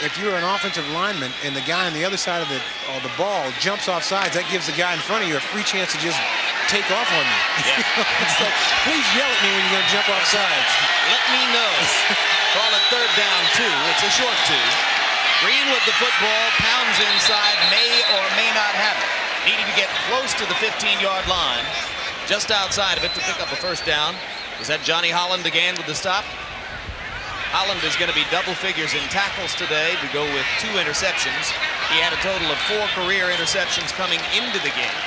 If you're an offensive lineman and the guy on the other side of the ball jumps off sides, that gives the guy in front of you a free chance to just take off on you. Yeah. It's like, please yell at me when you're going to jump off sides. Let me know. Call it 3rd down 2. It's a short 2. Green with the football, pounds inside, may or may not have it. Needing to get close to the 15-yard line, just outside of it to pick up a first down. Was that Johnny Holland again with the stop? Holland is going to be double figures in tackles today to go with 2 interceptions. He had a total of 4 career interceptions coming into the game.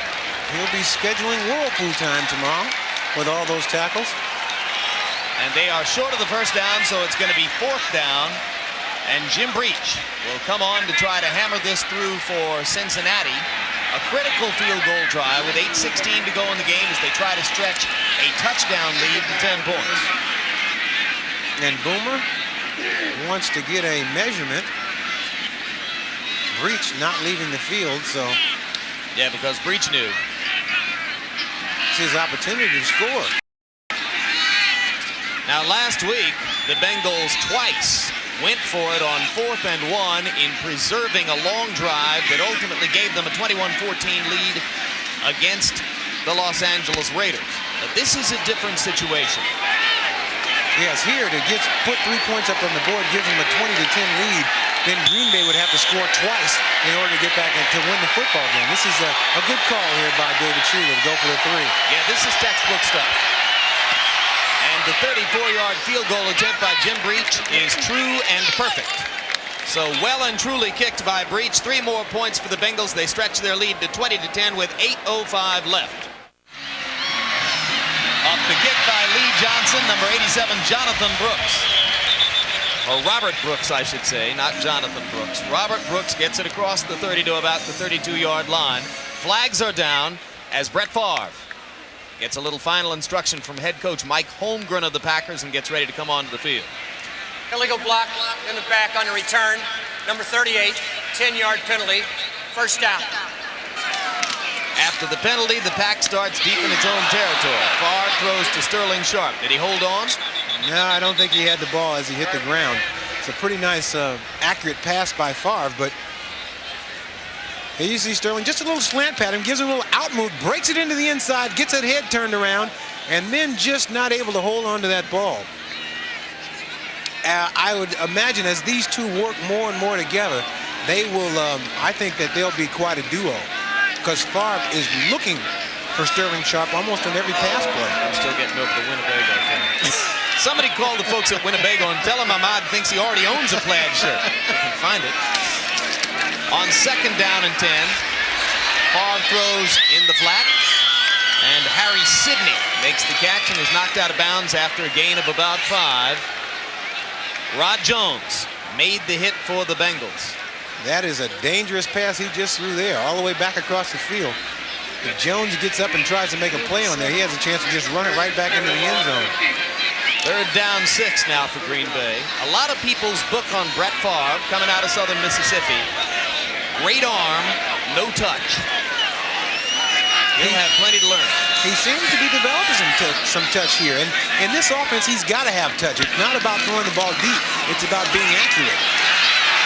He'll be scheduling Whirlpool time tomorrow with all those tackles. And they are short of the first down, so it's going to be 4th down. And Jim Breach will come on to try to hammer this through for Cincinnati. A critical field goal try with 8:16 to go in the game as they try to stretch a touchdown lead to 10 points. And Boomer wants to get a measurement. Breach not leaving the field, so... Yeah, because Breach knew. It's his opportunity to score. Now, last week, the Bengals twice went for it on 4th and 1 in preserving a long drive that ultimately gave them a 21-14 lead against the Los Angeles Raiders. But this is a different situation. Yes, here to put 3 points up on the board gives them a 20-10 lead. Then Green Bay would have to score twice in order to get back and to win the football game. This is a good call here by David Shearer to go for the 3. Yeah, this is textbook stuff. And the 34-yard field goal attempt by Jim Breach is true and perfect. So well and truly kicked by Breach. 3 more points for the Bengals. They stretch their lead to 20-10 with 8:05 left. Off the kick by Lee Johnson, number 87, Jonathan Brooks. Or Robert Brooks, I should say, not Jonathan Brooks. Robert Brooks gets it across the 30 to about the 32-yard line. Flags are down as Brett Favre gets a little final instruction from head coach Mike Holmgren of the Packers and gets ready to come onto the field. Illegal block in the back on the return. Number 38, 10-yard penalty. First down. After the penalty, the Pack starts deep in its own territory. Favre throws to Sterling Sharp. Did he hold on? No, I don't think he had the ball as he hit the ground. It's a pretty nice, accurate pass by Favre, but here you see Sterling, just a little slant pattern, gives him a little out move, breaks it into the inside, gets that head turned around, and then just not able to hold on to that ball. I would imagine as these two work more and more together, they will, I think that they'll be quite a duo. Because Favre is looking for Sterling Sharp almost on every pass play. I'm still getting over the Winnebago thing. Somebody call the folks at Winnebago and tell him Ahmad thinks he already owns a plaid shirt. You can find it. On 2nd down and 10, Favre throws in the flat. And Harry Sidney makes the catch and is knocked out of bounds after a gain of about 5. Rod Jones made the hit for the Bengals. That is a dangerous pass he just threw there, all the way back across the field. If Jones gets up and tries to make a play on there, he has a chance to just run it right back into the end zone. 3rd down 6 now for Green Bay. A lot of people's book on Brett Favre coming out of Southern Mississippi. Great arm, no touch. He'll have plenty to learn. He seems to be developing some touch here. And in this offense, he's got to have touch. It's not about throwing the ball deep. It's about being accurate.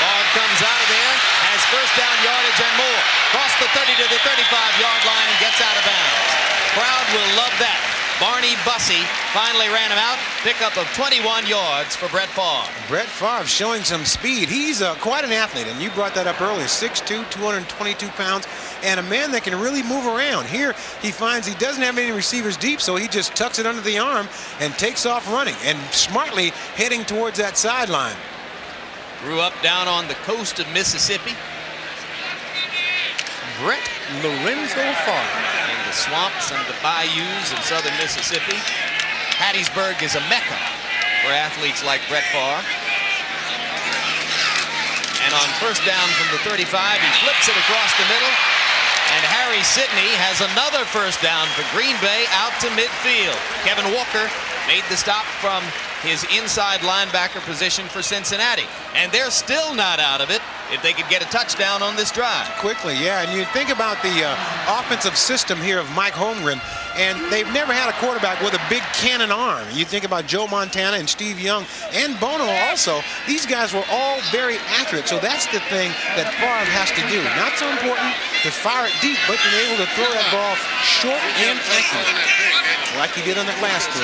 Favre comes out of there, has first down yardage and more. Cross the 30 to the 35-yard line and gets out of bounds. Crowd will love that. Barney Bussey finally ran him out. Pickup of 21 yards for Brett Favre. Brett Favre showing some speed. He's quite an athlete, and you brought that up earlier. 6'2", 222 pounds, and a man that can really move around. Here, he finds he doesn't have any receivers deep, so he just tucks it under the arm and takes off running and smartly heading towards that sideline. Grew up down on the coast of Mississippi. Brett Lorenzo Favre. In the swamps and the bayous of southern Mississippi. Hattiesburg is a mecca for athletes like Brett Favre. And on first down from the 35, he flips it across the middle. And Harry Sidney has another first down for Green Bay out to midfield. Kevin Walker made the stop from his inside linebacker position for Cincinnati. And they're still not out of it if they could get a touchdown on this drive. Quickly, yeah, and you think about the offensive system here of Mike Holmgren, and they've never had a quarterback with a big cannon arm. You think about Joe Montana and Steve Young and Bono also. These guys were all very accurate, so that's the thing that Favre has to do. Not so important to fire it deep, but being able to throw that ball short and accurate, like he did on that last throw.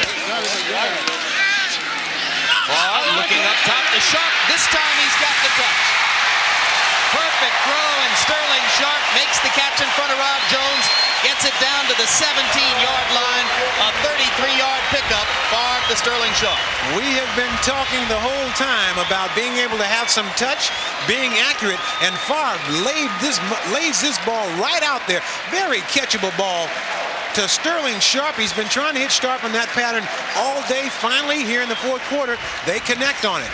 Favre looking up top to Sharp. This time he's got the touch. Perfect throw, and Sterling Sharp makes the catch in front of Rob Jones. Gets it down to the 17-yard line. A 33-yard pickup. Favre to Sterling Sharp. We have been talking the whole time about being able to have some touch, being accurate, and Favre lays this ball right out there. Very catchable ball to Sterling Sharp. He's been trying to hit Sharp on that pattern all day. Finally, here in the fourth quarter, they connect on it.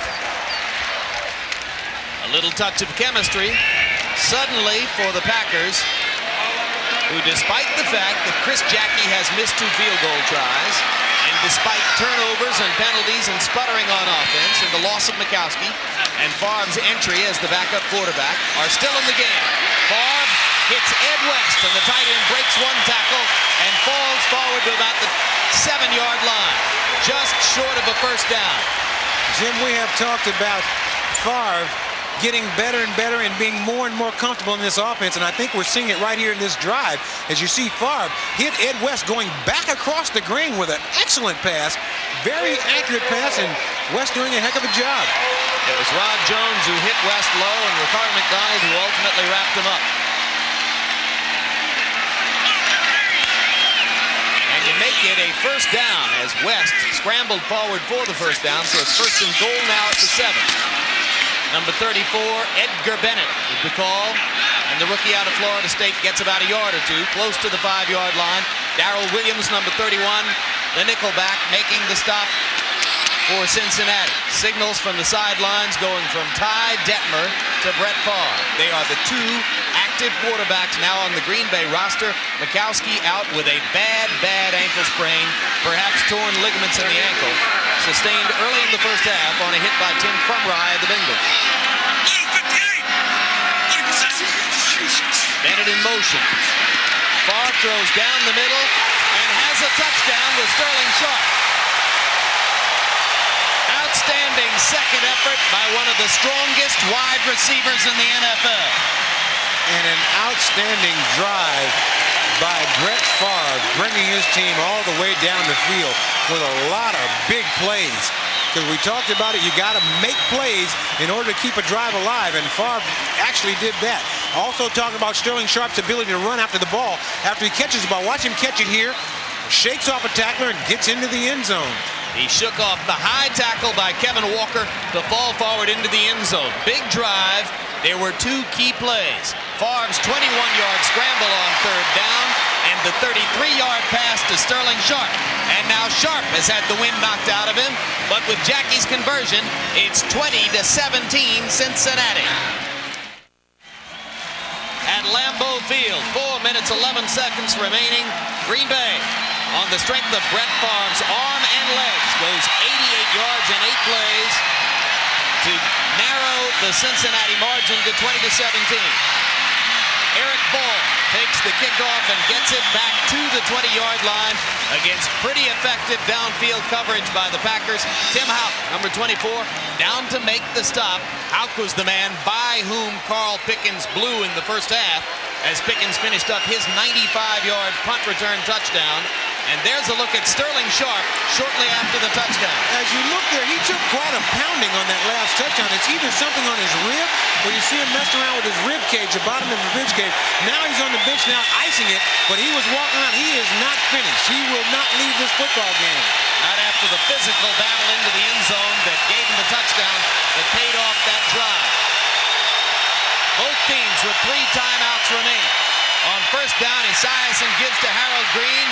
A little touch of chemistry suddenly for the Packers, who, despite the fact that Chris Jackie has missed 2 field goal tries, and despite turnovers and penalties and sputtering on offense and the loss of Mikowski and Favre's entry as the backup quarterback, are still in the game. Favre hits Ed West, and the tight end breaks 1 tackle and falls forward to about the 7-yard line, just short of a first down. Jim, we have talked about Favre getting better and better and being more and more comfortable in this offense, and I think we're seeing it right here in this drive as you see Favre hit Ed West going back across the grain with an excellent pass, very accurate pass, and West doing a heck of a job. It was Rob Jones who hit West low, and Ricardo McDonald who ultimately wrapped him up. And you make it a first down as West scrambled forward for the first down, so it's first and goal now at the 7. Number 34, Edgar Bennett with the call. And the rookie out of Florida State gets about a yard or two, close to the 5-yard line. Darrell Williams, number 31, the nickelback, making the stop for Cincinnati. Signals from the sidelines going from Ty Detmer to Brett Favre. They are the 2 active quarterbacks now on the Green Bay roster. Mikowski out with a bad ankle sprain, perhaps torn ligaments in the ankle, sustained early in the first half on a hit by Tim Crumry of the Bengals. Bennett in motion. Favre throws down the middle and has a touchdown with Sterling Sharp. Outstanding second effort by one of the strongest wide receivers in the NFL. And an outstanding drive by Brett Favre, bringing his team all the way down the field with a lot of big plays. Because we talked about it, you got to make plays in order to keep a drive alive, and Favre actually did that. Also talking about Sterling Sharp's ability to run after the ball. After he catches the ball, watch him catch it here, shakes off a tackler, and gets into the end zone. He shook off the high tackle by Kevin Walker to fall forward into the end zone. Big drive. There were 2 key plays. Favre's 21-yard scramble on third down and the 33-yard pass to Sterling Sharp. And now Sharp has had the wind knocked out of him, but with Jackie's conversion, it's 20-17 Cincinnati. At Lambeau Field, 4 minutes, 11 seconds remaining. Green Bay, on the strength of Brett Favre's arm and legs, goes 88 yards in 8 plays to narrow the Cincinnati margin to 20-17. Eric Ball takes the kickoff and gets it back to the 20-yard line against pretty effective downfield coverage by the Packers. Tim Houck, number 24, down to make the stop. Houck was the man by whom Carl Pickens blew in the first half as Pickens finished up his 95-yard punt return touchdown. And there's a look at Sterling Sharp shortly after the touchdown. As you look there, he took quite a pounding on that last touchdown. It's either something on his rib, or you see him messing around with his rib cage, the bottom of the rib cage. Now he's on the bench now icing it, but he was walking around. He is not finished. He will not leave this football game. Not after the physical battle into the end zone that gave him the touchdown that paid off that drive. Both teams with 3 timeouts remaining. On first down, Esiason gives to Harold Green.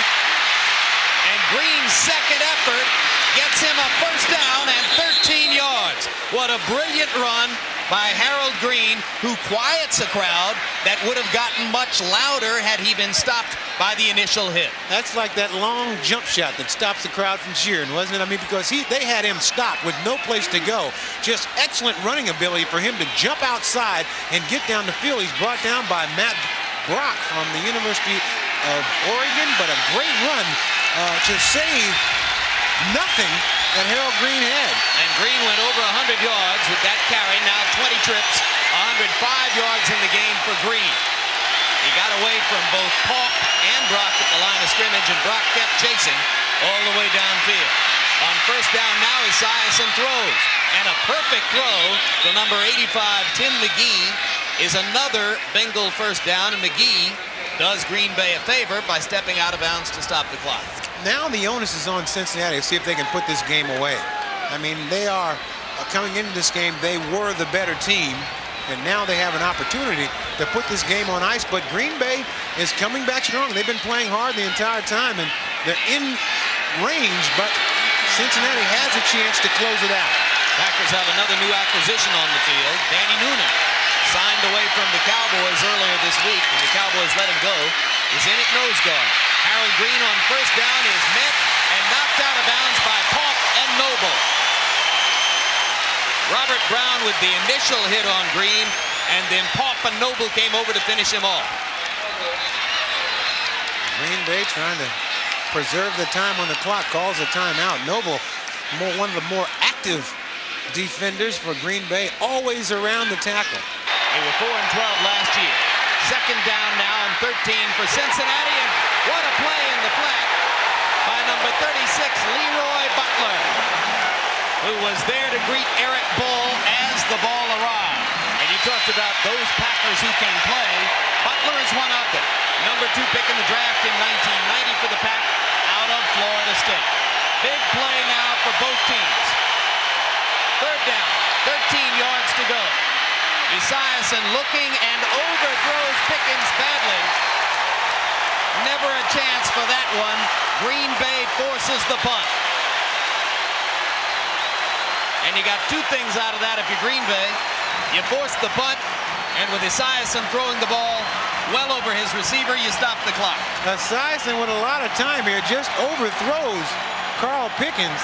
And Green's second effort gets him a first down and 13 yards. What a brilliant run by Harold Green, who quiets a crowd that would have gotten much louder had he been stopped by the initial hit. That's like that long jump shot that stops the crowd from cheering, wasn't it? I mean, because they had him stopped with no place to go. Just excellent running ability for him to jump outside and get down the field. He's brought down by Matt Brock from the University of Oregon, but a great run to save nothing that Harold Green had. And Green went over 100 yards with that carry. Now 20 trips, 105 yards in the game for Green. He got away from both Paulk and Brock at the line of scrimmage, and Brock kept chasing all the way downfield. On first down now, Esiason throws. And a perfect throw to number 85, Tim McGee, is another Bengal first down, and McGee does Green Bay a favor by stepping out of bounds to stop the clock. Now the onus is on Cincinnati to see if they can put this game away. I mean, they are coming into this game, they were the better team, and now they have an opportunity to put this game on ice. But Green Bay is coming back strong. They've been playing hard the entire time, and they're in range, but Cincinnati has a chance to close it out. Packers have another new acquisition on the field. Danny Noonan, signed away from the Cowboys earlier this week, and the Cowboys let him go, is in at nose guard. Harold Green on first down is met and knocked out of bounds by Paulk and Noble. Robert Brown with the initial hit on Green, and then Paulk and Noble came over to finish him off. Green Bay trying to preserve the time on the clock, calls a timeout. Noble, one of the more active defenders for Green Bay, always around the tackle. They were 4 and 12 last year. Second down now and 13 for Cincinnati, and what a play in the flat by number 36, Leroy Butler, who was there to greet Eric Bull as the ball arrived. And you talked about those Packers who can play. Butler is one of them. Number 2 pick in the draft in 1990 for the Pack out of Florida State. Big play now for both teams. Third down, 13 yards to go. Esiason looking and overthrows Pickens badly. Never a chance for that one. Green Bay forces the punt. And you got 2 things out of that if you're Green Bay. You force the punt, and with Esiason throwing the ball well over his receiver, you stop the clock. Esiason with a lot of time here just overthrows Carl Pickens.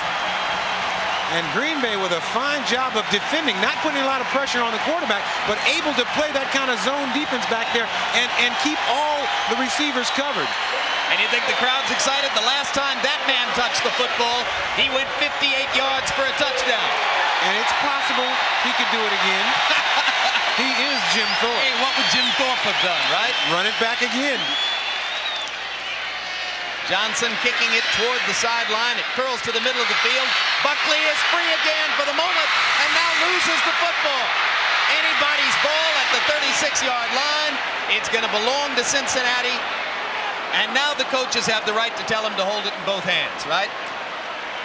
And Green Bay with a fine job of defending, not putting a lot of pressure on the quarterback, but able to play that kind of zone defense back there and keep all the receivers covered. And you think the crowd's excited? The last time that man touched the football, he went 58 yards for a touchdown. And it's possible he could do it again. He is Jim Thorpe. Hey, what would Jim Thorpe have done, right? Run it back again. Johnson kicking it toward the sideline. It curls to the middle of the field. Buckley is free again for the moment and now loses the football. Anybody's ball at the 36-yard line. It's going to belong to Cincinnati. And now the coaches have the right to tell him to hold it in both hands, right?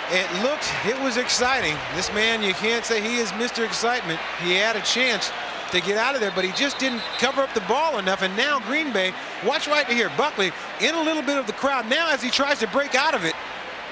It was exciting. This man, you can't say he is Mr. Excitement. He had a chance to get out of there, but he just didn't cover up the ball enough. And now Green Bay, watch right here, Buckley in a little bit of the crowd now as he tries to break out of it,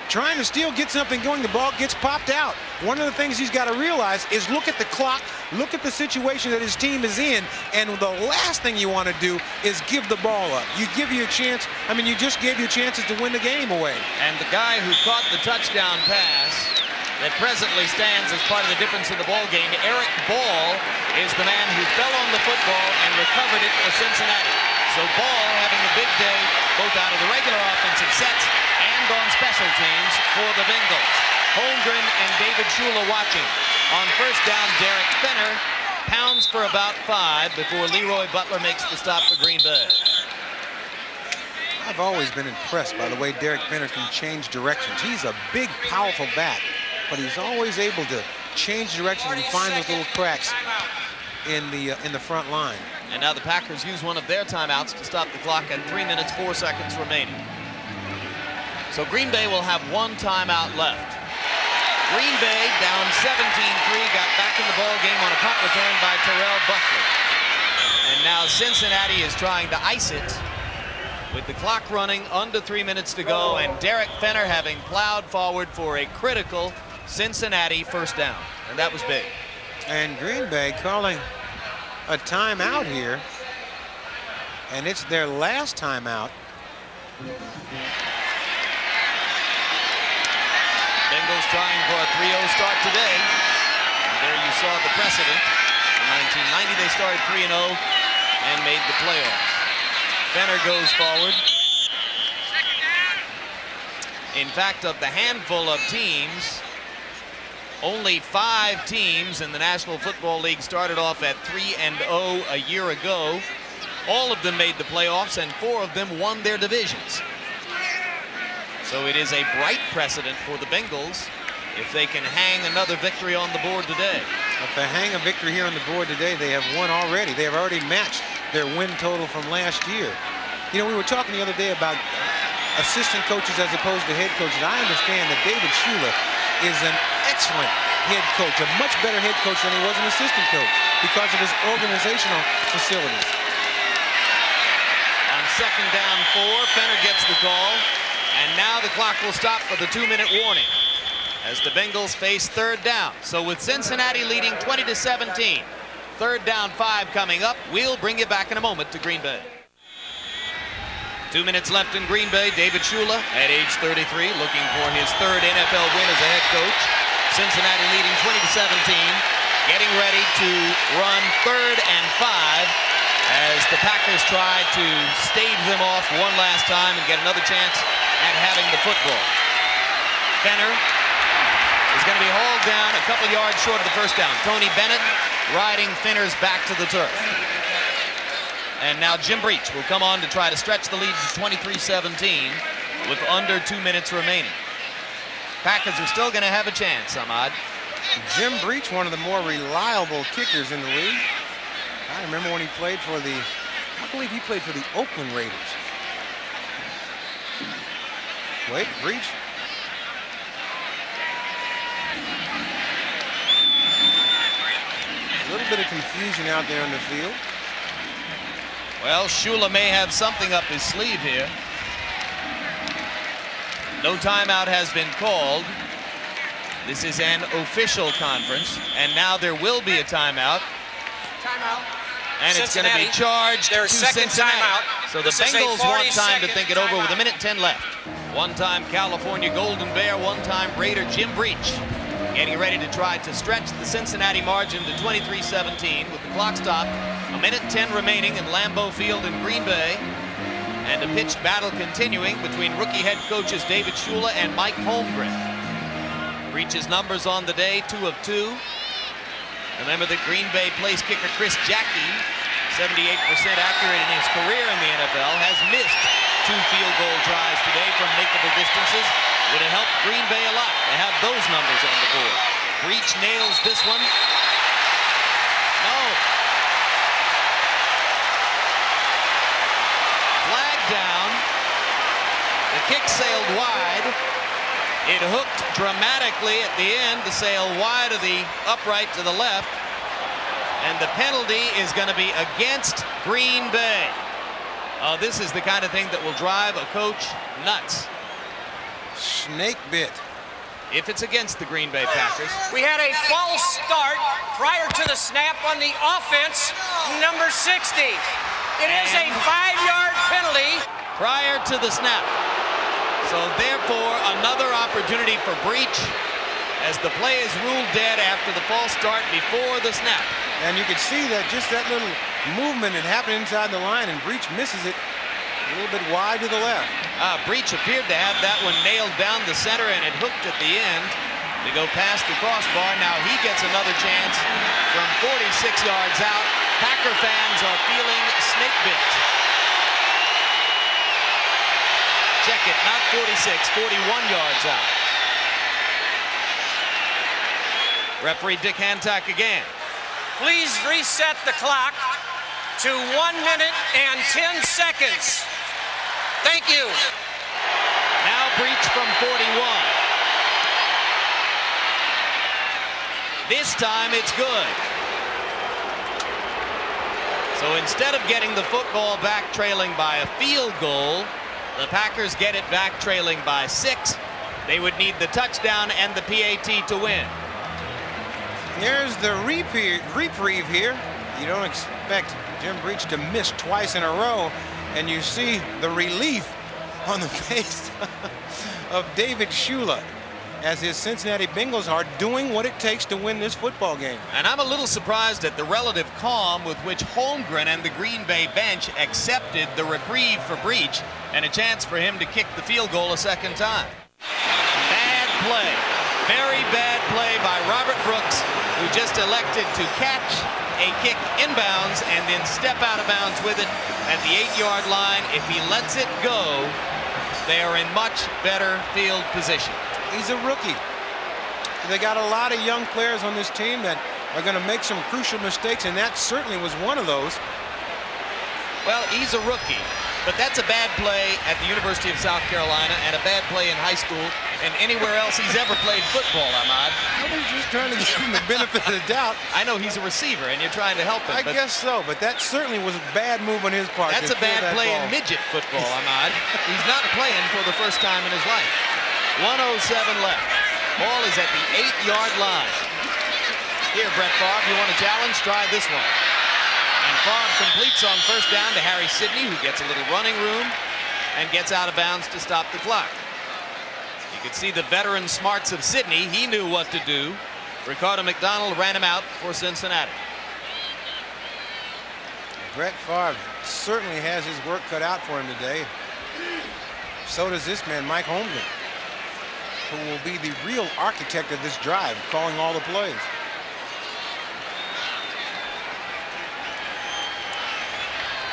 trying to still get something going. The ball gets popped out. One of the things he's got to realize is look at the clock, look at the situation that his team is in, and the last thing you want to do is give the ball up. You give you a chance. I mean, you just gave you chances to win the game away. And the guy who caught the touchdown pass that presently stands as part of the difference in the ball game, Eric Ball, is the man who fell on the football and recovered it for Cincinnati. So Ball having a big day both out of the regular offensive sets and on special teams for the Bengals. Holmgren and David Shula watching. On first down, Derek Fenner pounds for about 5 before Leroy Butler makes the stop for Green Bay. I've always been impressed by the way Derek Fenner can change directions. He's a big, powerful back, but he's always able to change directions and find those little cracks in the front line. And now the Packers use one of their timeouts to stop the clock at 3 minutes 4 seconds remaining. So Green Bay will have one timeout left. Green Bay down 17-3, got back in the ball game on a punt return by Terrell Buckley. And now Cincinnati is trying to ice it with the clock running, under 3 minutes to go, and Derek Fenner having plowed forward for a critical Cincinnati first down. And that was big. And Green Bay calling a timeout here, and it's their last timeout. Bengals trying for a 3-0 start today. And there you saw the precedent. In 1990 they started 3-0 and made the playoffs. Fenner goes forward. In fact, of the handful of teams, only 5 teams in the National Football League started off at 3-0 a year ago. All of them made the playoffs, and 4 of them won their divisions. So it is a bright precedent for the Bengals if they can hang another victory on the board today. If they hang a victory here on the board today, they have won already. They have already matched their win total from last year. You know, we were talking the other day about assistant coaches as opposed to head coaches. I understand that David Shula is an excellent head coach, a much better head coach than he was an assistant coach because of his organizational facilities. On second down 4, Fenner gets the call, and now the clock will stop for the 2-minute warning as the Bengals face third down. So with Cincinnati leading 20-17, third down 5 coming up. We'll bring you back in a moment to Green Bay. 2 minutes left in Green Bay. David Shula at age 33 looking for his third NFL win as a head coach. Cincinnati leading 20-17, getting ready to run third and 5 as the Packers try to stave them off one last time and get another chance at having the football. Fenner is going to be hauled down a couple yards short of the first down. Tony Bennett riding Fenner's back to the turf. And now Jim Breach will come on to try to stretch the lead to 23-17 with under 2 minutes remaining. Packers are still going to have a chance, Ahmad. Jim Breach, one of the more reliable kickers in the league. I remember when he played for the, I believe he played for the Oakland Raiders. Wait, Breach. A little bit of confusion out there in the field. Well, Shula may have something up his sleeve here. No timeout has been called. This is an official conference, and now there will be a timeout. Timeout. And it's going to be charged Their to second Cincinnati. timeout. So the This is a Bengals want time to 40-second think it over with timeout. 1:10 left. One-time California Golden Bear, one-time Raider Jim Breach getting ready to try to stretch the Cincinnati margin to 23-17 with the clock stopped. 1:10 remaining in Lambeau Field in Green Bay. And a pitched battle continuing between rookie head coaches David Shula and Mike Holmgren. Breach's numbers on the day, 2 of 2. Remember that Green Bay place kicker Chris Jackie, 78% accurate in his career in the NFL, has missed 2 field goal tries today from makeable distances. Would have helped Green Bay a lot to have those numbers on the board. Breach nails this one. No. Flag down. The kick sailed wide. It hooked dramatically at the end to sail wide of the upright to the left. And the penalty is going to be against Green Bay. This is the kind of thing that will drive a coach nuts. Snake bit. If it's against the Green Bay Packers. We had a false start prior to the snap on the offense, number 60. It is a 5-yard penalty. Prior to the snap. So therefore, another opportunity for Breach as the play is ruled dead after the false start before the snap. And you can see that just that little movement that happened inside the line, and Breach misses it a little bit wide to the left. Breach appeared to have that one nailed down the center, and it hooked at the end to go past the crossbar. Now he gets another chance from 46 yards out. Packer fans are feeling snake bit. Check it, not 46, 41 yards out. Referee Dick Hancock again. Please reset the clock to 1 minute and 10 seconds. Thank you. Now Breach from 41. This time it's good. So instead of getting the football back trailing by a field goal, the Packers get it back trailing by 6. They would need the touchdown and the PAT to win. There's the reprieve here. You don't expect Jim Breach to miss twice in a row, and you see the relief on the face of David Shula as his Cincinnati Bengals are doing what it takes to win this football game. And I'm a little surprised at the relative calm with which Holmgren and the Green Bay bench accepted the reprieve for Breach and a chance for him to kick the field goal a second time. Bad play. Very bad play by Robert Brooks, who just elected to catch a kick inbounds and then step out of bounds with it at the 8-yard line. If he lets it go, they are in much better field position. He's a rookie. They got a lot of young players on this team that are going to make some crucial mistakes, and that certainly was one of those. Well, he's a rookie, but that's a bad play at the University of South Carolina and a bad play in high school and anywhere else he's ever played football, Ahmad. I was just trying to give him the benefit of the doubt. I know he's a receiver, and you're trying to help him. I guess so, but that certainly was a bad move on his part. That's a bad play in midget football, Ahmad. He's not playing for the first time in his life. 1:07 left. Ball is at the 8-yard line. Here, Brett Favre, you want a challenge? Try this one. And Favre completes on first down to Harry Sidney, who gets a little running room and gets out of bounds to stop the clock. You could see the veteran smarts of Sidney. He knew what to do. Ricardo McDonald ran him out for Cincinnati. Brett Favre certainly has his work cut out for him today. So does this man, Mike Holmgren, who will be the real architect of this drive, calling all the plays.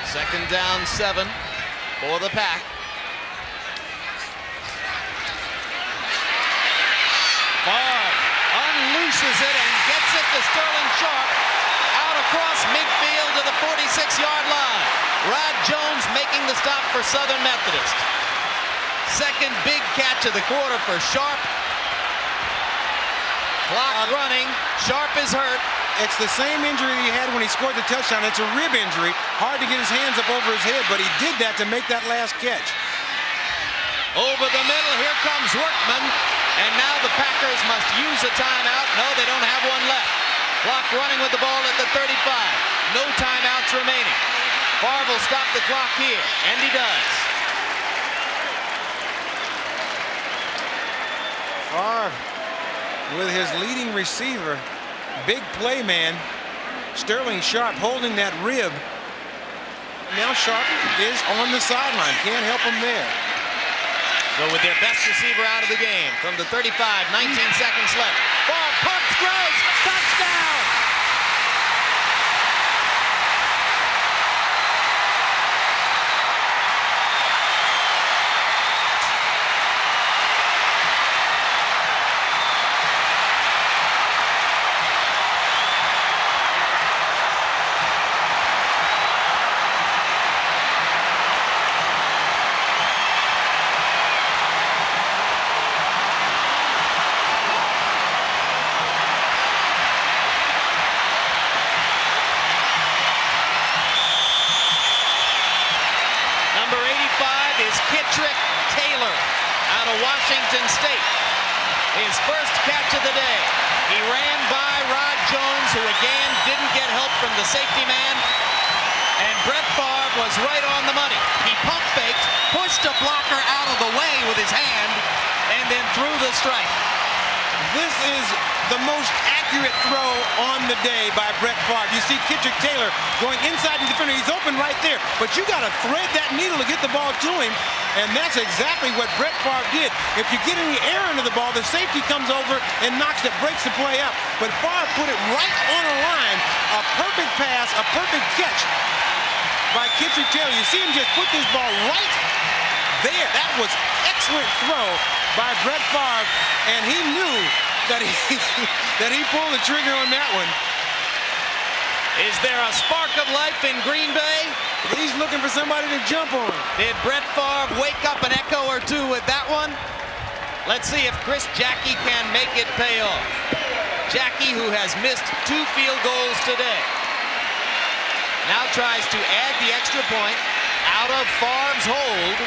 Second down 7 for the Pack. Favre unlooses it and gets it to Sterling Sharp out across midfield to the 46-yard line. Rod Jones making the stop for Southern Methodist. Second big catch of the quarter for Sharp. Clock running. Sharp is hurt. It's the same injury he had when he scored the touchdown. It's a rib injury. Hard to get his hands up over his head, but he did that to make that last catch. Over the middle, here comes Workman. And now the Packers must use a timeout. No, they don't have one left. Clock running with the ball at the 35. No timeouts remaining. Favre will stop the clock here, and he does. Favre with his leading receiver, big play man, Sterling Sharp, holding that rib. Now Sharp is on the sideline. Can't help him there. So with their best receiver out of the game from the 35, 19 seconds left. Favre pumps, throws, touchdown! Washington State. His first catch of the day. He ran by Rod Jones, who again didn't get help from the safety man. And Brett Favre was right on the money. He pump faked, pushed a blocker out of the way with his hand, and then threw the strike. This is the most accurate throw on the day by Brett Favre. You see Kitrick Taylor going inside the defender. He's open right there, but you got to thread that needle to get the ball to him, and that's exactly what Brett Favre did. If you get any air into the ball, the safety comes over and knocks it, breaks the play up. But Favre put it right on a line. A perfect pass, a perfect catch by Kitrick Taylor. You see him just put this ball right there. That was excellent throw by Brett Favre, and he knew that he pulled the trigger on that one. Is there a spark of life in Green Bay? He's looking for somebody to jump on. Did Brett Favre wake up an echo or two with that one? Let's see if Chris Jackie can make it pay off. Jackie, who has missed 2 field goals today, now tries to add the extra point out of Favre's hold.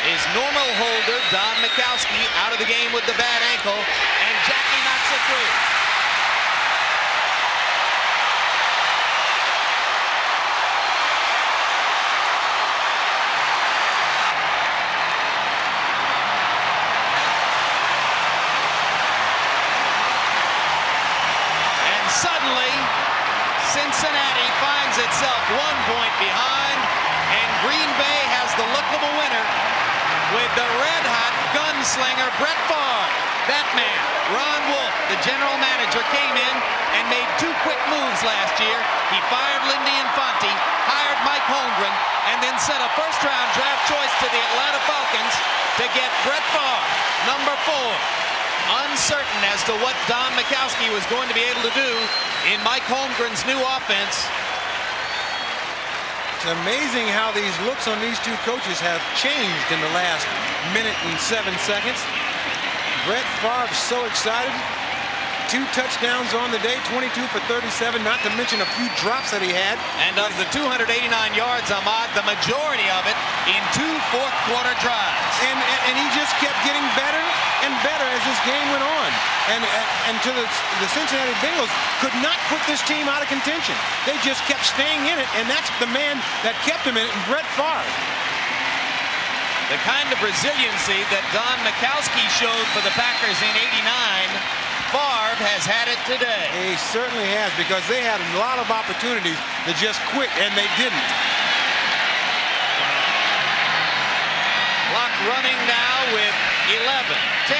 Is normal holder Don Mikowski out of the game with the bad ankle, and Jackie knocks it through. And suddenly, Cincinnati finds itself 1 point behind, and Green Bay has the look of a winner with the red-hot gunslinger Brett Favre. That man, Ron Wolf, the general manager, came in and made 2 quick moves last year. He fired Lindy Infante, hired Mike Holmgren, and then sent a first-round draft choice to the Atlanta Falcons to get Brett Favre, number 4. Uncertain as to what Don Mikowski was going to be able to do in Mike Holmgren's new offense. It's amazing how these looks on these 2 coaches have changed in the last minute and 7 seconds. Brett Favre so excited. 2 touchdowns on the day, 22 for 37, not to mention a few drops that he had. And of the 289 yards, Ahmad, the majority of it in 2 fourth-quarter drives. And he just kept getting better and better as this game went on. And to the Cincinnati Bengals could not put this team out of contention. They just kept staying in it, and that's the man that kept them in it, Brett Favre. The kind of resiliency that Don Mikowski showed for the Packers in '89, Favre has had it today. He certainly has, because they had a lot of opportunities to just quit, and they didn't. Clock running now with 11, 10.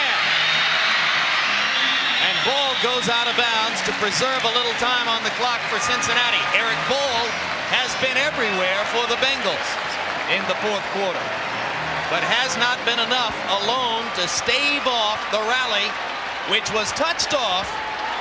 And Ball goes out of bounds to preserve a little time on the clock for Cincinnati. Eric Ball has been everywhere for the Bengals in the 4th quarter, but has not been enough alone to stave off the rally, which was touched off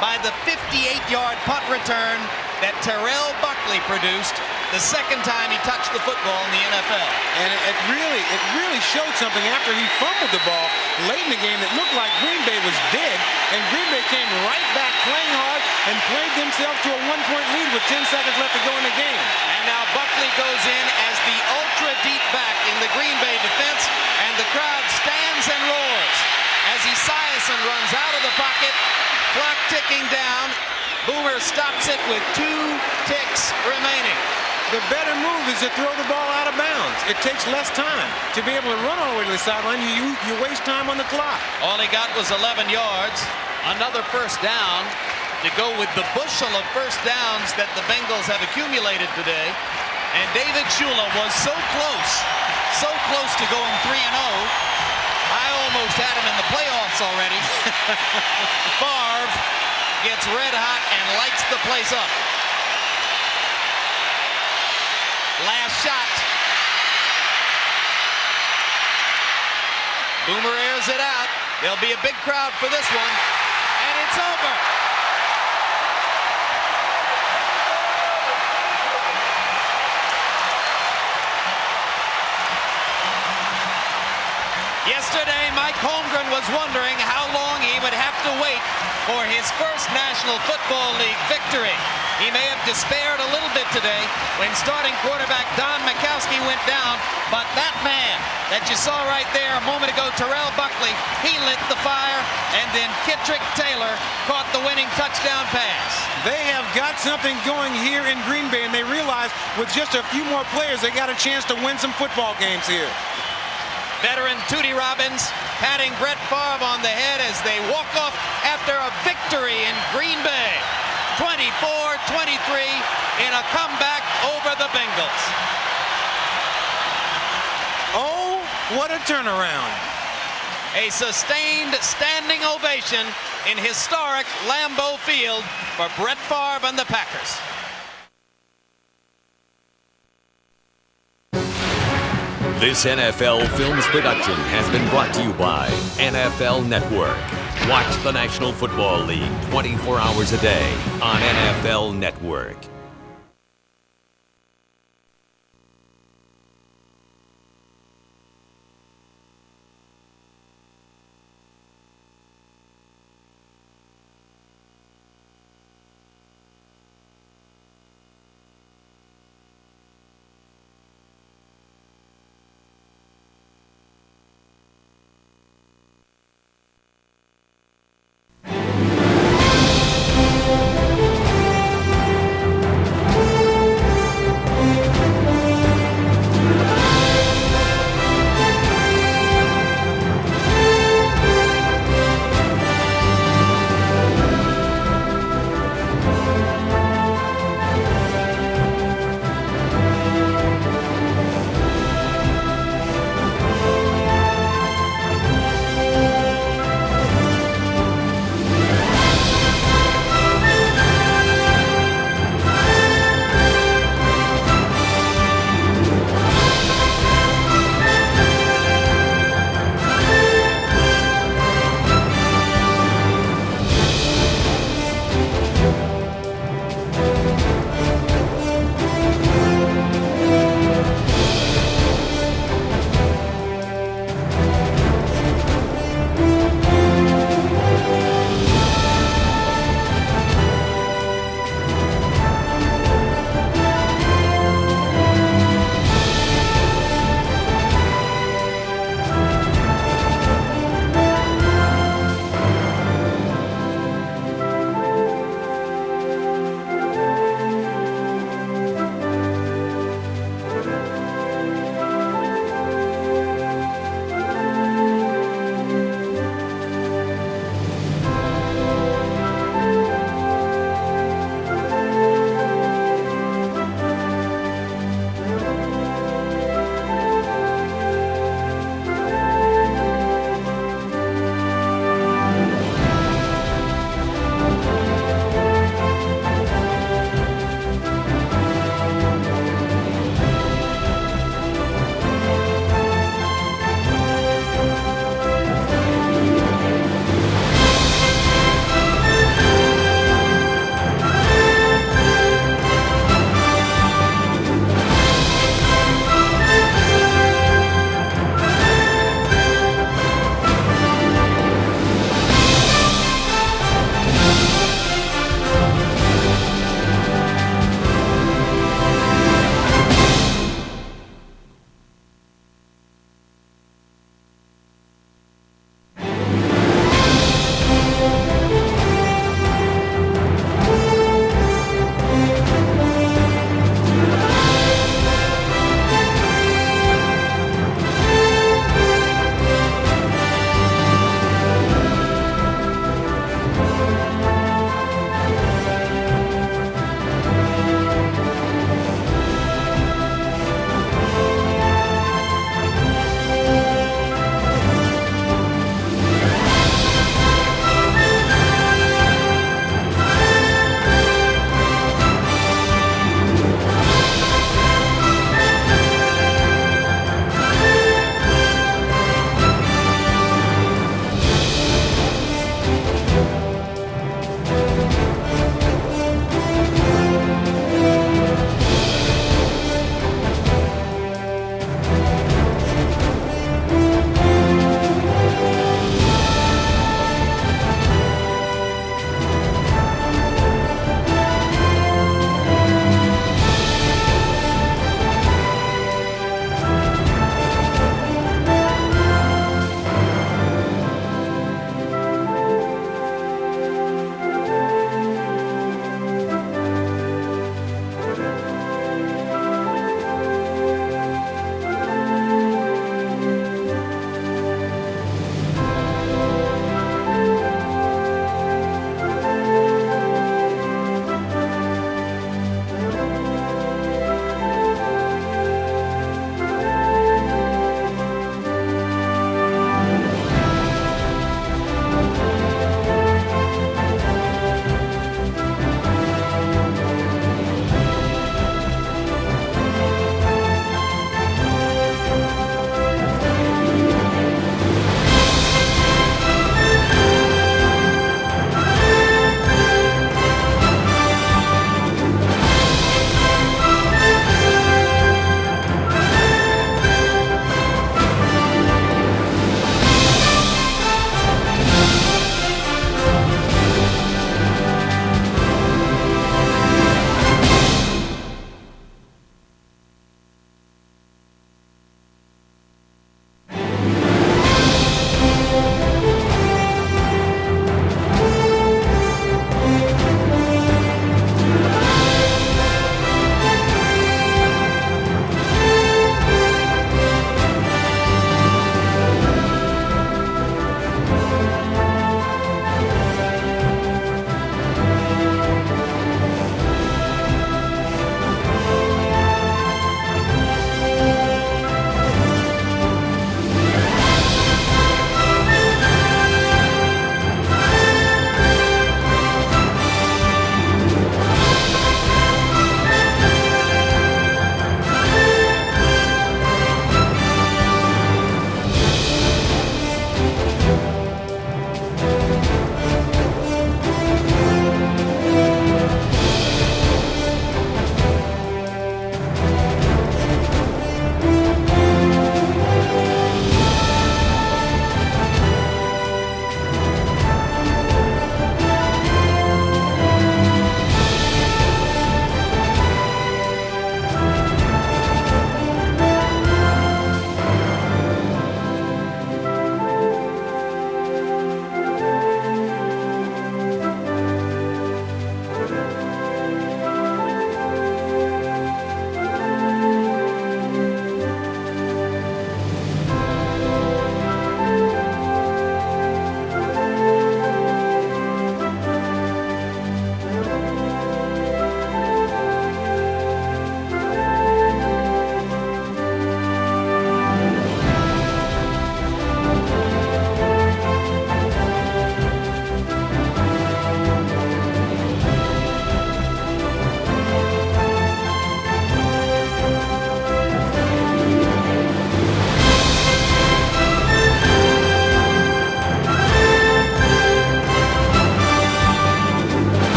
by the 58-yard punt return that Terrell Buckley produced the second time he touched the football in the NFL. And it really showed something after he fumbled the ball late in the game. It looked like Green Bay was dead, and Green Bay came right back playing hard and played themselves to a 1-point lead with 10 seconds left to go in the game. And now Buckley goes in as the ultra-deep back in the Green Bay defense, and the crowd stands and roars as Esiason runs out of the pocket, clock ticking down. Boomer stops it with 2 ticks remaining. The better move is to throw the ball out of bounds. It takes less time to be able to run all the way to the sideline. You waste time on the clock. All he got was 11 yards. Another first down to go with the bushel of first downs that the Bengals have accumulated today. And David Shula was so close to going 3-0. I almost had him in the playoffs already. Favre gets red hot and lights the place up. Last shot. Boomer airs it out. There'll be a big crowd for this one. And it's over. Yesterday, Mike Holmgren was wondering how long he would have to wait for his first National Football League victory. He may have despaired a little bit today when starting quarterback Don Mikowski went down, but that man that you saw right there a moment ago, Terrell Buckley, he lit the fire, and then Kitrick Taylor caught the winning touchdown pass. They have got something going here in Green Bay, and they realize with just a few more players, they got a chance to win some football games here. Veteran Tootie Robbins patting Brett Favre on the head as they walk off after a victory in Green Bay. 24-23 in a comeback over the Bengals. Oh, what a turnaround. A sustained standing ovation in historic Lambeau Field for Brett Favre and the Packers. This NFL Films production has been brought to you by NFL Network. Watch the National Football League 24 hours a day on NFL Network.